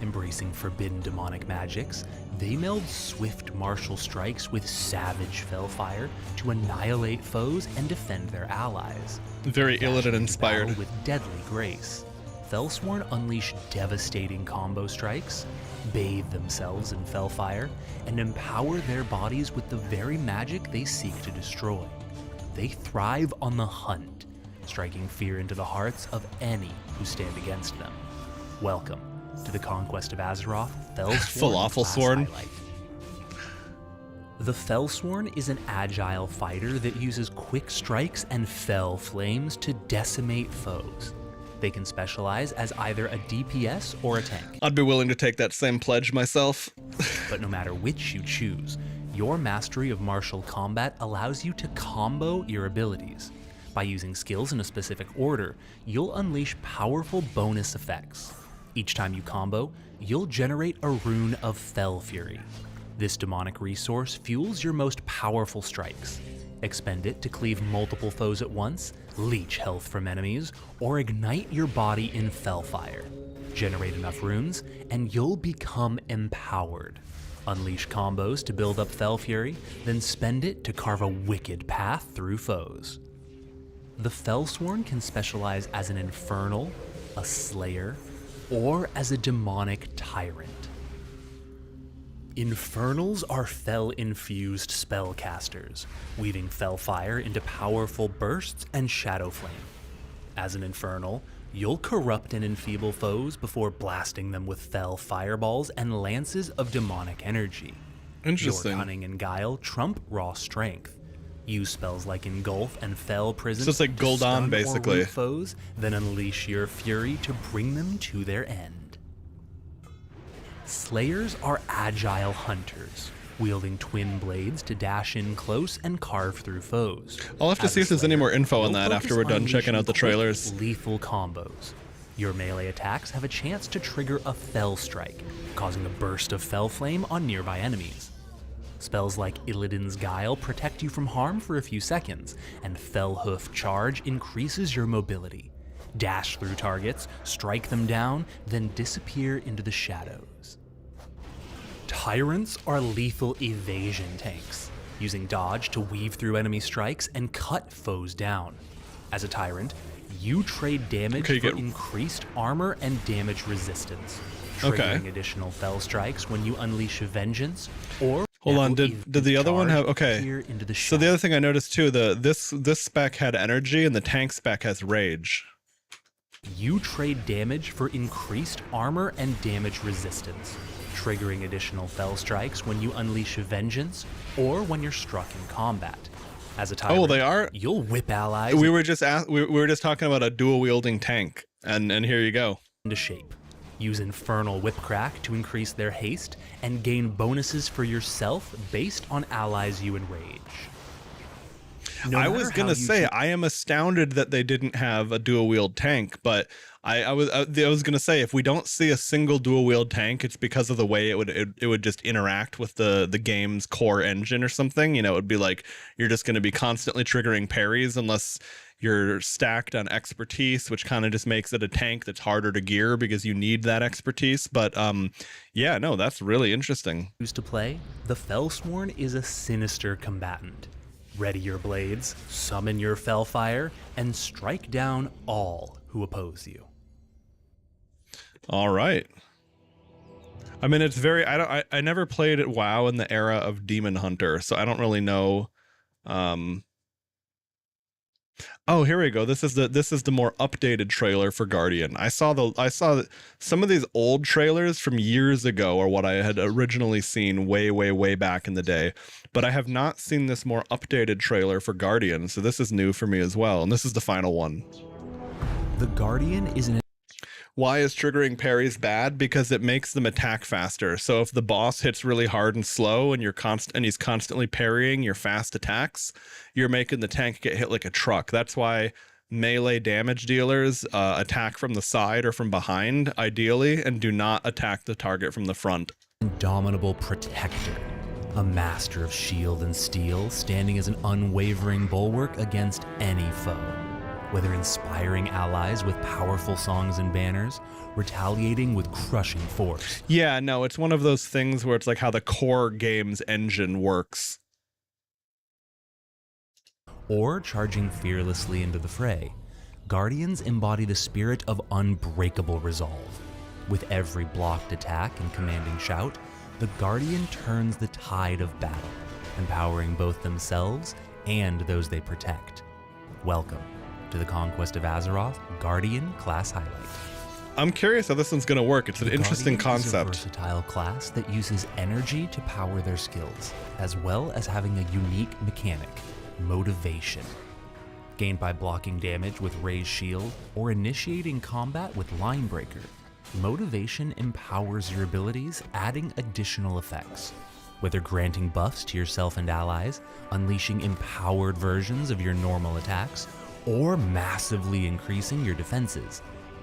Embracing forbidden demonic magics, they meld swift martial strikes with savage fellfire to annihilate foes and defend their allies. Very Illidan inspired. With deadly grace, Fellsworn unleash devastating combo strikes, bathe themselves in fellfire, and empower their bodies with the very magic they seek to destroy. They thrive on the hunt, striking fear into the hearts of any who stand against them. Welcome to the conquest of Azeroth, Fellsworn Falafel highlight. The Fellsworn is an agile fighter that uses quick strikes and fell flames to decimate foes. They can specialize as either a DPS or a tank. I'd be willing to take that same pledge myself. But no matter which you choose, your mastery of martial combat allows you to combo your abilities. By using skills in a specific order, you'll unleash powerful bonus effects. Each time you combo, you'll generate a rune of Fell Fury. This demonic resource fuels your most powerful strikes. Expend it to cleave multiple foes at once, leech health from enemies, or ignite your body in Fellfire. Generate enough runes, and you'll become empowered. Unleash combos to build up Fell Fury, then spend it to carve a wicked path through foes. The Fellsworn can specialize as an infernal, a slayer, or as a demonic tyrant. Infernals are fel-infused spellcasters, weaving fel fire into powerful bursts and shadow flame. As an infernal, you'll corrupt and enfeeble foes before blasting them with fel fireballs and lances of demonic energy. Interesting. Your cunning and guile trump raw strength. Use spells like Engulf and Fell Prison So it's like to Gul'dan, stun or basically. root foes, then unleash your fury to bring them to their end. Slayers are agile hunters, wielding twin blades to dash in close and carve through foes. I'll have to As see a if there's any Slayer, more info on you'll that focus after we're done checking out the unleashing quick, trailers. lethal combos. Your melee attacks have a chance to trigger a Fell Strike, causing a burst of Fell Flame on nearby enemies. Spells like Illidan's Guile protect you from harm for a few seconds, and Fell Hoof Charge increases your mobility. Dash through targets, strike them down, then disappear into the shadows. Tyrants are lethal evasion tanks, using dodge to weave through enemy strikes and cut foes down. As a tyrant, you trade damage Okay, you for get- increased armor and damage resistance, Okay. triggering additional Fell Strikes when you unleash a Vengeance, or Hold on, Devil did the other one Charge have, okay. appear into the So the other shadows. thing I noticed too, this spec had energy and the tank spec has rage. You trade damage for increased armor and damage resistance, triggering additional Fell Strikes when you unleash a Vengeance or when you're struck in combat. As a tyrant, they are? you'll whip allies We were just we were just talking about a dual wielding tank, and here you go. into shape. Use Infernal Whipcrack to increase their haste and gain bonuses for yourself based on allies you enrage. No I matter was how gonna you say I am astounded that they didn't have a dual wield tank, but I was gonna say if we don't see a single dual wield tank, it's because of the way it would just interact with the game's core engine or something. You know, it would be like you're just gonna be constantly triggering parries unless you're stacked on expertise, which kind of just makes it a tank that's harder to gear because you need that expertise. But yeah, no, that's really interesting. choose to play, the Fellsworn is a sinister combatant. Ready your blades, summon your Fellfire, and strike down all who oppose you. All right. I mean, it's very. I never played at WoW in the era of Demon Hunter, so I don't really know. Oh, here we go. This is the more updated trailer for Guardian. I saw some of these old trailers from years ago are what I had originally seen way back in the day, but I have not seen this more updated trailer for Guardian. So this is new for me as well, and this is the final one. The Guardian is an Why is triggering parries bad? Because it makes them attack faster. So if the boss hits really hard and slow and he's constantly parrying your fast attacks, you're making the tank get hit like a truck. That's why melee damage dealers attack from the side or from behind, ideally, and do not attack the target from the front. indomitable protector, a master of shield and steel, standing as an unwavering bulwark against any foe. Whether inspiring allies with powerful songs and banners, retaliating with crushing force. Yeah, no, it's one of those things where it's like how the core game's engine works. Or charging fearlessly into the fray, Guardians embody the spirit of unbreakable resolve. With every blocked attack and commanding shout, the Guardian turns the tide of battle, empowering both themselves and those they protect. Welcome to the Conquest of Azeroth Guardian class highlight. I'm curious how this one's going to work. It's an The interesting Guardian is a concept. versatile class that uses energy to power their skills, as well as having a unique mechanic, motivation. Gained by blocking damage with Raised Shield or initiating combat with Linebreaker, motivation empowers your abilities, adding additional effects. Whether granting buffs to yourself and allies, unleashing empowered versions of your normal attacks, or massively increasing your defenses,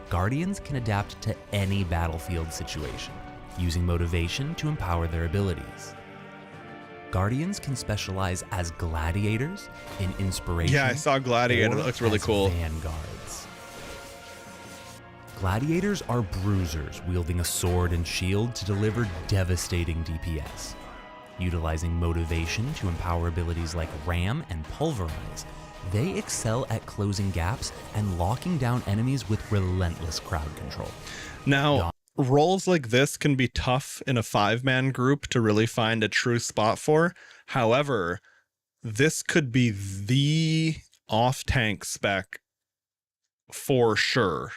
Guardians can adapt to any battlefield situation, using motivation to empower their abilities. Guardians can specialize as gladiators in inspiration. Yeah, I saw Gladiator. or That looks really as cool. vanguards. Gladiators are bruisers wielding a sword and shield to deliver devastating DPS. Utilizing motivation to empower abilities like Ram and Pulverize, They excel at closing gaps and locking down enemies with relentless crowd control. Now, roles like this can be tough in a 5-man group to really find a true spot for. However, this could be the off-tank spec for sure.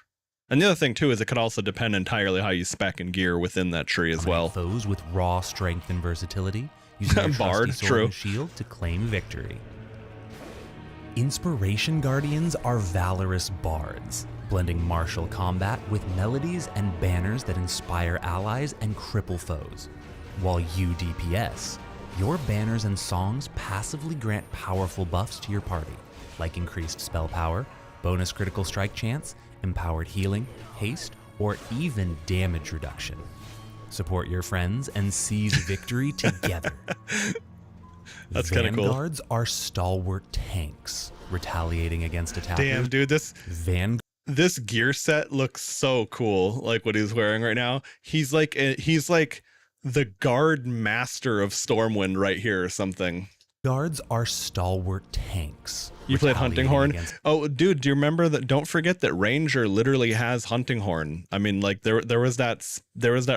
And the other thing, too, is it could also depend entirely how you spec and gear within that tree as well. Foes with raw strength and versatility, using their Bard, trusty sword true. and shield to claim victory. Inspiration Guardians are valorous bards, blending martial combat with melodies and banners that inspire allies and cripple foes. While you DPS, your banners and songs passively grant powerful buffs to your party, like increased spell power, bonus critical strike chance, empowered healing, haste, or even damage reduction. Support your friends and seize victory together. That's kind of cool. Vanguards are stalwart tanks, retaliating against attackers. Damn, dude, this gear set looks so cool, like what he's wearing right now. He's like the guard master of Stormwind right here or something. Guards are stalwart tanks. You played Hunting Horn? against- Oh, dude, do you remember that? Don't forget that Ranger literally has Hunting Horn. I mean, like there was that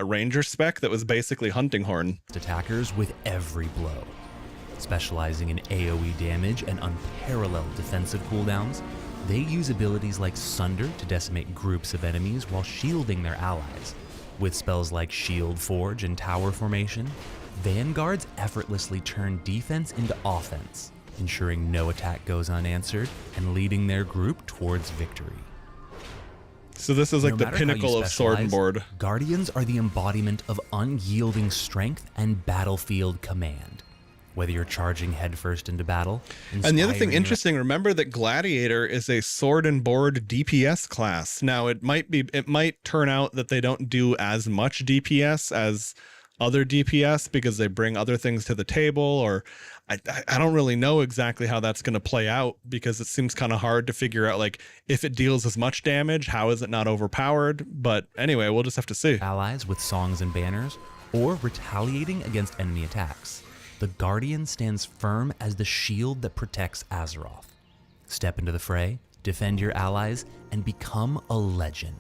Ranger spec that was basically Hunting Horn. attackers with every blow. Specializing in AoE damage and unparalleled defensive cooldowns, they use abilities like Sunder to decimate groups of enemies while shielding their allies. With spells like Shield Forge and Tower Formation, Vanguards effortlessly turn defense into offense, ensuring no attack goes unanswered and leading their group towards victory. So this is like the pinnacle of Sword and Board. Guardians are the embodiment of unyielding strength and battlefield command. Whether you're charging headfirst into battle, And the other thing inspiring interesting, remember that Gladiator is a Sword and Board DPS class. Now it might turn out that they don't do as much DPS as other DPS because they bring other things to the table, or I don't really know exactly how that's going to play out, because it seems kind of hard to figure out, like, if it deals as much damage, how is it not overpowered? But anyway, we'll just have to see. allies with songs and banners, or retaliating against enemy attacks. The Guardian stands firm as the shield that protects Azeroth. Step into the fray, defend your allies, and become a legend.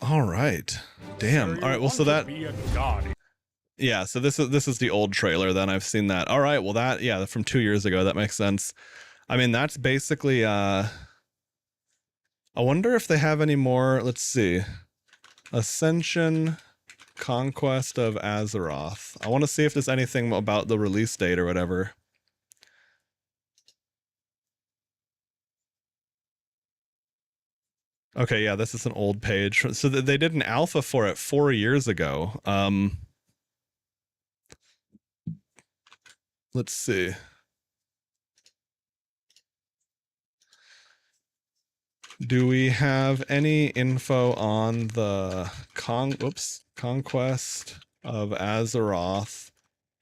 All right. Damn. All right. Well, so that. Yeah. So this is the old trailer. Then I've seen that. All right. Well, that from 2 years ago. That makes sense. I mean, that's basically. I wonder if they have any more. Let's see. Ascension, Conquest of Azeroth. I want to see if there's anything about the release date or whatever. Okay, yeah, this is an old page. So they did an alpha for it 4 years ago. Let's see. Do we have any info on the Conquest of Azeroth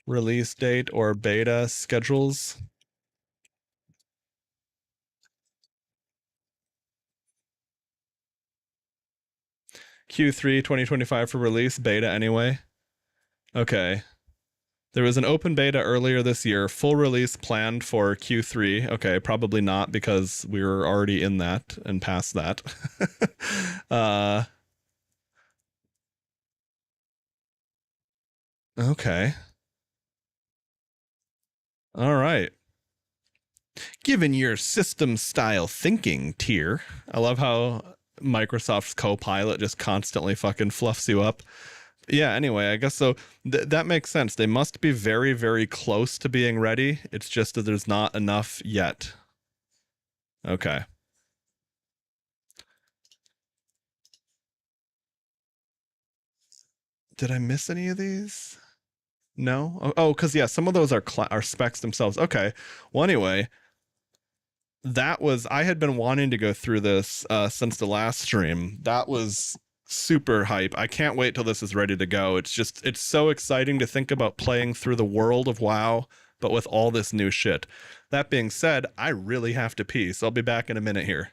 release date or beta schedules? Q3 2025 for release, beta anyway. Okay. There was an open beta earlier this year, full release planned for Q3. Okay, probably not, because we were already in that and past that. Okay. All right. Given your system style thinking tier, I love how Microsoft's Copilot just constantly fucking fluffs you up. Yeah, anyway, I guess so. That makes sense. They must be very, very close to being ready. It's just that there's not enough yet. Okay. Did I miss any of these? No? Oh, because, yeah, some of those are specs themselves. Okay. Well, anyway, I had been wanting to go through this since the last stream. That was super hype. I can't wait till this is ready to go. It's so exciting to think about playing through the world of WoW, but with all this new shit. That being said, I really have to pee, so I'll be back in a minute here.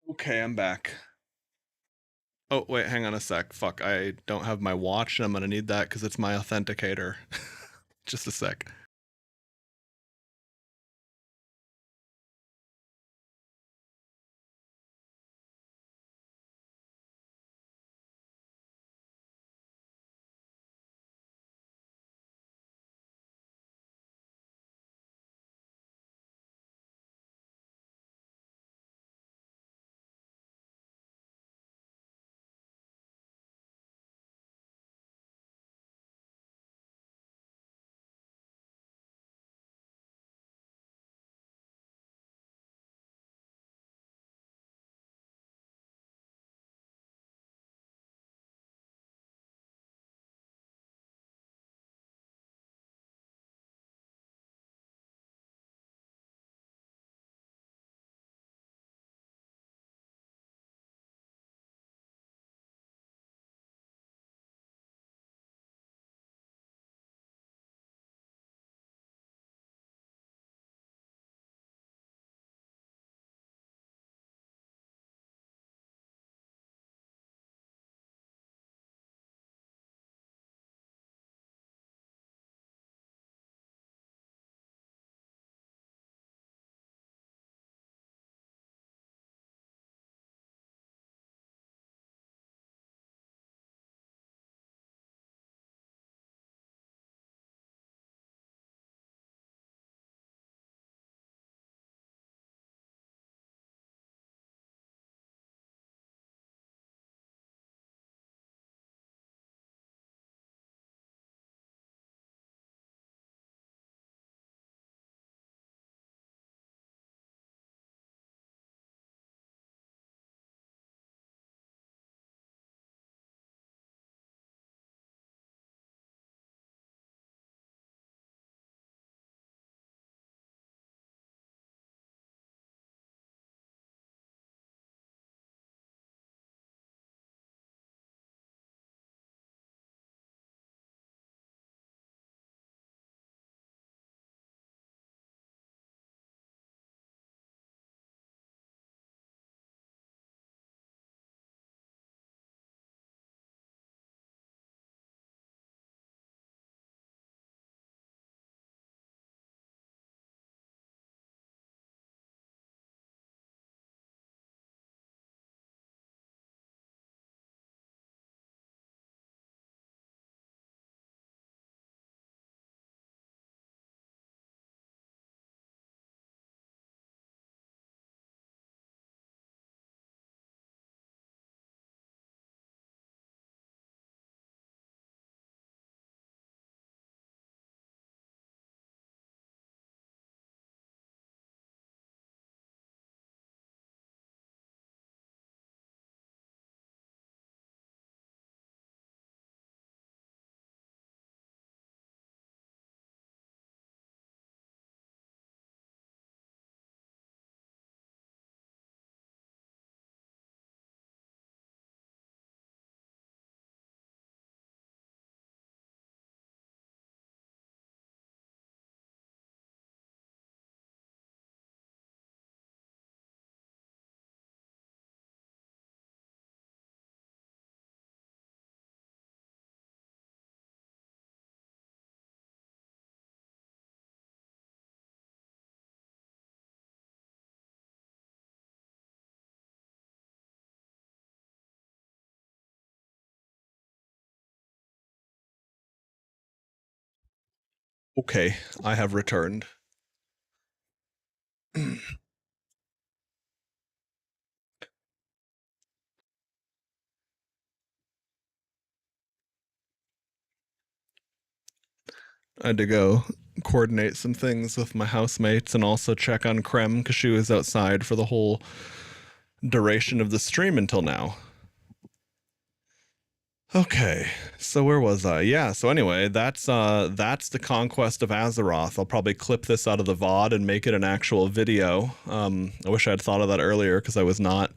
Okay, I'm back. Oh, wait, hang on a sec. Fuck, I don't have my watch, and I'm gonna need that because it's my authenticator. Just a sec. Okay, I have returned. I had to go coordinate some things with my housemates and also check on Krem because she was outside for the whole duration of the stream until now. Okay, so where was I? Yeah, so anyway, that's the conquest of Azeroth. I'll probably clip this out of the VOD and make it an actual video. I wish I had thought of that earlier because I was not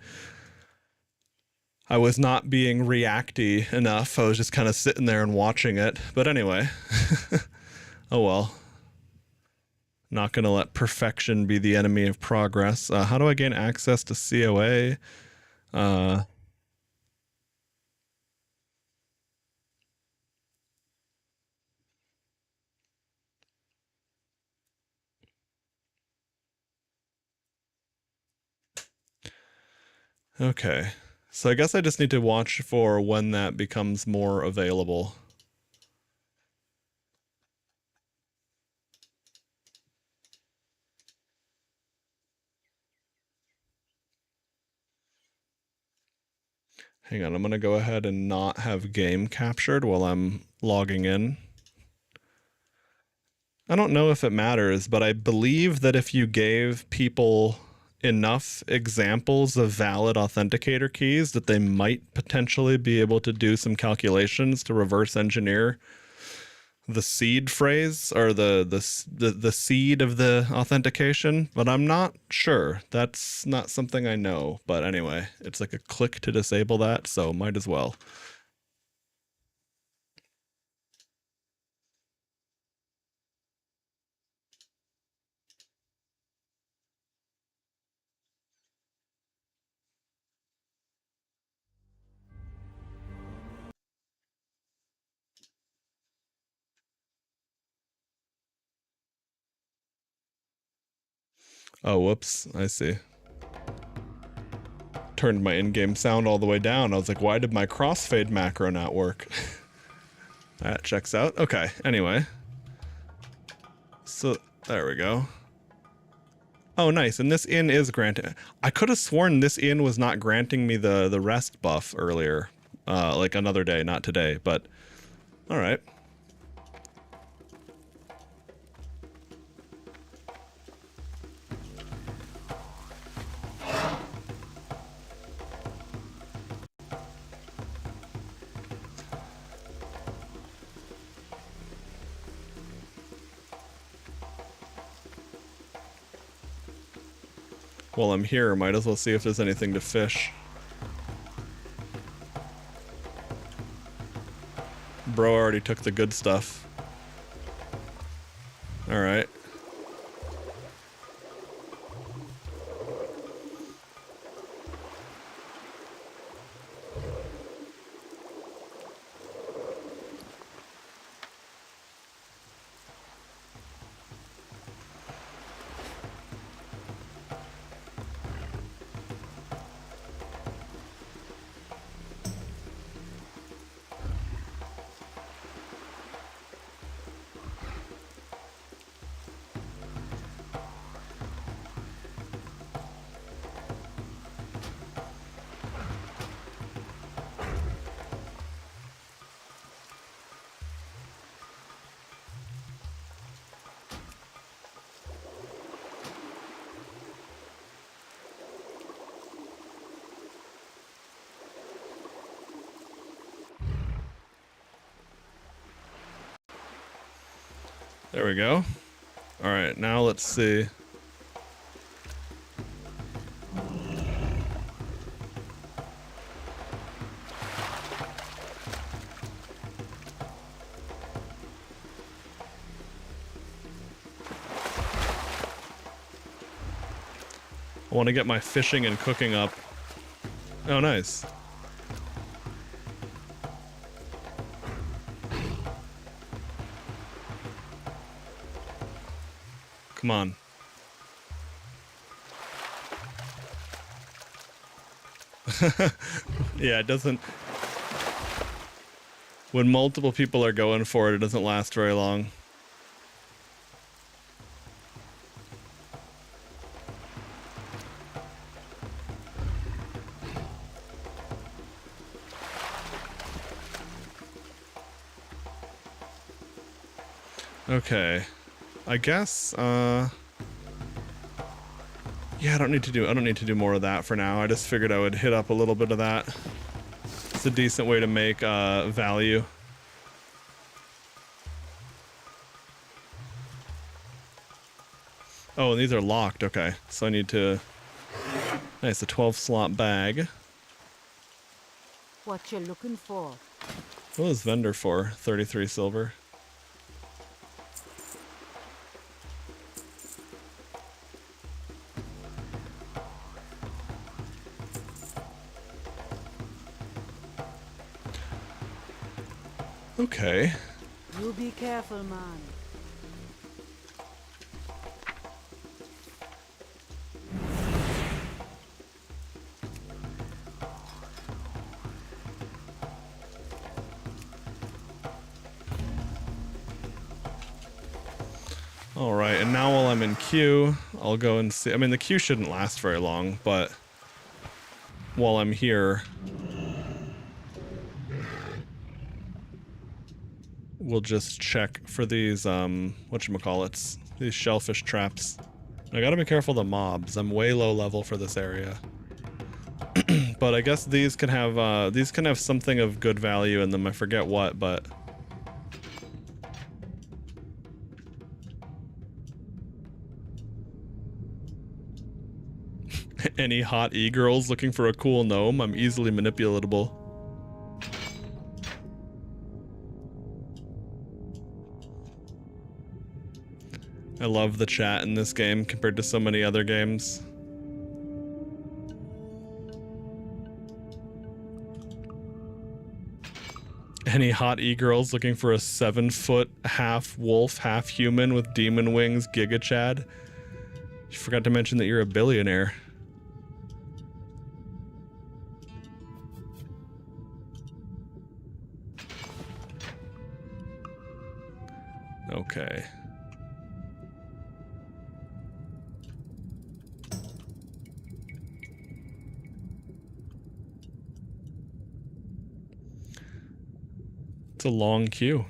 being reacty enough. I was just kind of sitting there and watching it. But anyway. Oh well. Not going to let perfection be the enemy of progress. How do I gain access to COA? Okay. So I guess I just need to watch for when that becomes more available. Hang on, I'm going to go ahead and not have game captured while I'm logging in. I don't know if it matters, but I believe that if you gave people enough examples of valid authenticator keys, that they might potentially be able to do some calculations to reverse engineer the seed phrase or the seed of the authentication, but I'm not sure. That's not something I know. But anyway, it's like a click to disable that, so might as well. Oh, whoops. I see. Turned my in-game sound all the way down. I was like, why did my crossfade macro not work? That checks out. Okay, anyway. So, there we go. Oh, nice. And this inn is granting... I could have sworn this inn was not granting me the rest buff earlier. Like another day, not today, but... Alright. While I'm here, might as well see if there's anything to fish. Bro already took the good stuff. Alright. There we go. Alright, now let's see. I want to get my fishing and cooking up. Oh, nice. Come on. Yeah, it doesn't... When multiple people are going for it, it doesn't last very long. Okay. I guess, yeah, I don't need to do more of that for now. I just figured I would hit up a little bit of that. It's a decent way to make value. Oh, and these are locked. Okay, so I need to... Nice, a 12 slot bag. What you looking for? What was vendor for? 33 silver. Okay. You be careful, man. Alright, and now while I'm in queue, I'll go and see. I mean, the queue shouldn't last very long, but while I'm here, we'll just check for these, whatchamacallits, these shellfish traps. I gotta be careful of the mobs. I'm way low level for this area. But I guess these can have something of good value in them. I forget what, but any hot e-girls looking for a cool gnome? I'm easily manipulatable. I love the chat in this game compared to so many other games. Any hot e-girls looking for a 7-foot, half wolf, half human with demon wings, Giga Chad? You forgot to mention that you're a billionaire. Okay. It's a long queue.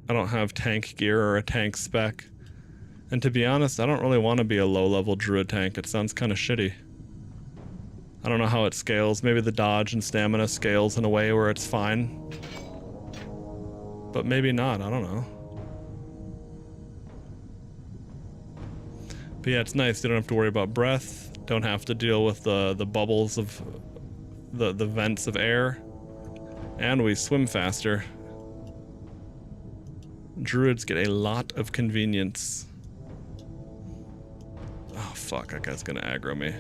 I don't have tank gear or a tank spec. And to be honest, I don't really want to be a low-level druid tank. It sounds kind of shitty. I don't know how it scales. Maybe the dodge and stamina scales in a way where it's fine. But maybe not, I don't know. But yeah, it's nice. You don't have to worry about breath. Don't have to deal with the bubbles of the vents of air. And we swim faster. Druids get a lot of convenience. Oh fuck, that guy's gonna aggro me.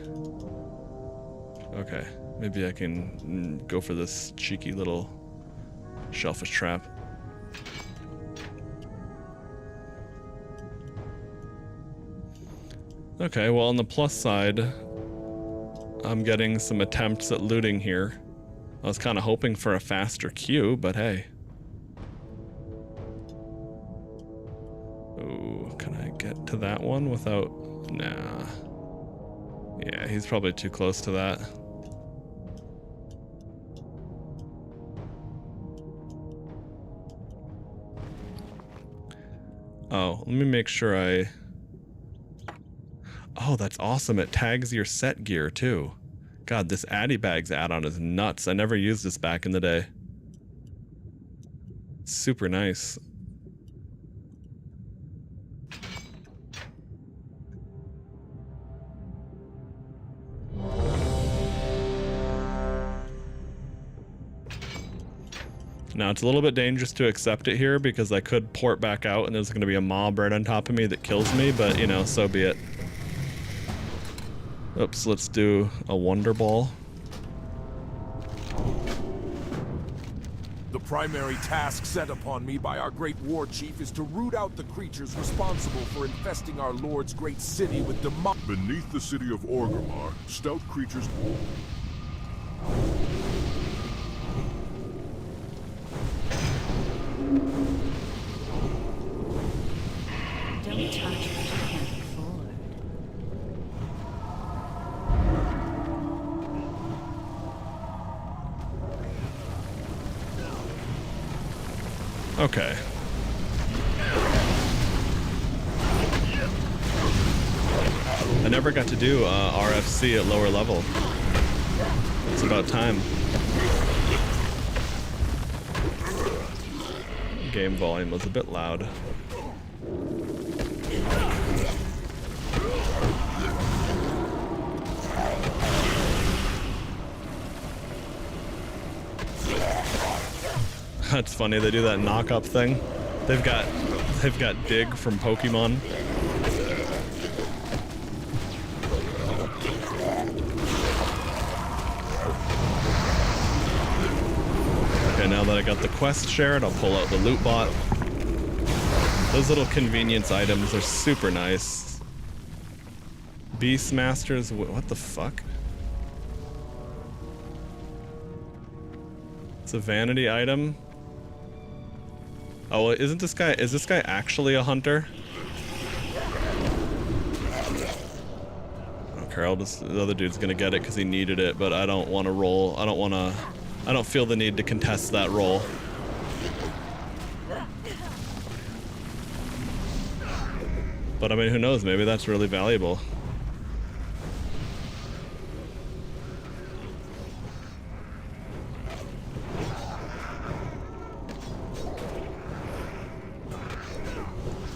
Okay, maybe I can go for this cheeky little shellfish trap. Okay, well on the plus side, I'm getting some attempts at looting here. I was kind of hoping for a faster queue, but hey. Oh, can I get to that one without... Nah. Yeah, he's probably too close to that. Oh, let me make sure I... Oh, that's awesome. It tags your set gear, too. God, this Addy Bags add-on is nuts. I never used this back in the day. Super nice. Now, it's a little bit dangerous to accept it here because I could port back out and there's going to be a mob right on top of me that kills me, but, you know, so be it. Oops, let's do a Wonder Ball. The primary task set upon me by our great war chief is to root out the creatures responsible for infesting our lord's great city with Beneath the city of Orgrimmar, stout creatures... Don't touch what you can't afford. Okay. I never got to do RFC at lower level. It's about time. Game volume was a bit loud. That's funny, they do that knock-up thing. They've got Dig from Pokemon. that I got the quest shared, I'll pull out the loot bot. Those little convenience items are super nice. Beastmasters, what the fuck? It's a vanity item. Oh, well, is this guy actually a hunter? Okay, the other dude's gonna get it because he needed it, but I don't want to roll. I don't feel the need to contest that roll. But I mean, who knows? Maybe that's really valuable.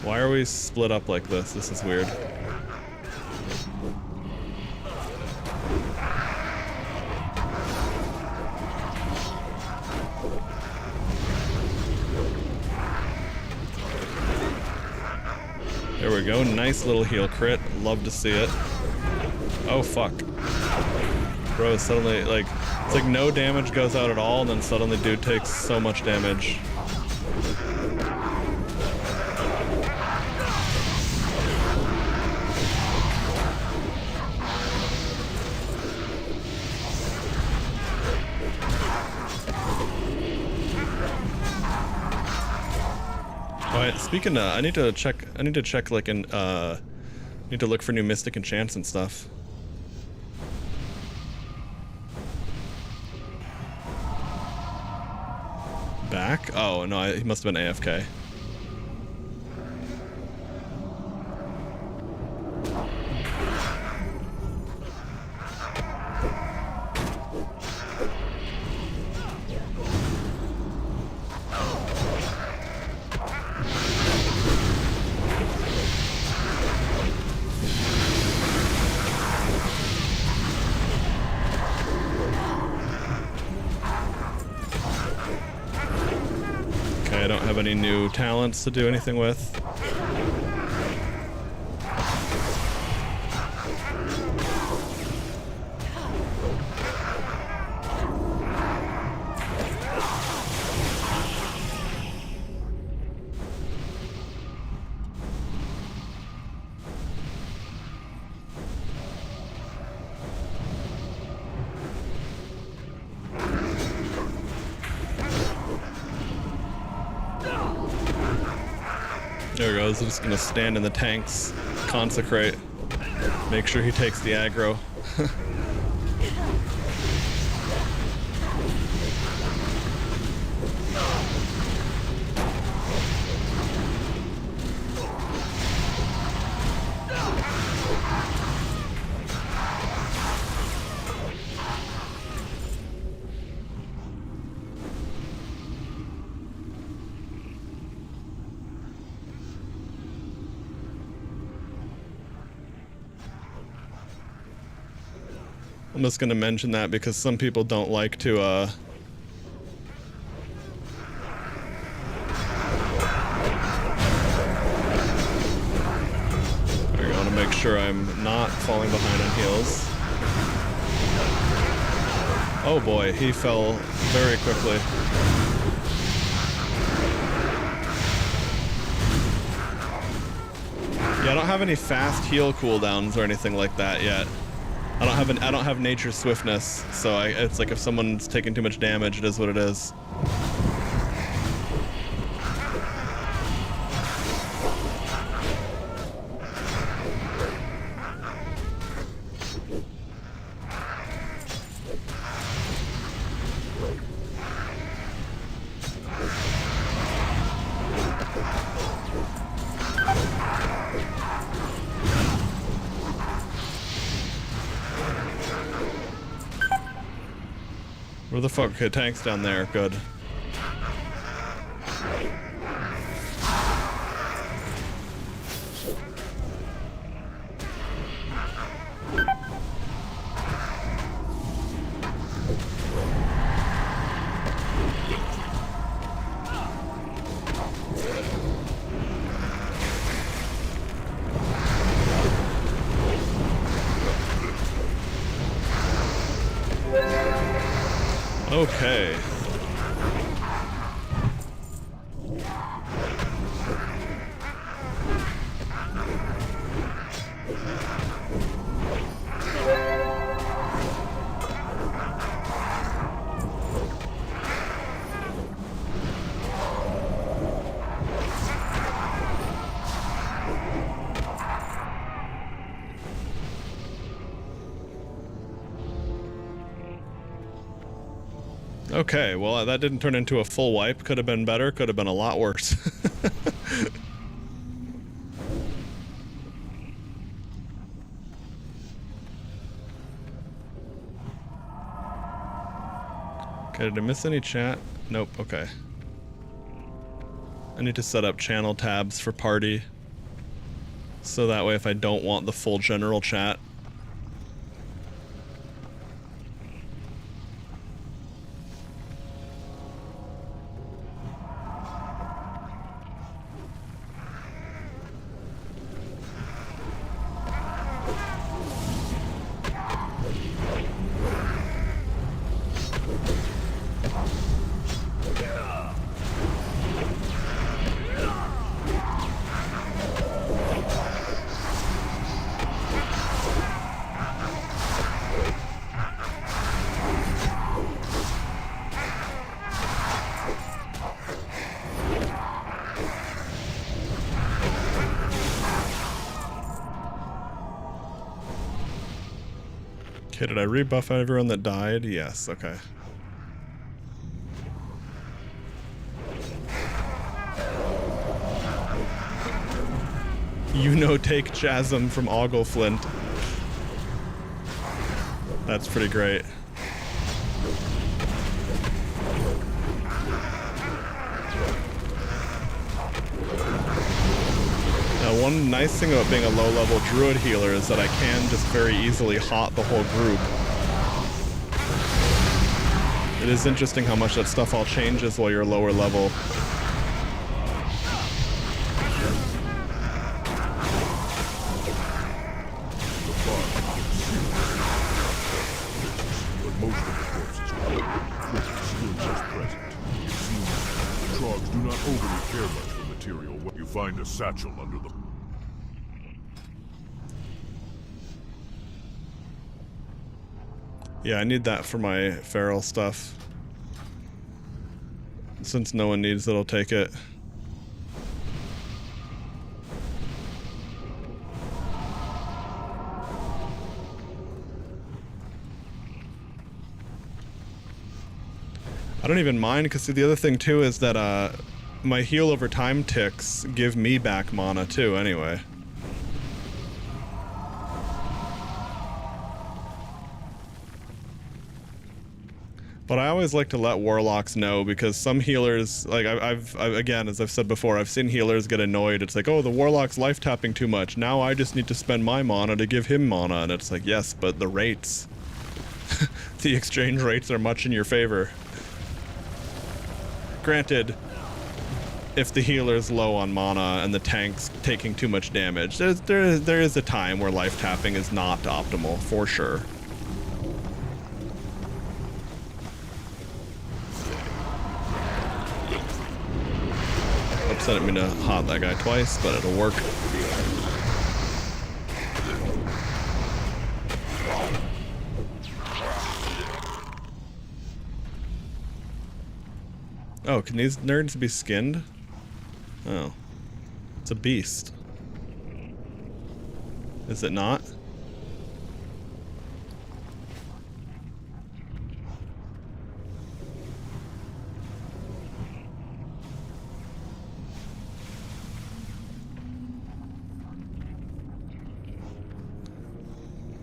Why are we split up like this? This is weird. There we go, nice little heal crit. Love to see it. Oh fuck. Bro, suddenly, like, it's like no damage goes out at all, and then suddenly dude takes so much damage. Alright, speaking of, I need to check like in, need to look for new mystic enchants and stuff. Back? Oh, no, he must have been AFK. I don't have any new talents to do anything with. There we go, he's just gonna stand in the tanks, consecrate, make sure he takes the aggro. I'm just gonna mention that because some people don't like to, I want to make sure I'm not falling behind on heals. Oh boy, he fell very quickly. Yeah, I don't have any fast heal cooldowns or anything like that yet. I don't have nature swiftness, so it's like if someone's taking too much damage, it is what it is. Where the fuck? Okay, tank's down there. Good. Okay. Okay, well, that didn't turn into a full wipe. Could have been better, could have been a lot worse. Okay, did I miss any chat? Nope, okay. I need to set up channel tabs for party. So that way if I don't want the full general chat. Okay, did I rebuff everyone that died? Yes, okay. You know, take Chasm from Ogleflint. That's pretty great. Now, one nice thing about being a low-level Druid healer is that I can just very easily hot the whole group. It is interesting how much that stuff all changes while you're lower level. But most of the corpses are still just present. It seems the Trogs do not overly care much for material. You find a satchel under the... Yeah, I need that for my feral stuff. Since no one needs it, I'll take it. I don't even mind, because the other thing too is that my heal over time ticks give me back mana too anyway. But I always like to let warlocks know, because some healers, like I've again, as I've said before, I've seen healers get annoyed. It's like, oh, the warlock's life tapping too much. Now I just need to spend my mana to give him mana. And it's like, yes, but the rates, the exchange rates are much in your favor. Granted, if the healer's low on mana and the tank's taking too much damage, there is a time where life tapping is not optimal, for sure. Oops, I didn't mean to hot that guy twice, but it'll work. Oh, can these nerds be skinned? Oh. It's a beast. Is it not?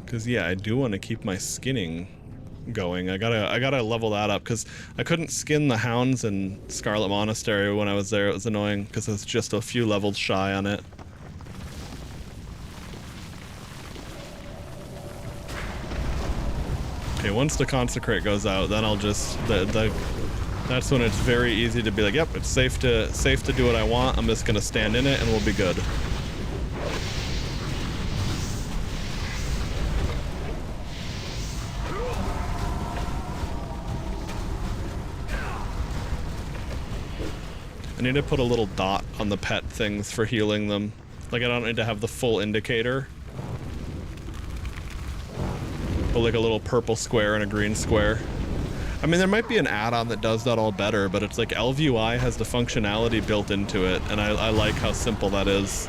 Because yeah, I do want to keep my skinning going. I gotta level that up, because I couldn't skin the hounds in Scarlet Monastery when I was there. It was annoying because I was just a few levels shy on it. Okay, once the consecrate goes out, then I'll just that's when it's very easy to be like, yep, it's safe to do what I want. I'm just gonna stand in it and we'll be good. I need to put a little dot on the pet things for healing them. Like, I don't need to have the full indicator. But like a little purple square and a green square. I mean, there might be an add-on that does that all better, but it's like LVUI has the functionality built into it, and I like how simple that is.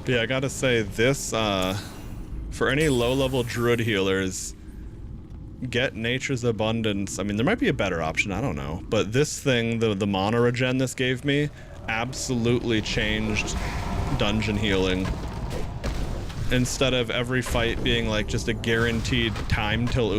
But yeah, I gotta say, this, for any low-level Druid healers, get Nature's Abundance. I mean, there might be a better option, I don't know. But this thing, the mana regen this gave me, absolutely changed dungeon healing. Instead of every fight being like just a guaranteed time till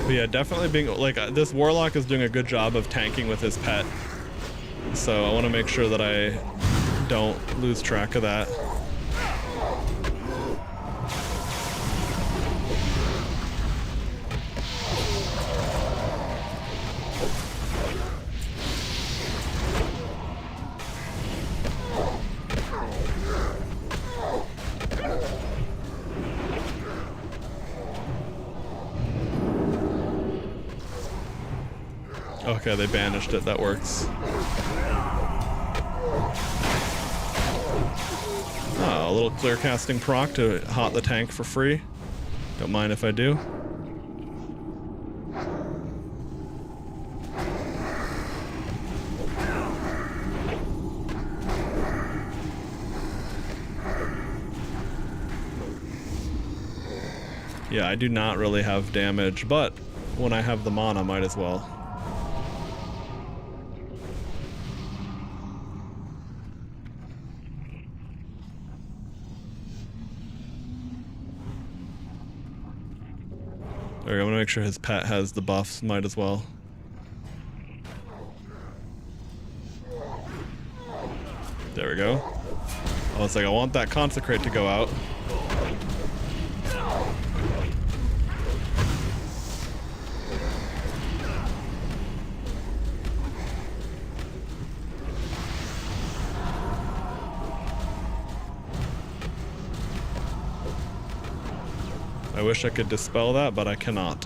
But yeah, definitely being like this warlock is doing a good job of tanking with his pet, so I want to make sure that I don't lose track of that. Okay, they banished it. That works. Oh, a little clear casting proc to hot the tank for free. Don't mind if I do. Yeah, I do not really have damage, but when I have the mana, might as well. There, I'm gonna make sure his pet has the buffs, might as well. There we go. I was like, I want that consecrate to go out. I wish I could dispel that, but I cannot.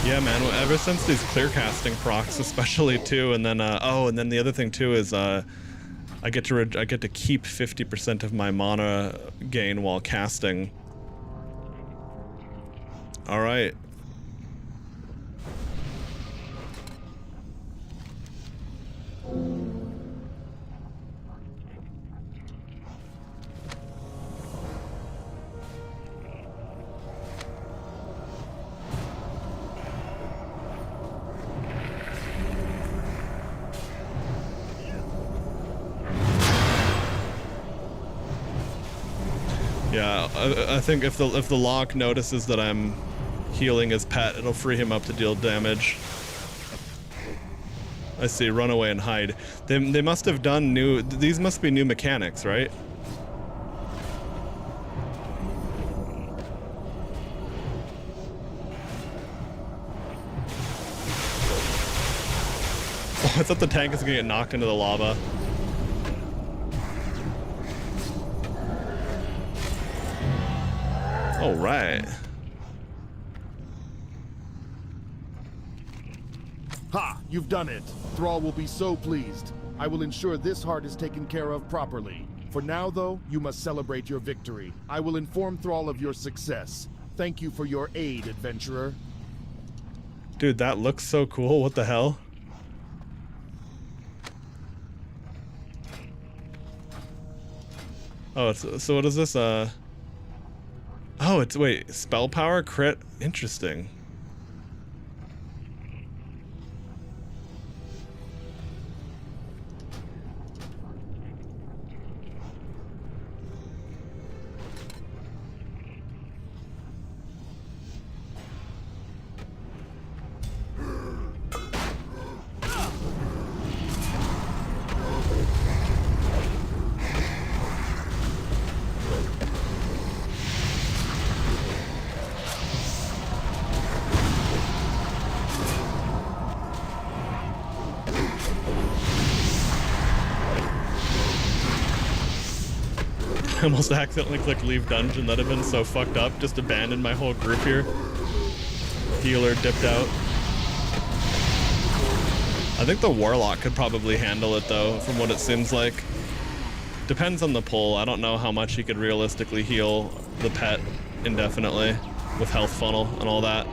Yeah, man, ever since these clear casting procs, especially too, and then oh, and then the other thing too is I get to keep 50% of my mana gain while casting. All right. Yeah, I think if the lock notices that I'm healing his pet, it'll free him up to deal damage. I see, run away and hide. They must have done new, these must be new mechanics, right? Oh, I thought the tank was gonna get knocked into the lava. All right. Ha! You've done it. Thrall will be so pleased. I will ensure this heart is taken care of properly. For now, though, you must celebrate your victory. I will inform Thrall of your success. Thank you for your aid, adventurer. Dude, that looks so cool. What the hell? Oh, so what is this? Oh, it's, wait, spell power, crit? Interesting. I almost accidentally clicked leave dungeon. That'd have been so fucked up. Just abandoned my whole group here. Healer dipped out. I think the warlock could probably handle it though, from what it seems like. Depends on the pull. I don't know how much he could realistically heal the pet indefinitely with health funnel and all that.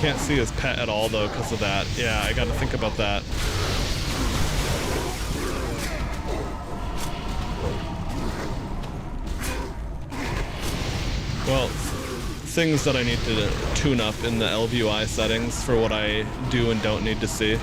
Can't see his pet at all though because of that. Yeah, I gotta think about that. Well, things that I need to tune up in the LVUI settings for what I do and don't need to see.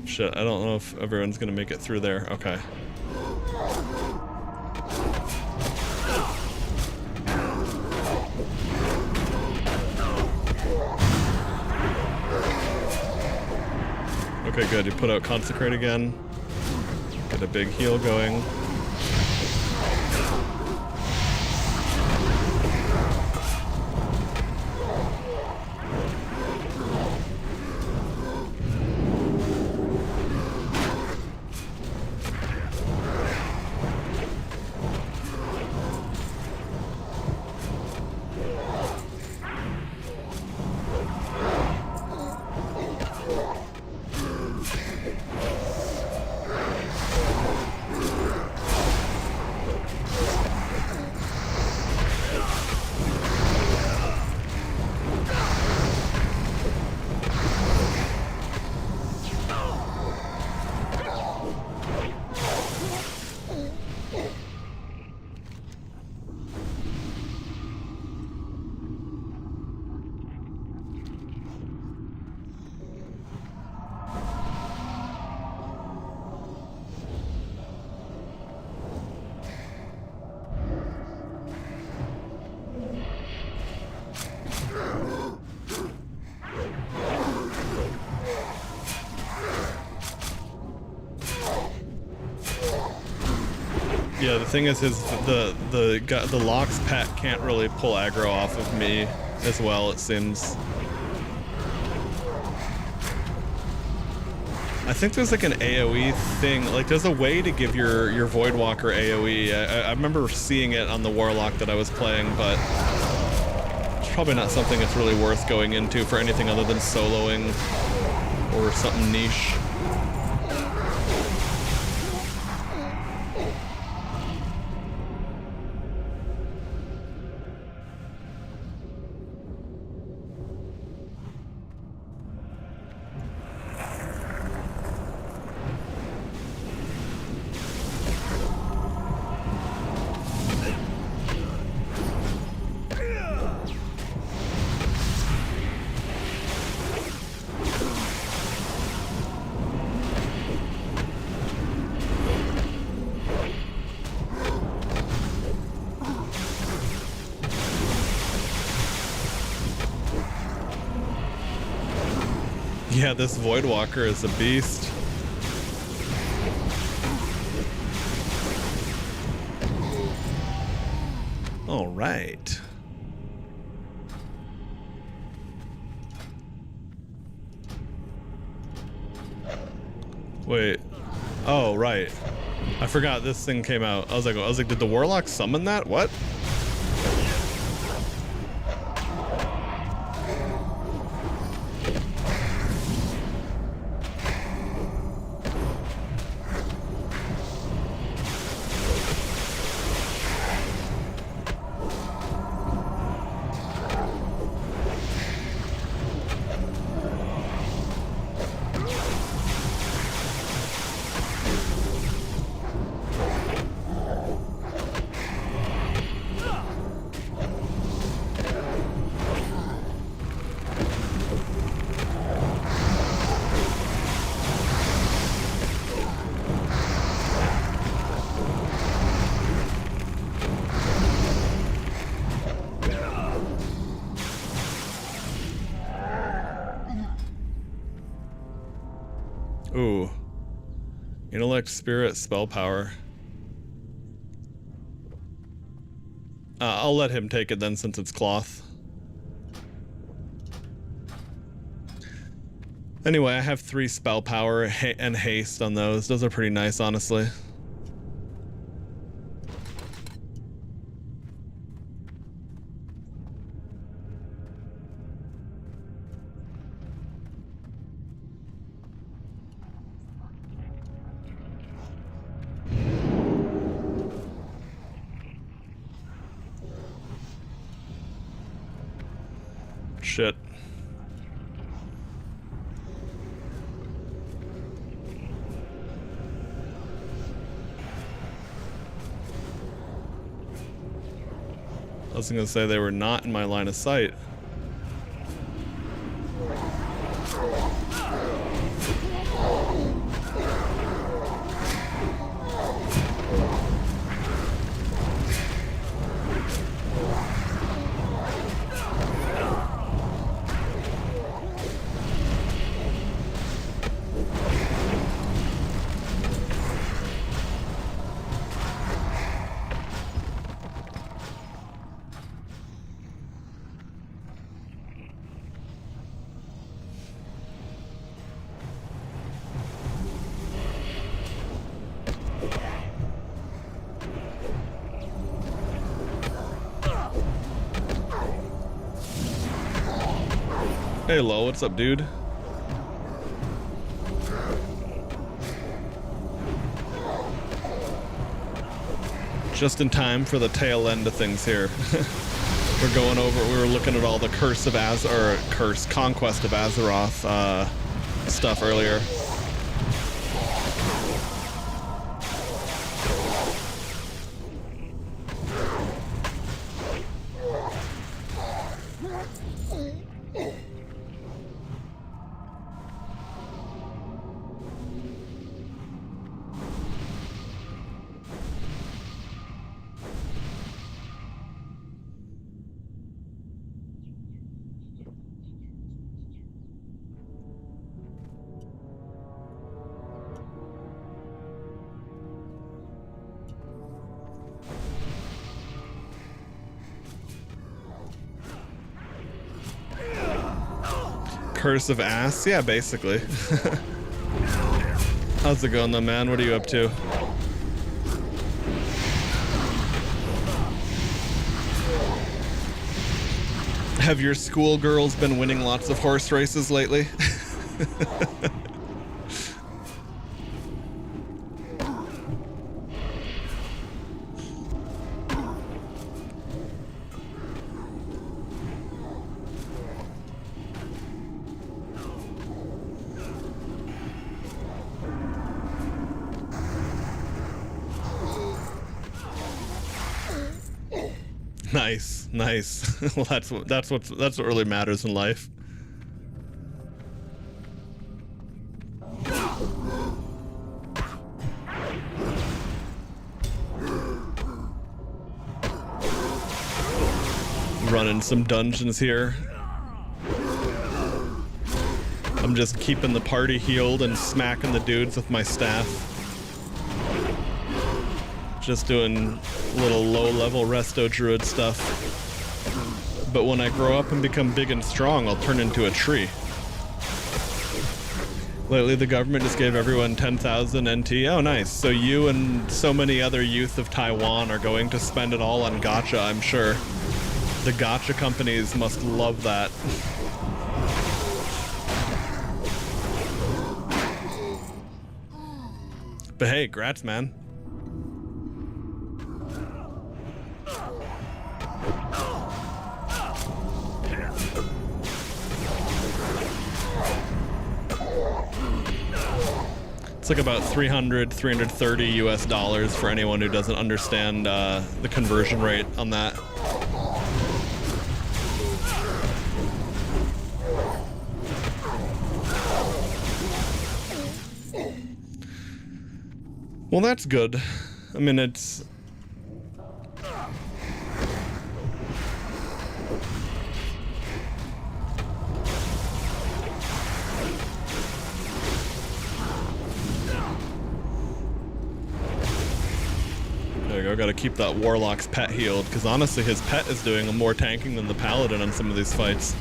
Shit, I don't know if everyone's gonna make it through there. Okay. Okay, good. You put out Consecrate again. Get a big heal going. Yeah, the thing is, the Lock's pet can't really pull aggro off of me as well, it seems. I think there's like an AoE thing, like there's a way to give your Voidwalker AoE. I remember seeing it on the Warlock that I was playing, but it's probably not something that's really worth going into for anything other than soloing or something niche. Yeah, this Voidwalker is a beast. All right. Wait. Oh, right. I forgot this thing came out. I was like, did the Warlock summon that? What? Ooh. Intellect, spirit, spell power. I'll let him take it then since it's cloth. Anyway, I have 3 spell power and haste on those. Those are pretty nice, honestly. Shit. I was gonna say they were not in my line of sight. Hey, Lo, what's up, dude? Just in time for the tail end of things here. We were looking at all the Conquest of Azeroth stuff earlier. Curse of Ass? Yeah, basically. How's it going though, man? What are you up to? Have your schoolgirls been winning lots of horse races lately? Nice. Well, that's what really matters in life. Running some dungeons here. I'm just keeping the party healed and smacking the dudes with my staff. Just doing little low-level resto druid stuff. But when I grow up and become big and strong, I'll turn into a tree. Lately, the government just gave everyone 10,000 NT. Oh, nice. So you and so many other youth of Taiwan are going to spend it all on gacha, I'm sure. The gacha companies must love that. But hey, grats, man. It's like about 330 US dollars for anyone who doesn't understand the conversion rate on that. Well, that's good. I mean, it's... There you go, gotta keep that Warlock's pet healed, because honestly his pet is doing more tanking than the Paladin in some of these fights.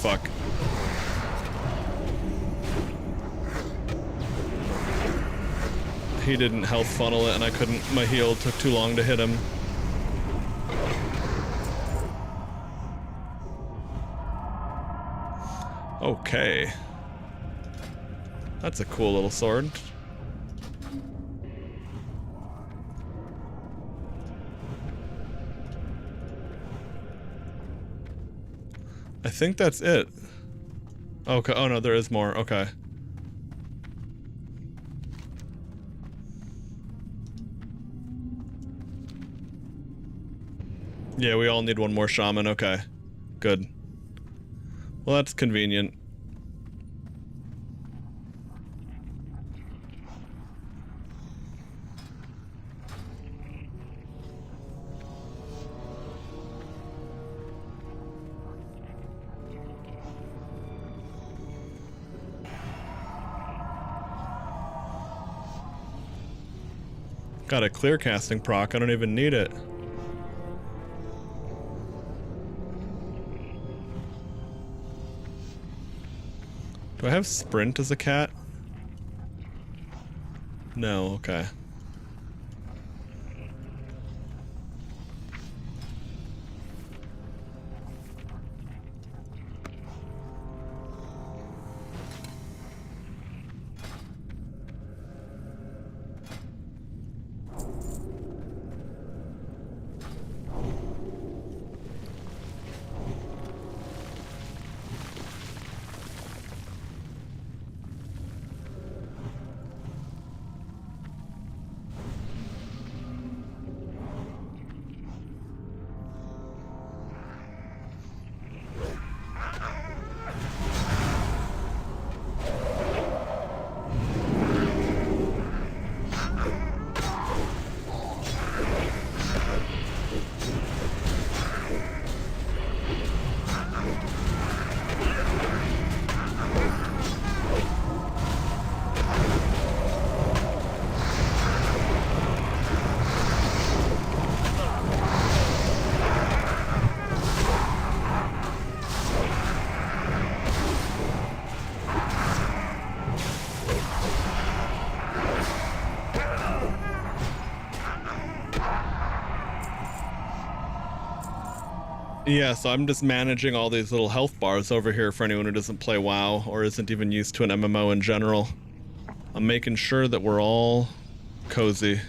Fuck. He didn't health funnel it and I couldn't, my heal took too long to hit him. Okay. That's a cool little sword. I think that's it. Okay, oh no, there is more, okay. Yeah, we all need one more shaman, okay. Good. Well, that's convenient. Got a clear casting proc, I don't even need it. Do I have sprint as a cat? No, okay. Yeah, so I'm just managing all these little health bars over here for anyone who doesn't play WoW or isn't even used to an MMO in general. I'm making sure that we're all cozy.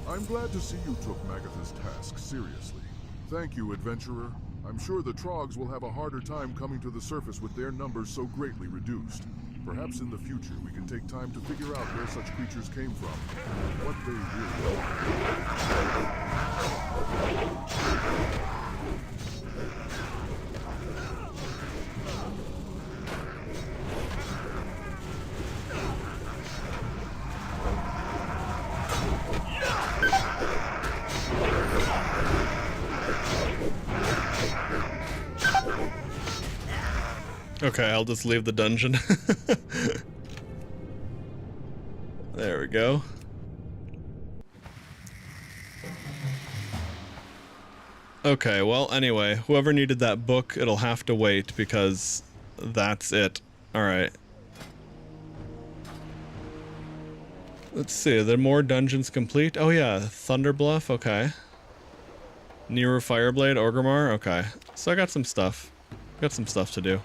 I'm glad to see you took Magatha's task seriously. Thank you, adventurer. I'm sure the Trogs will have a harder time coming to the surface with their numbers so greatly reduced. Perhaps in the future we can take time to figure out where such creatures came from, and what they really are. Okay, I'll just leave the dungeon. There we go. Okay, well, anyway, whoever needed that book, it'll have to wait because that's it. Alright. Let's see, are there more dungeons complete? Oh yeah, Thunderbluff, okay. Nearer Fireblade, Orgrimmar, okay. So I got some stuff. Got some stuff to do.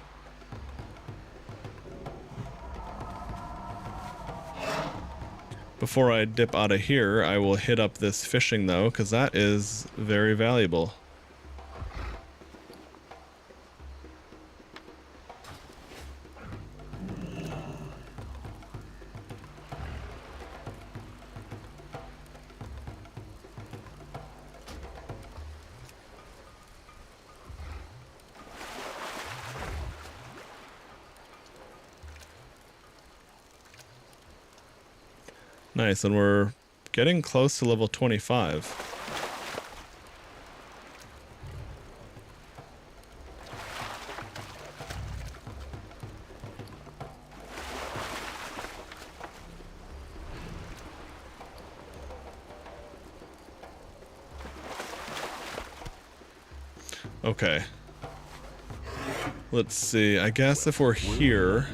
Before I dip out of here, I will hit up this fishing though, because that is very valuable. Nice, and we're getting close to level 25. Okay. Let's see, I guess if we're here...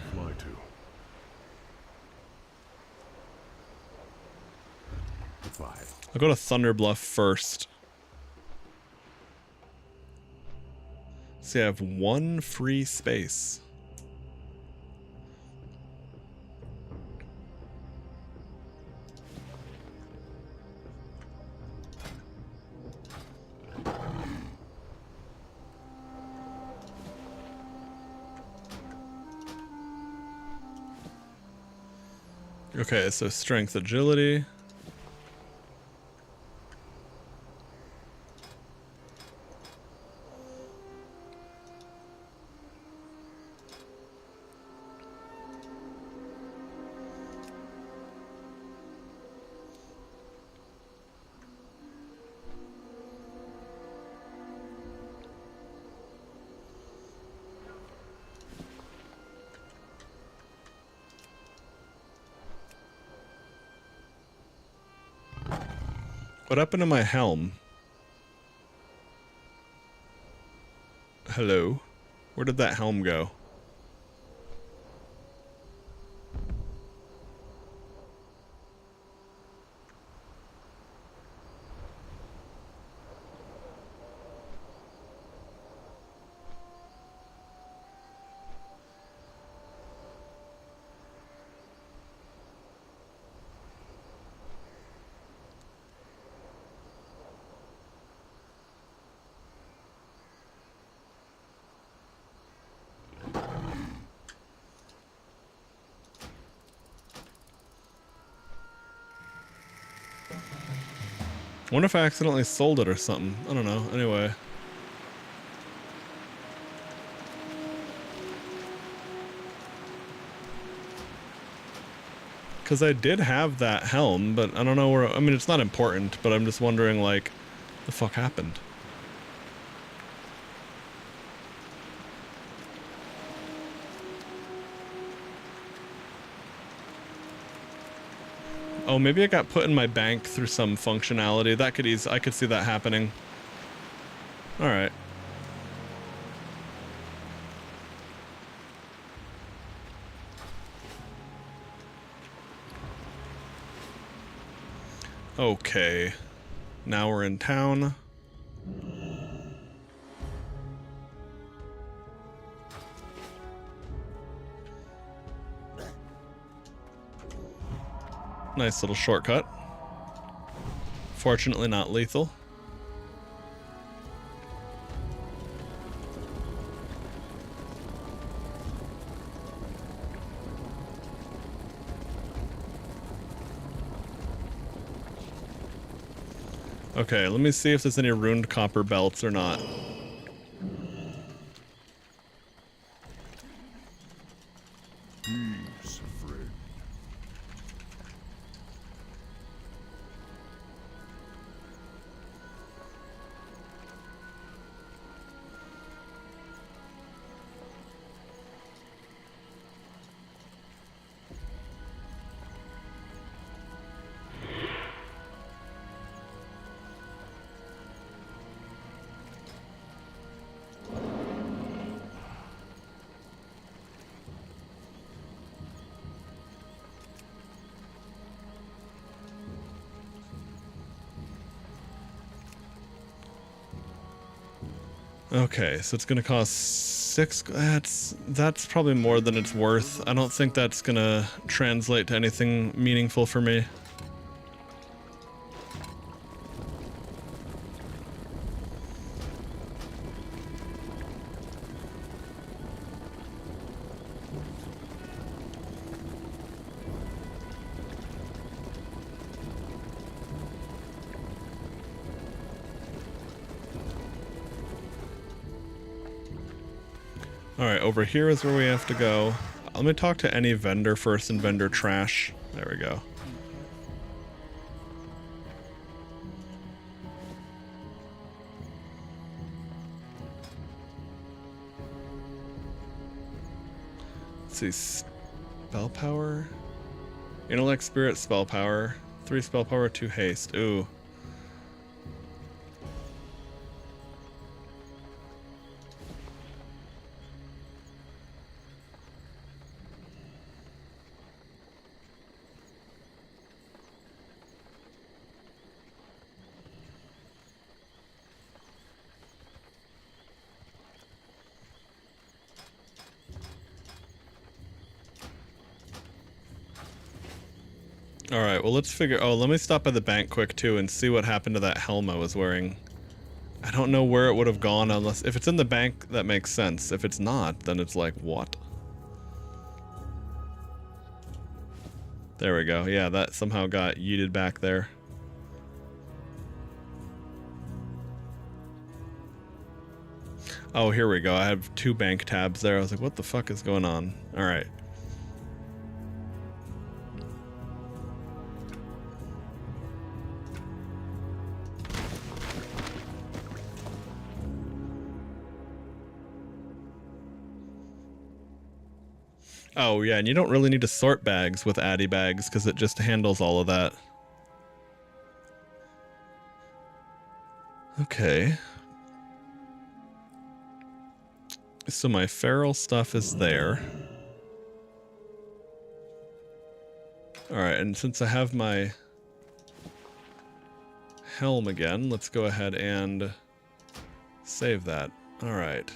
I'll go to Thunderbluff first. See, I have one free space. Okay, so strength, agility. What happened to my helm? Hello? Where did that helm go? I wonder if I accidentally sold it or something. I don't know. Anyway. Because I did have that helm, but I don't know where... I mean, it's not important, but I'm just wondering, like, what the fuck happened? Oh, maybe it got put in my bank through some functionality. That could I could see that happening. Alright. Okay. Now we're in town. Nice little shortcut. Fortunately not lethal. Okay, let me see if there's any runed copper belts or not. Okay, so it's gonna cost 6. That's probably more than it's worth. I don't think that's gonna translate to anything meaningful for me. Alright, over here is where we have to go. Let me talk to any vendor first and vendor trash. There we go. Let's see, spell power? Intellect, spirit, spell power. 3 spell power, 2 haste. Ooh. Alright, well let's figure... Oh, let me stop by the bank quick too and see what happened to that helm I was wearing. I don't know where it would have gone unless... If it's in the bank, that makes sense. If it's not, then it's like, what? There we go. Yeah, that somehow got yeeted back there. Oh, here we go. I have 2 bank tabs there. I was like, what the fuck is going on? Alright. Oh yeah, and you don't really need to sort bags with Addy bags because it just handles all of that. Okay. So my feral stuff is there. Alright, and since I have my helm again, let's go ahead and save that. Alright.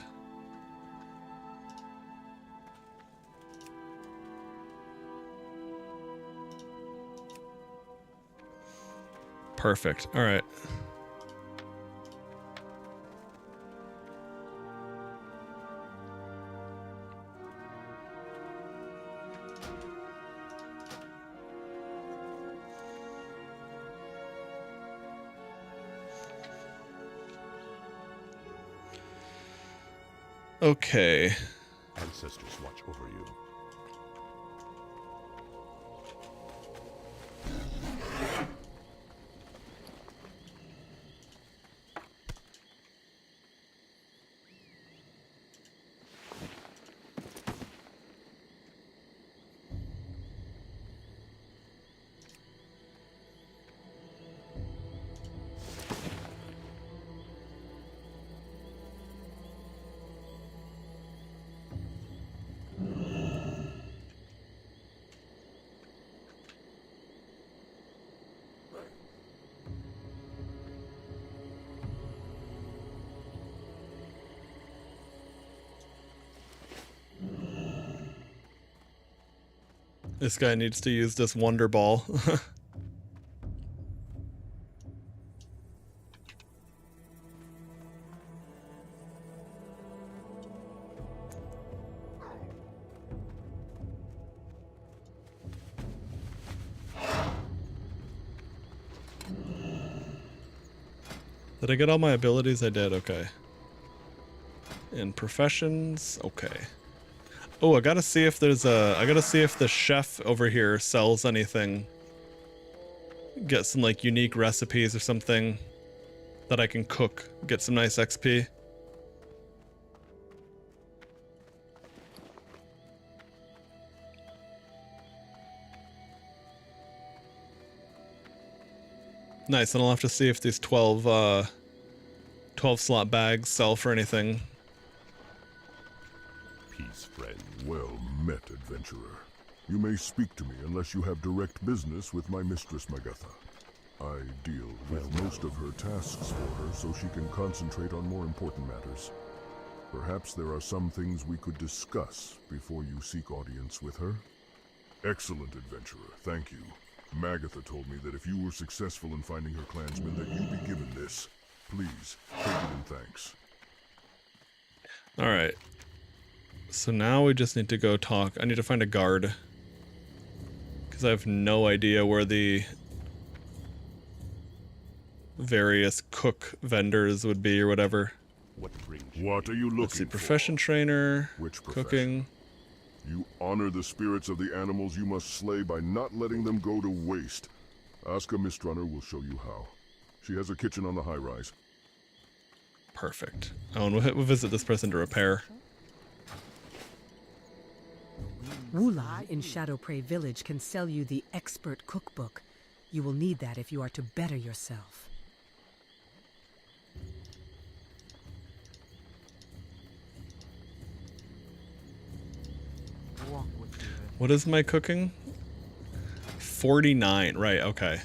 Perfect. All right. Okay. Ancestors watch over you. This guy needs to use this Wonder Ball. Did I get all my abilities? I did, okay. And professions, okay. Oh, I gotta see if there's a... I gotta see if the chef over here sells anything. Get some, like, unique recipes or something that I can cook. Get some nice XP. Nice, and I'll have to see if these 12 slot bags sell for anything. Peace, friend. Well met, adventurer. You may speak to me unless you have direct business with my mistress, Magatha. I deal with most of her tasks for her so she can concentrate on more important matters. Perhaps there are some things we could discuss before you seek audience with her. Excellent, adventurer. Thank you. Magatha told me that if you were successful in finding her clansmen, that you'd be given this. Please, take it in thanks. Alright. So now we just need to go talk. I need to find a guard. Because I have no idea where the various cook vendors would be or whatever. What are you looking Let's see, for? profession trainer, Which profession? cooking. You honor the spirits of the animals you must slay by not letting them go to waste. Aska Mistrunner will show you how. She has a kitchen on the high-rise. Perfect. Oh, and we'll visit this person to repair. Wulan in Shadowprey Village can sell you the expert cookbook. You will need that if you are to better yourself. What is my cooking? 49. Right, okay.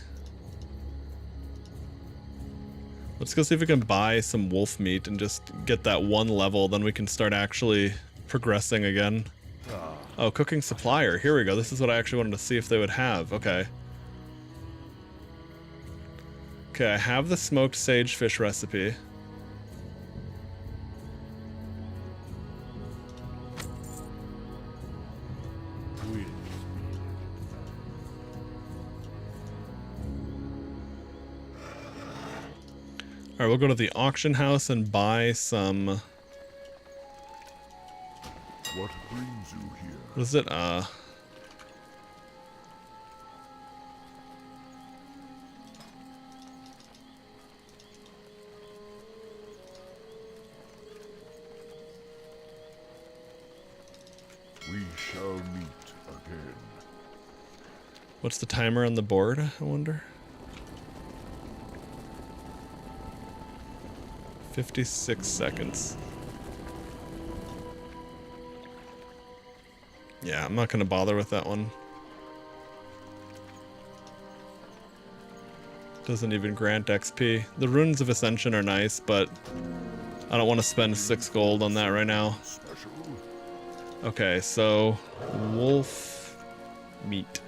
Let's go see if we can buy some wolf meat and just get that one level, then we can start actually progressing again. Oh, cooking supplier. Here we go. This is what I actually wanted to see if they would have. Okay. Okay, I have the smoked sage fish recipe. Alright, we'll go to the auction house and buy some... What brings you here? What is it? We shall meet again. What's the timer on the board, I wonder? 56 seconds. Yeah, I'm not gonna bother with that one. Doesn't even grant XP. The runes of Ascension are nice, but I don't want to spend 6 gold on that right now. Special? Okay, so wolf meat.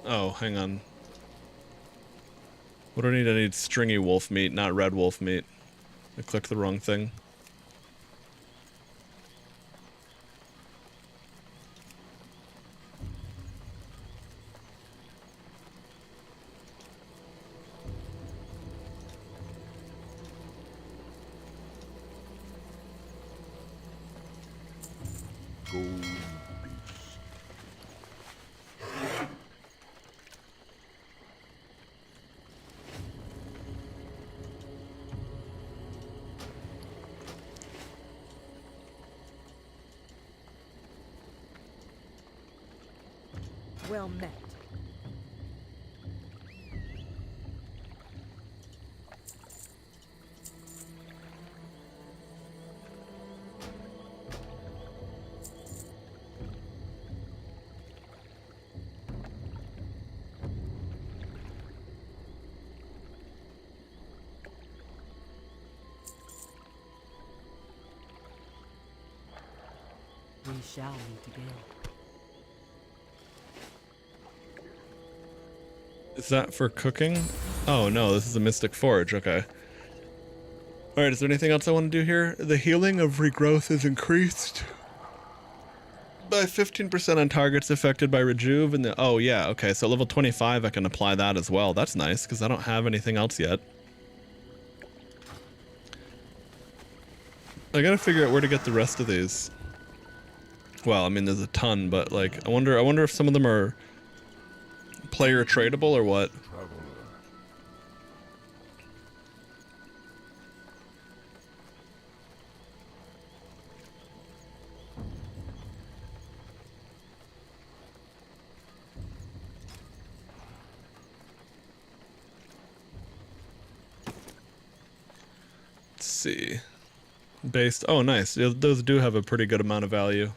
Oh, hang on. What do I need? I need stringy wolf meat, not red wolf meat. I clicked the wrong thing. Go in peace. Well met. We shall meet again. Is that for cooking? Oh no, this is a Mystic Forge, okay. Alright, is there anything else I want to do here? The healing of regrowth is increased by 15% on targets affected by rejuve, and oh yeah, okay, so level 25 I can apply that as well. That's nice, because I don't have anything else yet. I gotta figure out where to get the rest of these. Well, I mean, there's a ton, but like, I wonder if some of them are player tradable or what. Let's see. Based, oh nice, those do have a pretty good amount of value.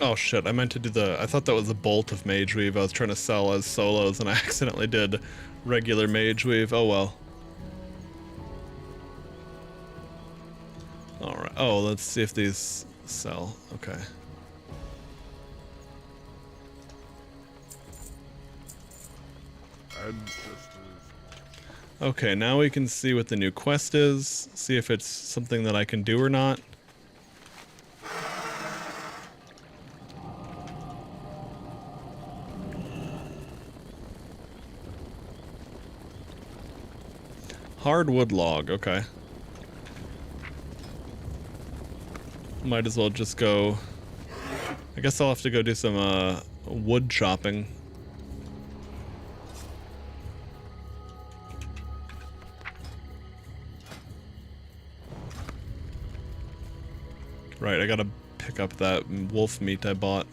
Oh shit, I meant to do the... I thought that was a bolt of Mage Weave I was trying to sell as solos, and I accidentally did regular Mage Weave. Oh well. Alright. Oh, let's see if these sell. Okay. Okay, now we can see what the new quest is, see if it's something that I can do or not. Hardwood log, okay. Might as well just go... I guess I'll have to go do some wood chopping. Right, I gotta pick up that wolf meat I bought.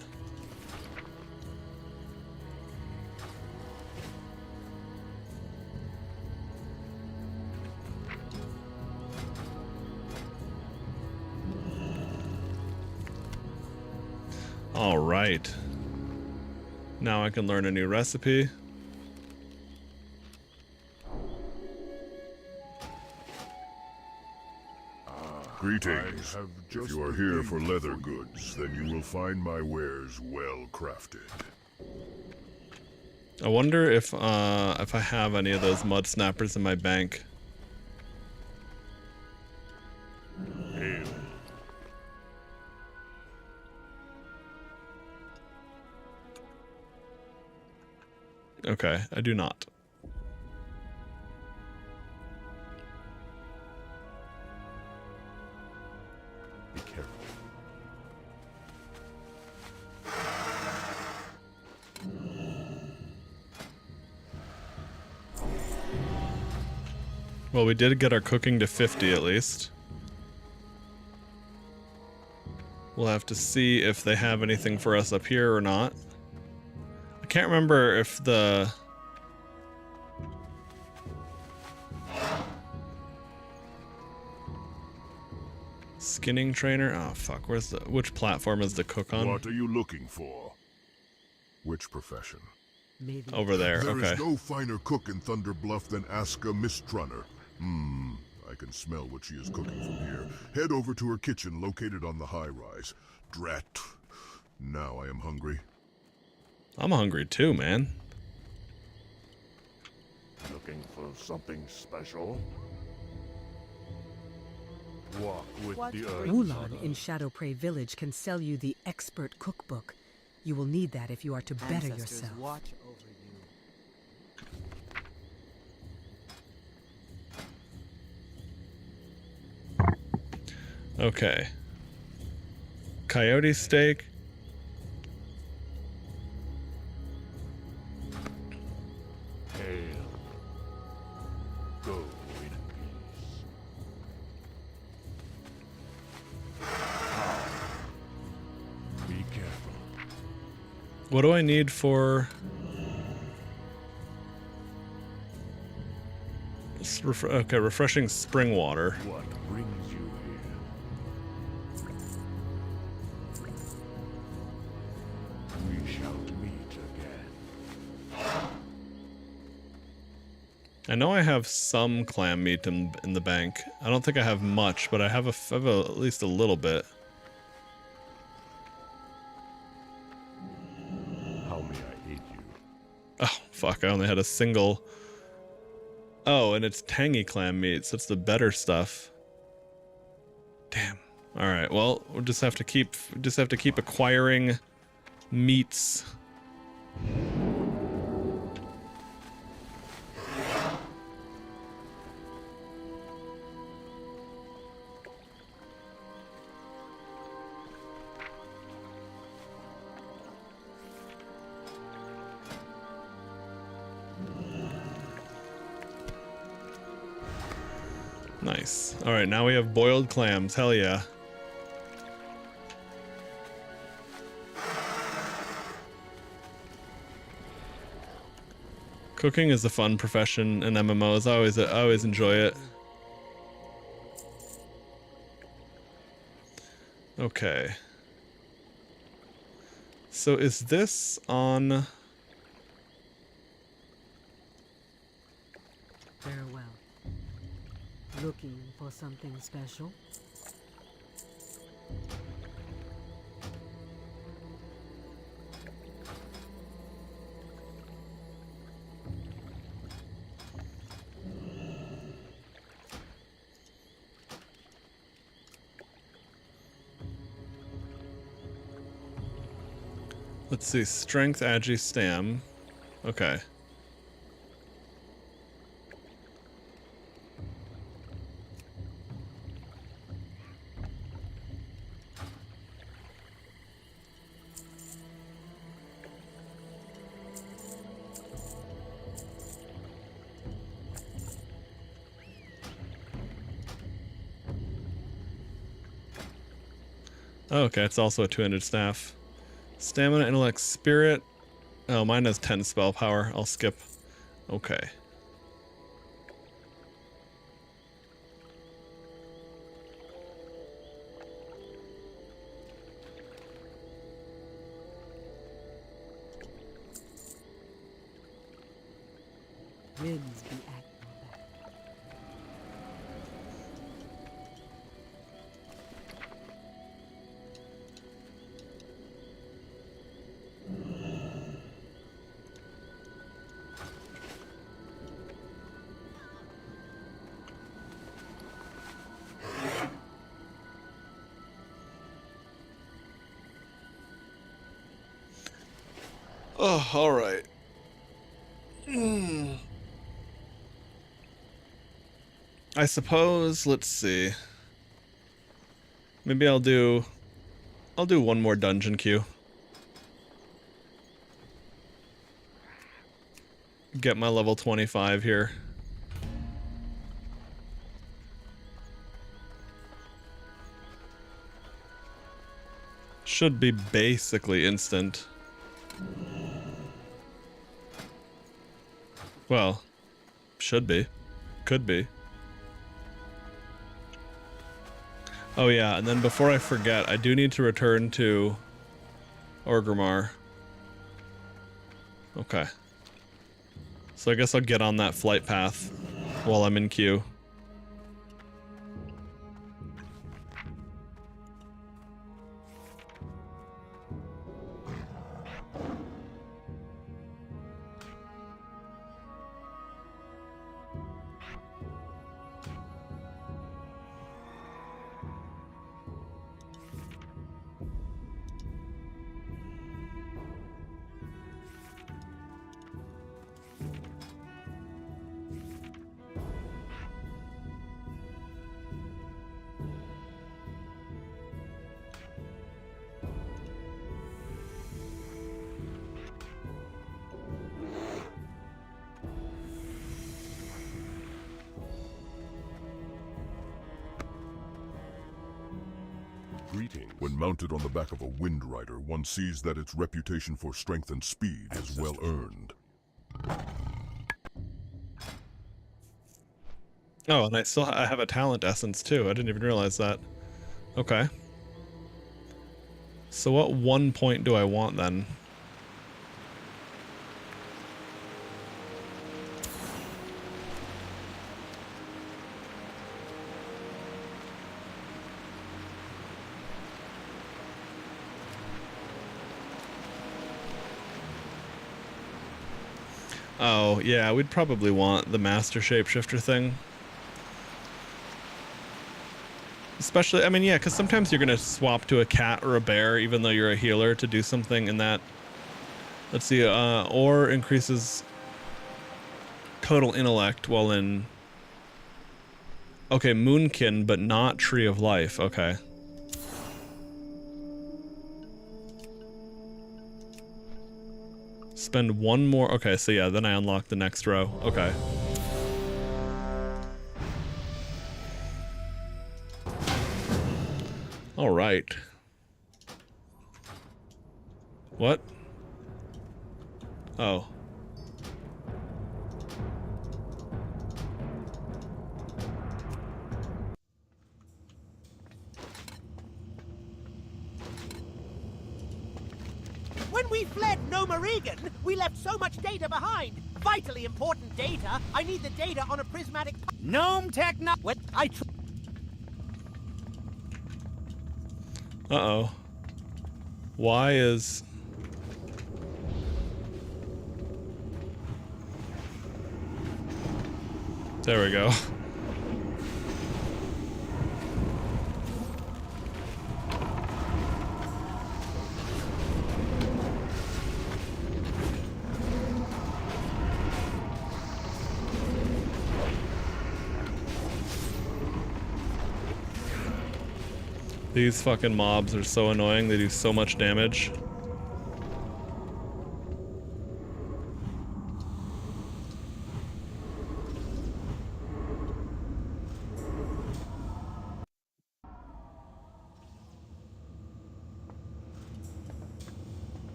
Alright. Now I can learn a new recipe. Greetings. If you are here for leather goods, then you will find my wares well crafted. I wonder if I have any of those mud snappers in my bank. Ale. Okay, I do not. Be careful. Well, we did get our cooking to 50 at least. We'll have to see if they have anything for us up here or not. I can't remember if the... Skinning trainer? Oh fuck, where's the... Which platform is the cook on? What are you looking for? Which profession? Maybe. Over there, There okay. is no finer cook in Thunder Bluff than Aska Mistrunner. I can smell what she is cooking from here. Head over to her kitchen located on the high-rise. Drat. Now I am hungry. I'm hungry too, man. Looking for something special? Walk with the earth. Wulan in Shadowprey Village can sell you the expert cookbook. You will need that if you are to better Ancestors yourself. watch over you. Okay. Coyote steak. Hail. Go in peace. Be careful. What do I need for... Okay, refreshing spring water. What brings you here? We shall meet again. I know I have some clam meat in the bank. I don't think I have much, but I have at least a little bit. How may I aid you? Oh, fuck, I only had a single... Oh, and it's tangy clam meat, so it's the better stuff. Damn. Alright, well, we'll just have to keep acquiring meats. Nice. Alright, now we have boiled clams. Hell yeah. Cooking is a fun profession in MMOs. I always enjoy it. Okay. So is this on... Farewell. Looking for something special? Let's see, strength, agi, stam. Okay. Oh, okay, it's also a two-handed staff. Stamina, intellect, spirit. Oh, mine has 10 spell power. I'll skip. Okay. Winds be at your back. Oh, alright. I suppose, let's see. Maybe I'll do one more dungeon queue. Get my level 25 here. Should be basically instant. Well, should be. Could be. Oh yeah, and then before I forget, I do need to return to Orgrimmar. Okay. So I guess I'll get on that flight path while I'm in queue. Greeting. When mounted on the back of a Wind Rider, one sees that its reputation for strength and speed is well earned. Oh, and I have a talent essence too. I didn't even realize that. Okay. So what 1 point do I want then? Oh, yeah, we'd probably want the Master Shapeshifter thing. Especially, I mean, yeah, because sometimes you're going to swap to a cat or a bear, even though you're a healer, to do something in that. Let's see, or increases total intellect while in... Okay, Moonkin, but not Tree of Life, okay. Spend one more, okay, so yeah, then I unlock the next row, okay. All right. What? Oh. When we fled Noma Regan, we left so much data behind. Vitally important data. I need the data on a prismatic... Gnome techno... What? Uh-oh. Why is... There we go. These fucking mobs are so annoying, they do so much damage.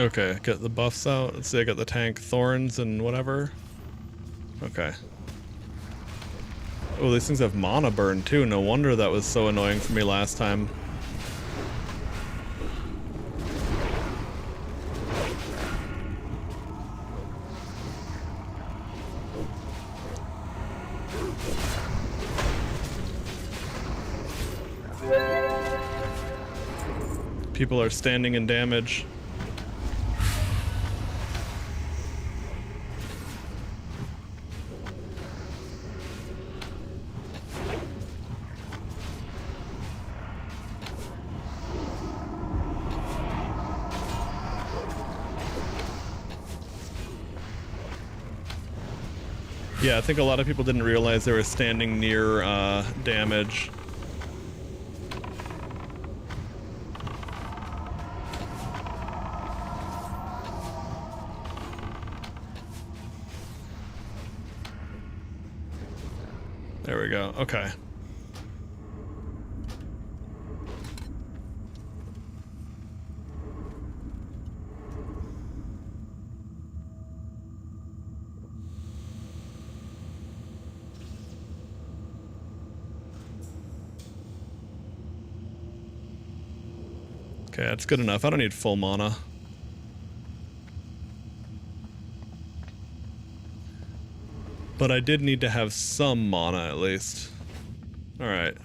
Okay, get the buffs out. Let's see, I got the tank thorns and whatever. Okay. Oh, these things have mana burn too. No wonder that was so annoying for me last time. People are standing in damage. Yeah, I think a lot of people didn't realize they were standing near damage. There we go. Okay. Okay, that's good enough. I don't need full mana. But I did need to have some mana at least. Alright.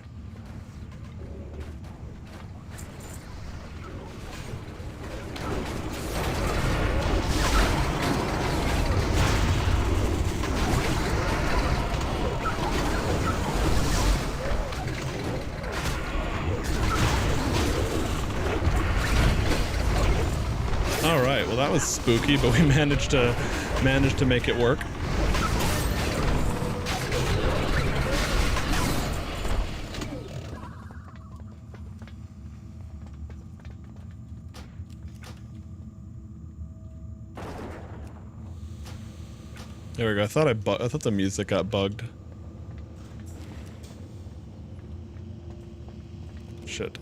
Alright, well that was spooky, but we managed to make it work. There we go. I thought the music got bugged. Shit.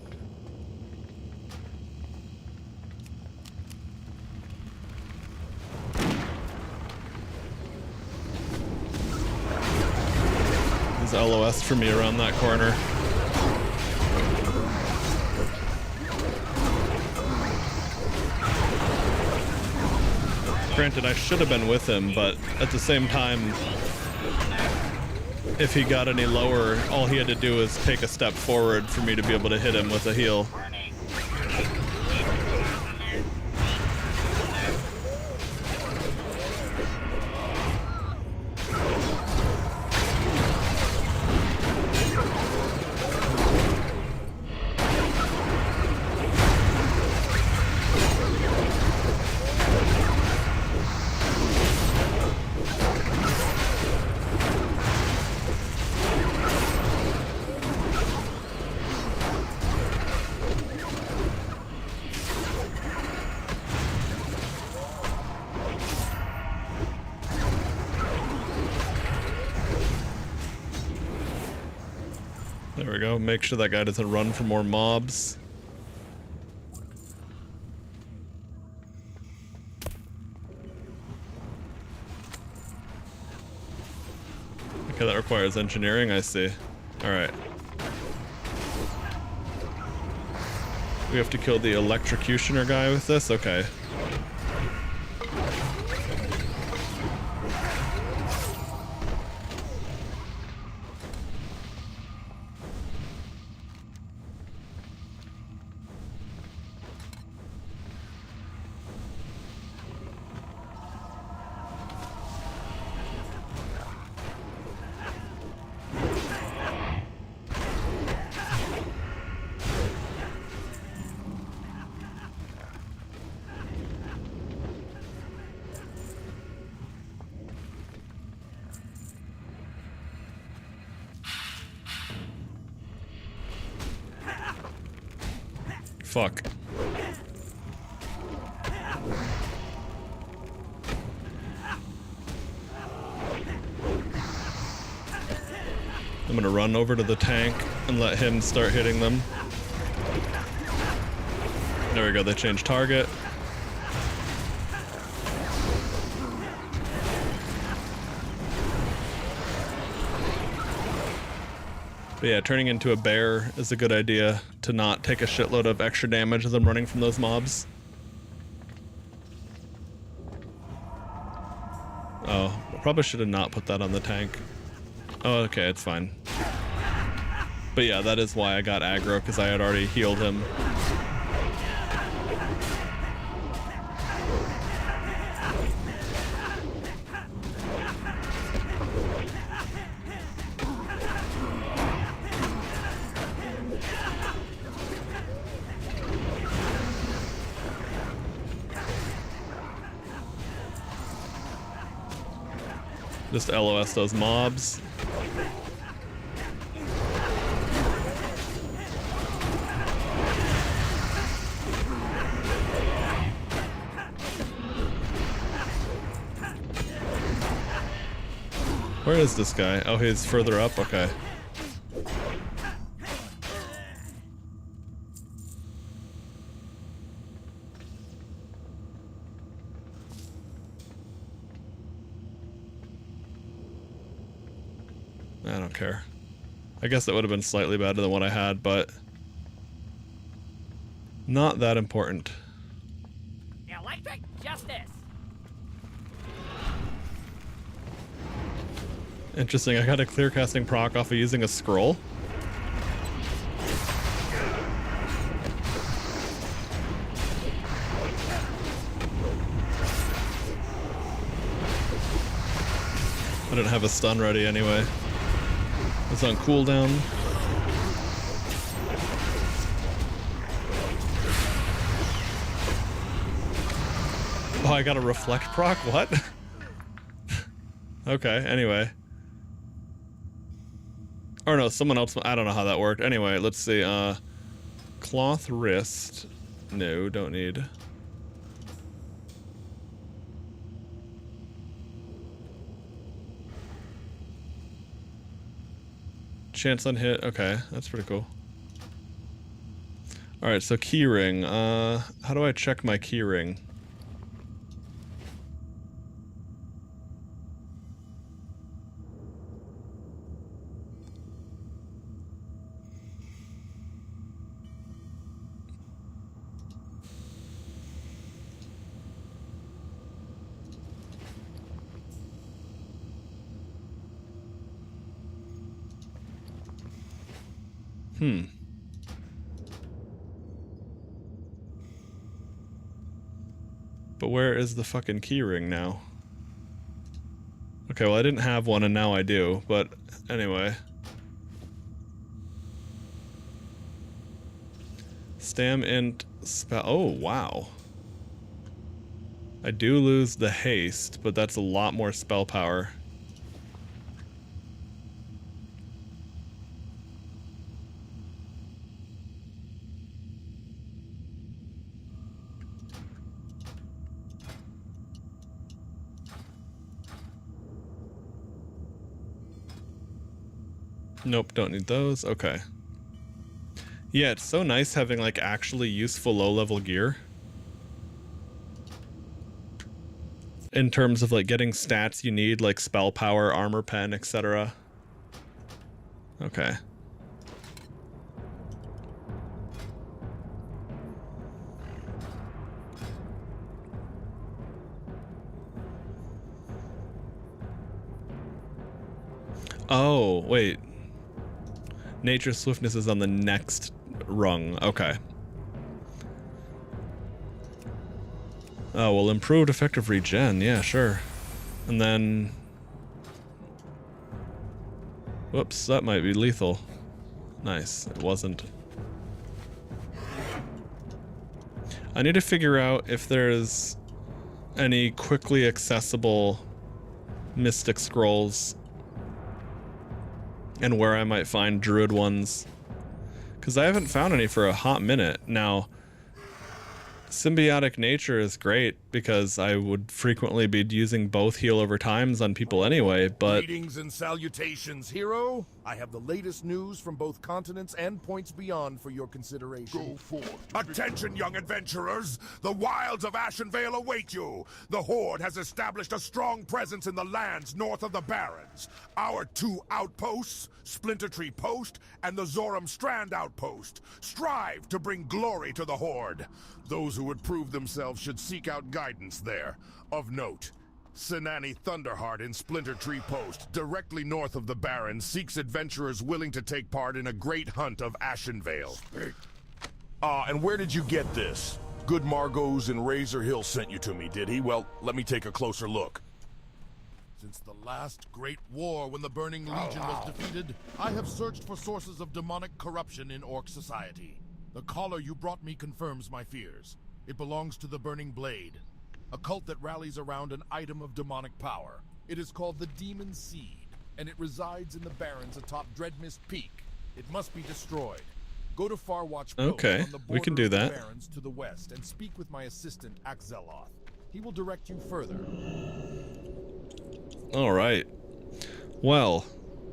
There's LOS for me around that corner. Granted, I should have been with him, but at the same time, if he got any lower, all he had to do was take a step forward for me to be able to hit him with a heal. There we go. Make sure that guy doesn't run for more mobs. Okay, that requires engineering, I see. Alright. We have to kill the electrocutioner guy with this? Okay. Fuck. I'm gonna run over to the tank and let him start hitting them. There we go, they changed target. But yeah, turning into a bear is a good idea to not take a shitload of extra damage as I'm running from those mobs. Oh, I probably should have not put that on the tank. Oh, okay, it's fine. But yeah, that is why I got aggro, because I had already healed him. Just LOS those mobs. Where is this guy? Oh, he's further up? Okay. I don't care. I guess that would have been slightly better than what I had, but not that important. Electric justice. Interesting, I got a clear casting proc off of using a scroll. I didn't have a stun ready anyway. It's on cooldown. Oh, I got a reflect proc? What? Okay, anyway. Or no, someone else. I don't know how that worked. Anyway, let's see. Cloth wrist. No, don't need. Chance on hit. Okay, that's pretty cool. Alright, so keyring. How do I check my keyring? But where is the fucking keyring now? Okay, well I didn't have one and now I do, but anyway. Stam int spell. Oh, wow. I do lose the haste, but that's a lot more spell power. Nope, don't need those. Okay. Yeah, it's so nice having like actually useful low-level gear. In terms of like getting stats you need, like spell power, armor pen, etc. Okay. Oh, wait. Nature's swiftness is on the next rung. Okay. Oh, well, improved effective regen. Yeah, sure. And then... Whoops, that might be lethal. Nice. It wasn't. I need to figure out if there's any quickly accessible Mystic Scrolls and where I might find Druid ones. Because I haven't found any for a hot minute. Now, symbiotic nature is great because I would frequently be using both heal over times on people anyway, but... Greetings and salutations, hero. I have the latest news from both continents and points beyond for your consideration. Go forth. Attention, young adventurers! The wilds of Ashenvale await you! The Horde has established a strong presence in the lands north of the Barrens. Our 2 outposts, Splinter Tree Post and the Zoram Strand Outpost, strive to bring glory to the Horde. Those who would prove themselves should seek out guidance there. Of note, Sinani Thunderheart in Splinter Tree Post, directly north of the Barrens, seeks adventurers willing to take part in a great hunt of Ashenvale. And where did you get this? Good Margot's in Razor Hill sent you to me, did he? Well, let me take a closer look. Since the last great war when the Burning Legion was defeated, I have searched for sources of demonic corruption in Orc society. The collar you brought me confirms my fears. It belongs to the Burning Blade, a cult that rallies around an item of demonic power. It is called the Demon Seed, and it resides in the Barrens atop Dreadmist Peak. It must be destroyed. Go to Farwatch Post Okay, on the we can border do of the that. Barrens to the west and speak with my assistant Axeloth. He will direct you further. Alright. Well,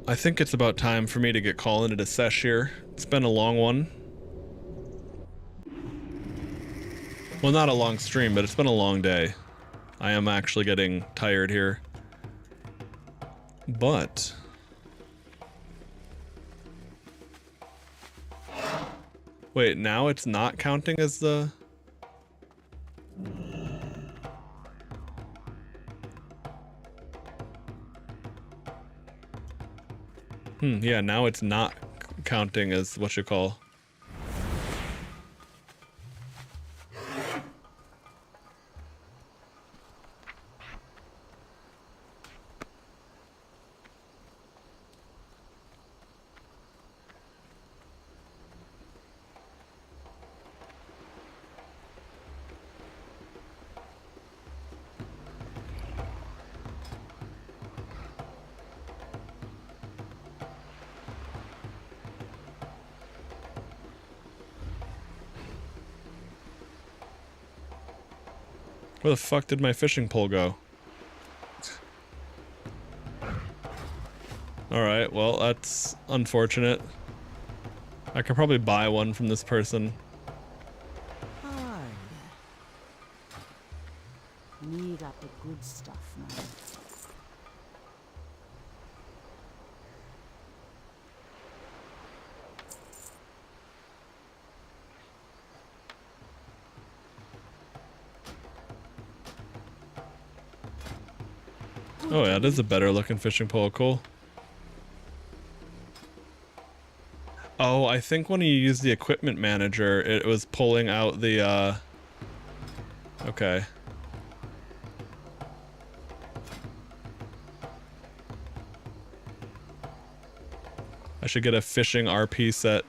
I think it's about time for me to get calling it a sesh here. It's been a long one. Well, not a long stream, but it's been a long day. I am actually getting tired here. But... wait, now it's not counting as the... yeah, now it's not counting as what you call. Where the fuck did my fishing pole go? Alright, well, that's unfortunate. I could probably buy one from this person. Hi. Me got the good stuff now. Oh yeah, it is a better looking fishing pole, cool. Oh, I think when you use the equipment manager, it was pulling out the, okay. I should get a fishing RP set.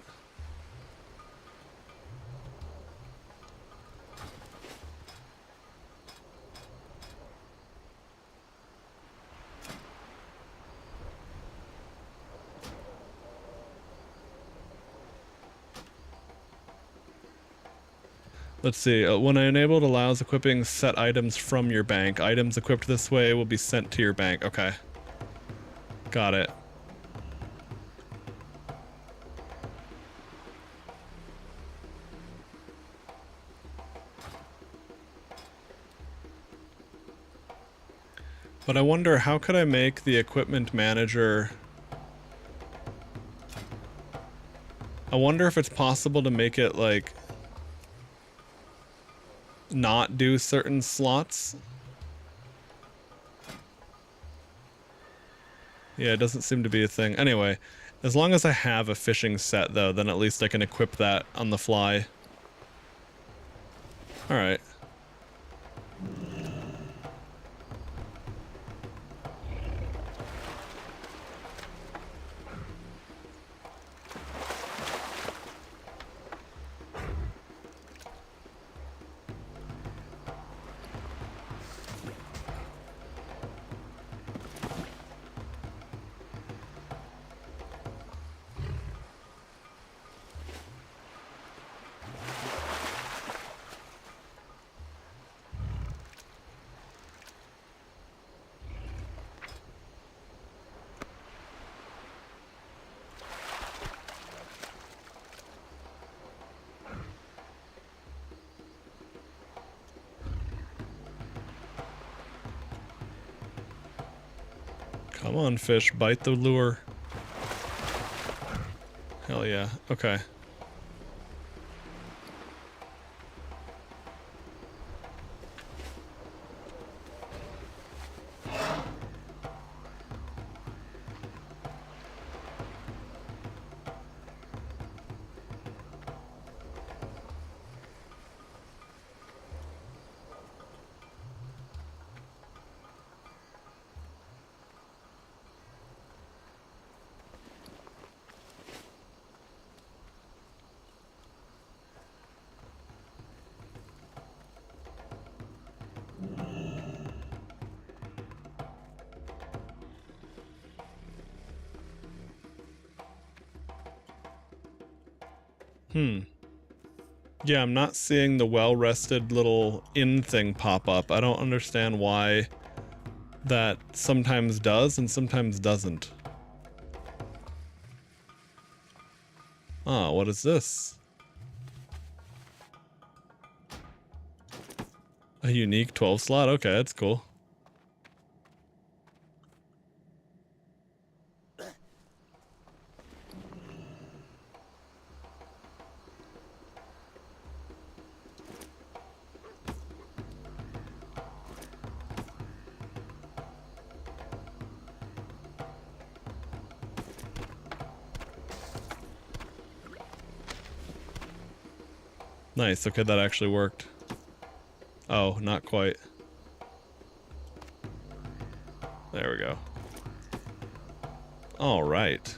Let's see, when enabled allows equipping set items from your bank. Items equipped this way will be sent to your bank. Okay. Got it. But I wonder, how could I make the equipment manager... I wonder if it's possible to make it, like, not do certain slots. Yeah, it doesn't seem to be a thing. Anyway, as long as I have a fishing set, though, then at least I can equip that on the fly. Alright. Come on, fish, bite the lure. Hell yeah. Okay. Yeah, I'm not seeing the well-rested little inn thing pop up. I don't understand why that sometimes does and sometimes doesn't. Ah, what is this? A unique 12 slot? Okay, that's cool. Nice, okay, that actually worked. Oh, not quite. There we go. All right.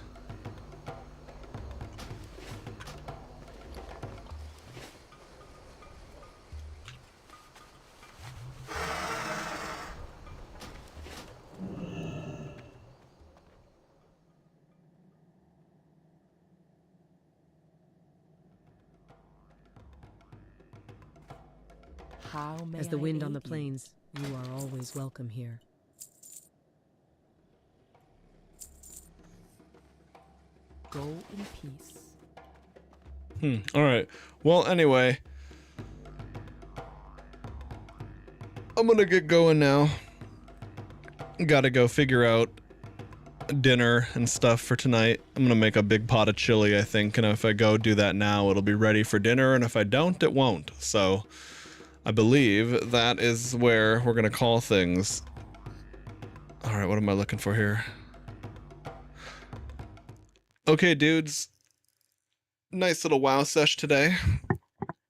As the wind on the plains, you are always welcome here. Go in peace. Alright. Well, anyway. I'm gonna get going now. Gotta go figure out dinner and stuff for tonight. I'm gonna make a big pot of chili, I think, and if I go do that now, it'll be ready for dinner, and if I don't, it won't. So, I believe that is where we're gonna call things. Alright, what am I looking for here? Okay, dudes. Nice little WoW sesh today.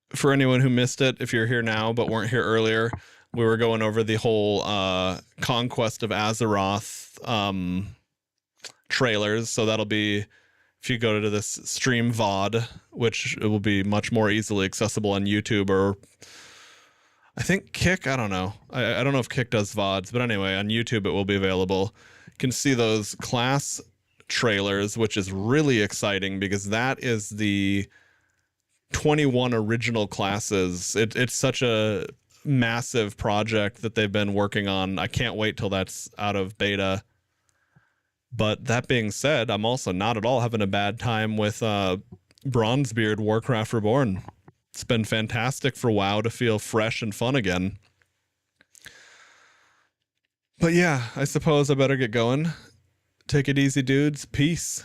For anyone who missed it, if you're here now but weren't here earlier, we were going over the whole Conquest of Azeroth trailers, so that'll be, if you go to this stream VOD, which it will be much more easily accessible on YouTube, or I think Kick, I don't know. I don't know if Kick does VODs, but anyway, on YouTube it will be available. You can see those class trailers, which is really exciting because that is the 21 original classes. It's such a massive project that they've been working on. I can't wait till that's out of beta. But that being said, I'm also not at all having a bad time with Bronzebeard Warcraft Reborn. It's been fantastic for WoW to feel fresh and fun again. But yeah, I suppose I better get going. Take it easy, dudes. Peace.